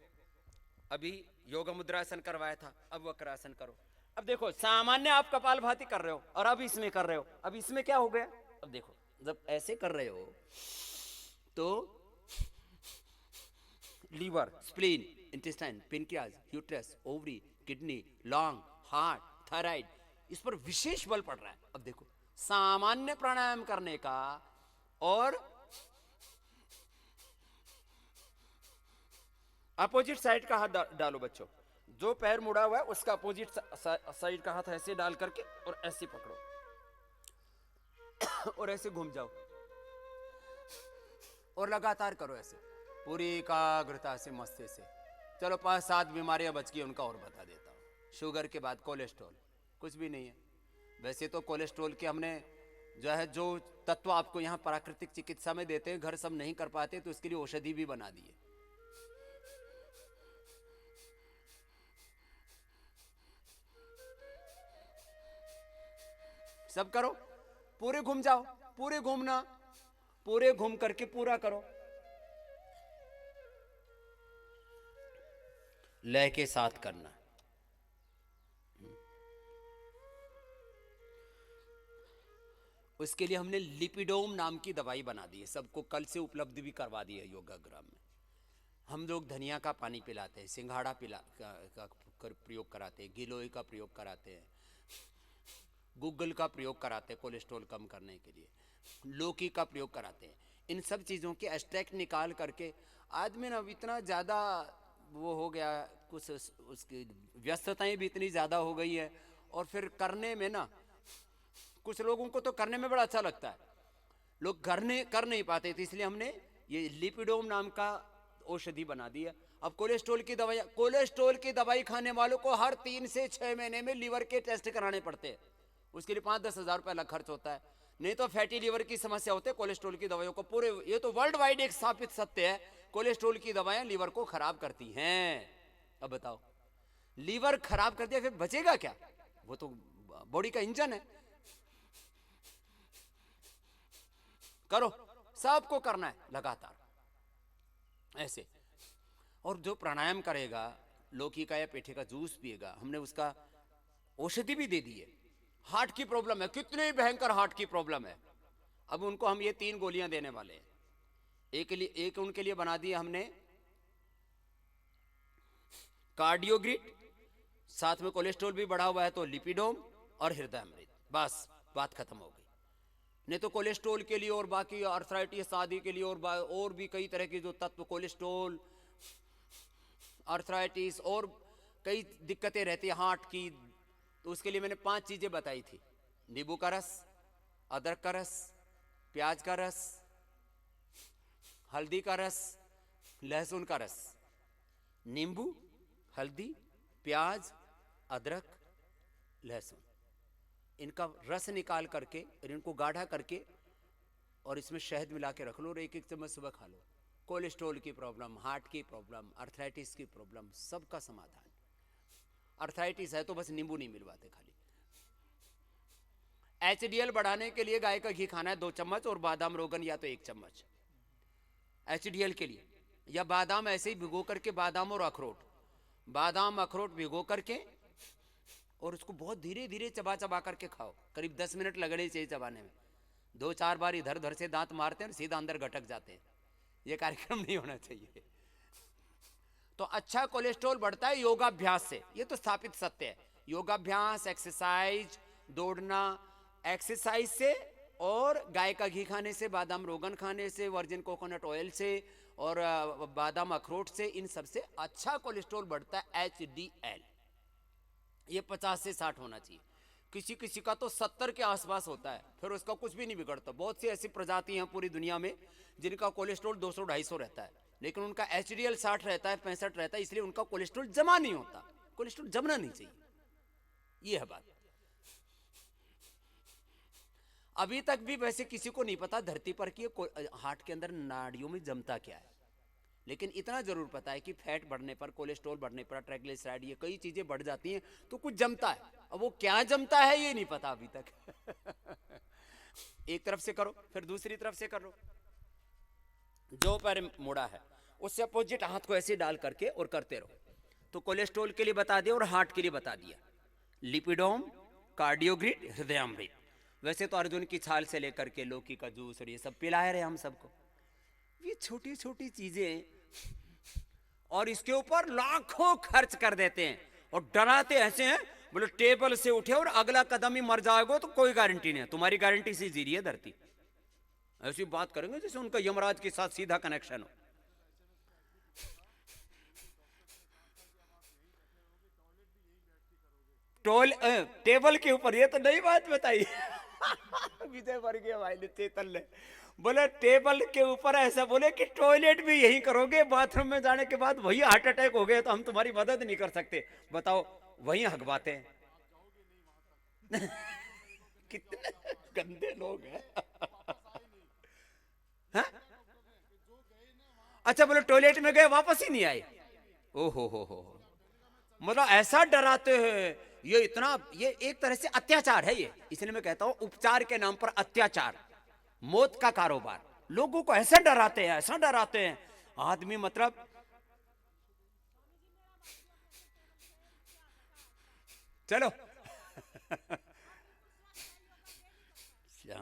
अभी योग मुद्रासन करवाया था, अब वक्रासन करो। अब देखो, सामान्य आप कपालभाति कर रहे हो और अब इसमें कर रहे हो, अब इसमें क्या हो गया? अब देखो, जब ऐसे कर रहे हो तो liver, spleen, intestine, pancreas, uterus, ovary, kidney, lung, heart, thyroid, इस पर विशेष बल पड़ रहा है। अब देखो, सामान्य प्राणायाम करने का और अपोजिट साइड का हाथ डालो बच्चों, जो पैर मुड़ा हुआ है उसका अपोजिट साइड का हाथ ऐसे डाल करके और ऐसे पकड़ो और ऐसे घूम जाओ और लगातार करो ऐसे, पूरी एकाग्रता से, मस्ती से। चलो 5-7 बीमारियां बच गई, उनका और बता देता हूँ। शुगर के बाद कोलेस्ट्रॉल, कुछ भी नहीं है वैसे तो। कोलेस्ट्रॉल के हमने जो तत्व आपको यहाँ प्राकृतिक चिकित्सा में देते हैं, घर सब नहीं कर पाते, तो इसके लिए औषधि भी बना दी है। सब करो, पूरे घूम जाओ, पूरे घूमना, पूरे घूम करके पूरा करो, लय के साथ करना। उसके लिए हमने लिपिडोम नाम की दवाई बना दी है, सबको कल से उपलब्ध भी करवा दी है योगाग्राम में। हम लोग धनिया का पानी पिलाते हैं, सिंघाड़ा का प्रयोग कराते हैं, गिलोय का प्रयोग कराते हैं, गूगल का प्रयोग कराते हैं कोलेस्ट्रॉल कम करने के लिए, लौकी का प्रयोग कराते हैं। इन सब चीज़ों के एक्सट्रैक्ट निकाल करके आदमी ना इतना ज़्यादा वो हो गया, कुछ उसकी व्यस्तताएं भी इतनी ज़्यादा हो गई है, और फिर करने में ना कुछ लोगों को तो करने में बड़ा अच्छा लगता है, लोग कर नहीं पाते थे, इसलिए हमने ये लिपिडोम नाम का औषधि बना दिया। अब कोलेस्ट्रॉल की दवाई खाने वालों को हर 3 से 6 महीने में लीवर के टेस्ट कराने पड़ते हैं, उसके लिए 5-10 हज़ार रुपये अलग खर्च होता है। नहीं तो फैटी लीवर की समस्या होती है, कोलेस्ट्रॉल की दवाइयों को पूरे, ये तो वर्ल्ड वाइड एक स्थापित सत्य है, कोलेस्ट्रॉल की दवाएं लीवर को खराब करती हैं। अब बताओ, लीवर खराब कर दिया फिर बचेगा क्या? वो तो बॉडी का इंजन है। करो, सबको करना है लगातार ऐसे। और जो प्राणायाम करेगा, लौकी का या पेठे का जूस पिएगा, हमने उसका औषधि भी दे दी है। हार्ट की प्रॉब्लम है, कितने भयंकर हार्ट की प्रॉब्लम है, अब उनको हम ये 3 गोलियां देने वाले हैं। एक उनके लिए बना दी हमने कार्डियोग्रिड, साथ में कोलेस्ट्रॉल भी बढ़ा हुआ है तो लिपिडोम और हृदय अमृत, बस बात खत्म हो गई। नहीं तो कोलेस्ट्रॉल के लिए और बाकी आर्थराइटिस आदि के लिए और भी कई तरह के जो तत्व, कोलेस्ट्रॉल, आर्थराइटिस और कई दिक्कतें रहती है हार्ट की, तो उसके लिए मैंने 5 चीजें बताई थी। नींबू का रस, अदरक का रस, प्याज का रस, हल्दी का रस, लहसुन का रस। नींबू, हल्दी, प्याज, अदरक, लहसुन, इनका रस निकाल करके और इनको गाढ़ा करके और इसमें शहद मिला के रख लो और 1-1 चम्मच सुबह खा लो। कोलेस्ट्रॉल की प्रॉब्लम, हार्ट की प्रॉब्लम, आर्थराइटिस की प्रॉब्लम, सबका समाधान। आर्थराइटिस है तो बस नींबू नहीं मिलवाते खाली। HDL बढ़ाने के लिए गाय का घी खाना है 2 चम्मच और बादाम रोगन या तो 1 चम्मच HDL के लिए, या बादाम ऐसे ही भिगो करके, बादाम और अखरोट, बादाम अखरोट भिगो करके और उसको बहुत धीरे धीरे चबा चबा करके खाओ। करीब 10 मिनट लगने चाहिए चबाने में। 2-4 बार इधर उधर से दांत मारते हैं और सीधा अंदर गटक जाते हैं, ये कार्यक्रम नहीं होना चाहिए। तो अच्छा कोलेस्ट्रॉल बढ़ता है योगाभ्यास से, ये तो स्थापित सत्य है। योगाभ्यास, एक्सरसाइज, दौड़ना, एक्सरसाइज से और गाय का घी खाने से, बादाम रोगन खाने से, वर्जिन कोकोनट ऑयल से और बादाम अखरोट से, इन सबसे अच्छा कोलेस्ट्रॉल बढ़ता है HDL। ये 50 से 60 होना चाहिए। किसी किसी का तो 70 के आसपास होता है, फिर उसका कुछ भी नहीं बिगड़ता। बहुत सी ऐसी प्रजाति हैं पूरी दुनिया में जिनका कोलेस्ट्रॉल 200-250 रहता है, लेकिन उनका HDL 60 रहता है, 65 रहता है, इसलिए उनका कोलेस्ट्रॉल जमा नहीं होता। कोलेस्ट्रॉल जमना नहीं चाहिए, ये है बात। अभी तक भी वैसे किसी को नहीं पता धरती पर कि हार्ट के अंदर नाड़ियों में जमता क्या है, लेकिन इतना जरूर पता है कि फैट बढ़ने पर, कोलेस्ट्रॉल बढ़ने पर, ट्राइग्लिसराइड, ये कई चीजें बढ़ जाती हैं तो कुछ जमता है। अब वो क्या जमता है ये नहीं पता अभी तक। एक तरफ से करो, फिर दूसरी तरफ से करो। जो पैर मुड़ा है उससे अपोजिट हाथ को ऐसे डाल करके और करते रहो। तो कोलेस्ट्रॉल के लिए बता दिया और हार्ट के लिए बता दिया। लिपिडोम, कार्डियोग्रिड, हृदयामृत। वैसे तो अर्जुन की छाल से लेकर के लौकी का जूस और ये सब पिलाए रहे हम सबको। ये छोटी छोटी चीजें, और इसके ऊपर लाखों खर्च कर देते हैं और डराते ऐसे हैं, बोले टेबल से उठे और अगला कदम ही मर जाएगा तो कोई गारंटी नहीं है। तुम्हारी गारंटी से जी रही है धरती। ऐसी बात करेंगे जैसे उनका यमराज के साथ सीधा कनेक्शन हो। टेबल के ऊपर, ये तो नई बात बताई। विजय वर्गीय भाई ने, चेतन ने बोले टेबल के ऊपर ऐसा बोले कि टॉयलेट भी यही करोगे, बाथरूम में जाने के बाद वही हार्ट अटैक हो गए तो हम तुम्हारी मदद नहीं कर सकते। बताओ, वही हकबाते हैं। कितने गंदे लोग हैं। हाँ? अच्छा, बोले टॉयलेट में गए वापस ही नहीं आए। ओ हो, मतलब ऐसा डराते हैं। ये इतना, ये एक तरह से अत्याचार है ये। इसलिए मैं कहता हूं उपचार के नाम पर अत्याचार, मौत का कारोबार। लोगों को ऐसा डराते हैं, ऐसा डराते हैं आदमी, मतलब चलो।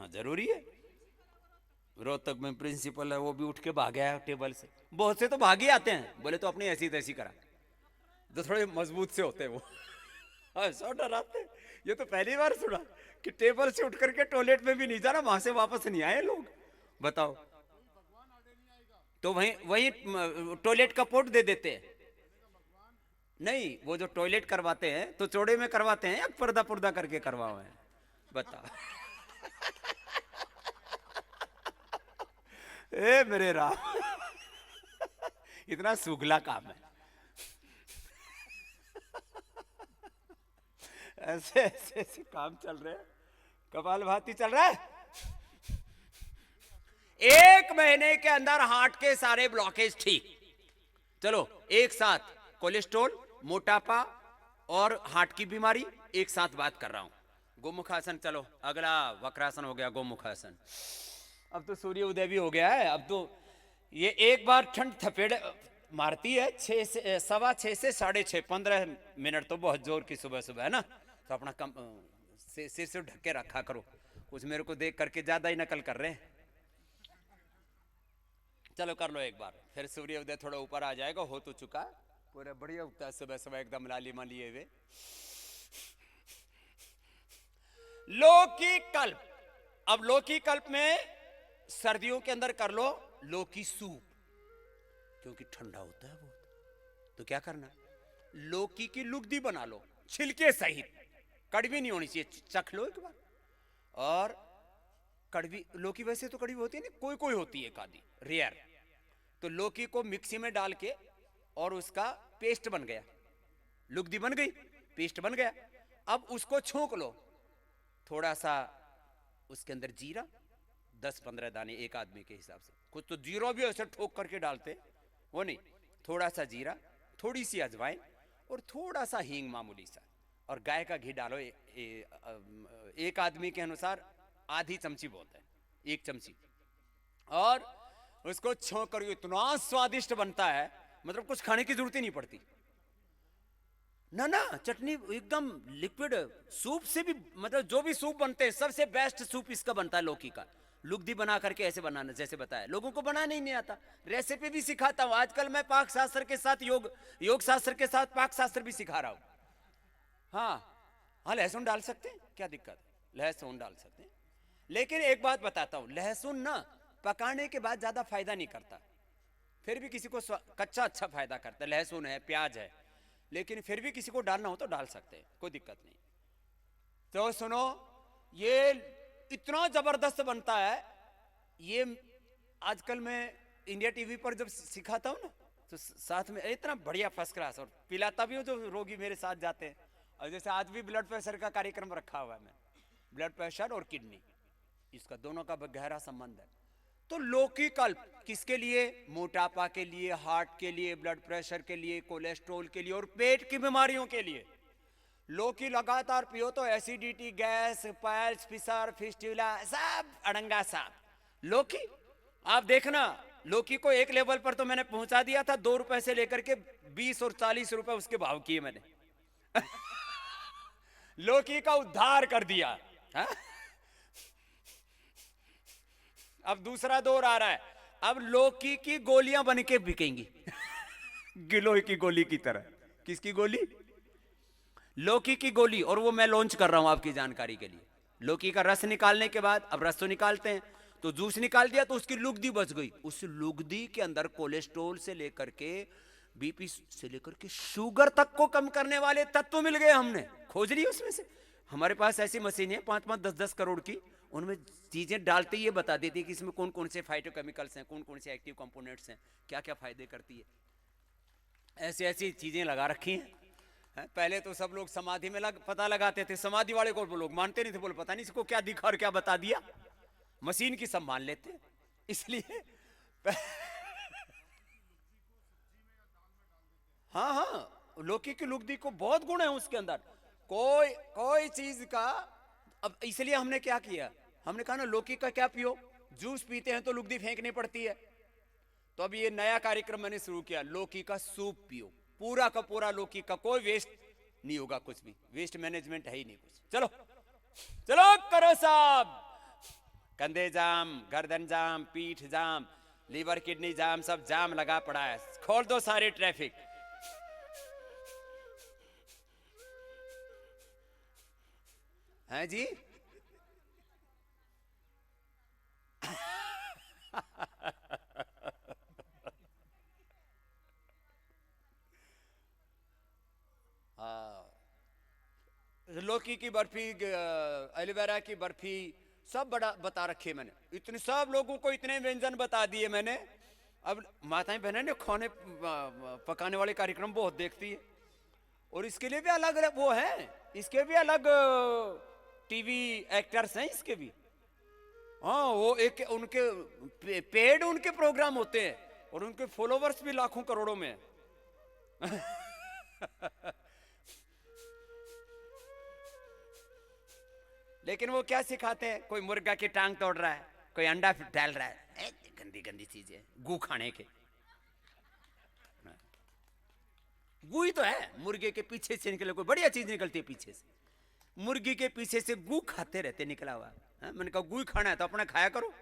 जरूरी है। रोहतक में प्रिंसिपल है, वो भी उठ के भाग गया टेबल से। बहुत से तो भाग ही आते हैं, बोले तो अपनी ऐसी तैसी करा, जो थोड़े मजबूत से होते हैं वो। ऐसा डराते। ये तो पहली बार सुना कि टेबल से उठ करके टॉयलेट में भी नहीं जाना, वहां से वापस नहीं आए लोग। बताओ, तो वहीं टॉयलेट का पोर्ट दे देते हैं। नहीं, वो जो टॉयलेट करवाते हैं तो चौड़े में करवाते हैं या पर्दा पुर्दा करके करवाओ है? बताओ। ए मेरे राम, इतना सुगला काम है। ऐसे ऐसे ऐसे काम चल रहे हैं, कपाल भाती चल रहा है। 1 महीने के अंदर हार्ट के सारे ब्लॉकेज ठीक। चलो एक साथ कोलेस्ट्रॉल, मोटापा और हार्ट की बीमारी एक साथ बात कर रहा हूं। गोमुखासन, चलो अगला वक्रासन हो गया गोमुखासन। अब तो सूर्य उदय भी हो गया है। अब तो ये एक बार ठंड थपेड़ मारती है 6:15 से 6:30, 15 मिनट तो बहुत जोर की सुबह सुबह है ना। तो अपना कम सिर से ढक के रखा करो। कुछ मेरे को देख करके ज्यादा ही नकल कर रहे हैं। चलो कर लो एक बार, फिर सूर्य उदय थोड़ा ऊपर आ जाएगा। हो तो चुका है, पूरा बढ़िया उगता है सुबह सुबह, एकदम लालिमा लिए हुए। लौकी कल्प। अब लौकी कल्प में सर्दियों के अंदर कर लो लौकी सूप, क्योंकि ठंडा होता है बहुत। तो क्या करना, लौकी की लुगदी बना लो छिलके सहित। कड़वी नहीं होनी चाहिए, चख लो एक बार। और कड़वी लौकी वैसे तो कड़वी होती है ना, कोई कोई होती है एक आधी, रेयर। तो लौकी को मिक्सी में डाल के और उसका पेस्ट बन गया, लुगदी बन गई, पेस्ट बन गया। अब उसको छोंक लो, थोड़ा सा उसके अंदर जीरा, 10-15 दाने एक आदमी के हिसाब से। कुछ तो जीरा भी ऐसे ठोक करके डालते, वो नहीं, थोड़ा सा जीरा, थोड़ी सी अजवाइन और थोड़ा सा हींग मामूली सा, और गाय का घी डालो। एक आदमी के अनुसार आधी चमची बहुत है, 1 चमची। और उसको छोंक कर इतना स्वादिष्ट बनता है, मतलब कुछ खाने की जरूरत ही नहीं पड़ती। ना चटनी एकदम लिक्विड। सूप से भी, मतलब जो भी सूप बनते हैं सबसे बेस्ट सूप इसका बनता है लौकी का। लुगदी बना करके ऐसे बनाना, जैसे बताया। लोगों को बनाना ही नहीं आता, रेसिपी भी सिखाता हूं। आजकल मैं पाक शास्त्र के साथ योग शास्त्र के साथ पाक शास्त्र भी सिखा रहा हूं। हाँ, लहसुन डाल सकते हैं, क्या दिक्कत है? लहसुन डाल सकते हैं। लेकिन एक बात बताता हूं, लहसुन ना पकाने के बाद ज्यादा फायदा नहीं करता, फिर भी किसी को कच्चा अच्छा फायदा करता है। लहसुन है, प्याज है, लेकिन फिर भी किसी को डालना हो तो डाल सकते हैं, कोई दिक्कत नहीं। तो सुनो, ये इतना जबरदस्त बनता है, ये आजकल मैं इंडिया टीवी पर जब सिखाता हूँ ना, तो साथ में इतना बढ़िया फर्स्ट क्लास, और पिलाता भी हूँ जो रोगी मेरे साथ जाते हैं। और जैसे आज भी ब्लड प्रेशर का कार्यक्रम रखा हुआ है, मैं ब्लड प्रेशर और किडनी, इसका दोनों का गहरा संबंध है। तो लौकी कल्प किसके लिए? मोटापा के लिए, हार्ट के लिए, ब्लड प्रेशर के लिए, कोलेस्ट्रॉल के लिए और पेट की बीमारियों के लिए। लौकी लगातार पियो तो acidity, gas, piles, fissure, fistula सब अड़ंगा साफ। लौकी आप देखना, लौकी को एक लेवल पर तो मैंने पहुंचा दिया था, 2 रुपए से लेकर के 20 और 40 रुपए उसके भाव किए मैंने। लौकी का उद्धार कर दिया हा? अब दूसरा दौर आ रहा है, अब लौकी की गोलियां बन के बिकेंगी गिलोय की गोली की तरह। किसकी गोली? लौकी की गोली। और वो मैं लॉन्च कर रहा हूं आपकी जानकारी के लिए। लौकी का रस निकालने के बाद, अब रस तो निकालते हैं, तो जूस निकाल दिया तो उसकी लुगदी बच गई। उस लुगदी के अंदर कोलेस्ट्रॉल से लेकर के बीपी से लेकर के शुगर तक को कम करने वाले तत्व मिल गए, हमने खोज लिए उसमें से। हमारे पास ऐसी मशीन है 5-5, 10-10 करोड़ की, उनमें चीजें डालते ही बता देती है कि इसमें कौन कौन से फाइटोकेमिकल्स हैं, कौन कौन से एक्टिव कंपोनेंट्स हैं, क्या क्या फायदे करती है। ऐसी ऐसी चीजें लगा रखी हैं। पहले तो सब लोग समाधि में पता लगाते थे, समाधि वाले को लोग मानते नहीं थे, बोले पता नहीं इसको क्या दिखा और क्या बता दिया। मशीन की सब मान लेते, इसलिए हाँ हाँ, लौकी की लुगदी को बहुत गुण है उसके अंदर, कोई चीज का। अब इसलिए हमने क्या किया, हमने कहा ना लौकी का क्या पियो, जूस पीते हैं तो लुगदी फेंकनी पड़ती है। तो अब ये नया कार्यक्रम मैंने शुरू किया, लौकी का सूप पियो, पूरा का पूरा लौकी का, कोई वेस्ट नहीं होगा, कुछ भी वेस्ट मैनेजमेंट है ही नहीं कुछ। चलो चलो करो साहब, कंधे जाम, गर्दन जाम, पीठ जाम, लीवर किडनी जाम, सब जाम लगा पड़ा है, खोल दो सारे ट्रैफिक। हैं जी लौकी की बर्फी, एलोवेरा की बर्फी, सब बड़ा बता रखे मैंने। इतने सब लोगों को इतने व्यंजन बता दिए मैंने। अब माताएं बहनें ने खाने पकाने वाले कार्यक्रम बहुत देखती है, और इसके लिए भी अलग अलग वो है, इसके भी अलग टीवी एक्टर्स हैं इसके भी। हाँ, वो एक उनके पेड उनके प्रोग्राम होते हैं, और उनके फॉलोवर्स भी लाखों करोड़ों में लेकिन वो क्या सिखाते हैं, कोई मुर्गा की टांग तोड़ रहा है, कोई अंडा डाल रहा है, गंदी गंदी चीजें, गू खाने के। गू ही तो है, मुर्गे के पीछे से निकले कोई बढ़िया चीज निकलती है पीछे से, मुर्गी के पीछे से गू खाते रहते निकला हुआ। मैंने कहा गू ही खाना है तो अपना खाया करो,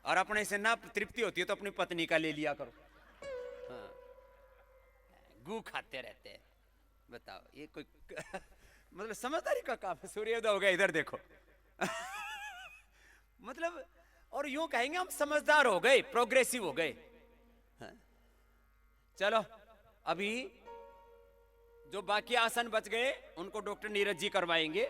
और अपने से ना तृप्ति होती है तो अपनी पत्नी का ले लिया करो। हाँ, गू खाते रहते हैं, बताओ ये कोई मतलब समझदारी का काम है। सूर्योदय हो गया, इधर देखो मतलब, और यूं कहेंगे हम समझदार हो गए, प्रोग्रेसिव हो गए। चलो अभी जो बाकी आसन बच गए उनको डॉक्टर नीरज जी करवाएंगे।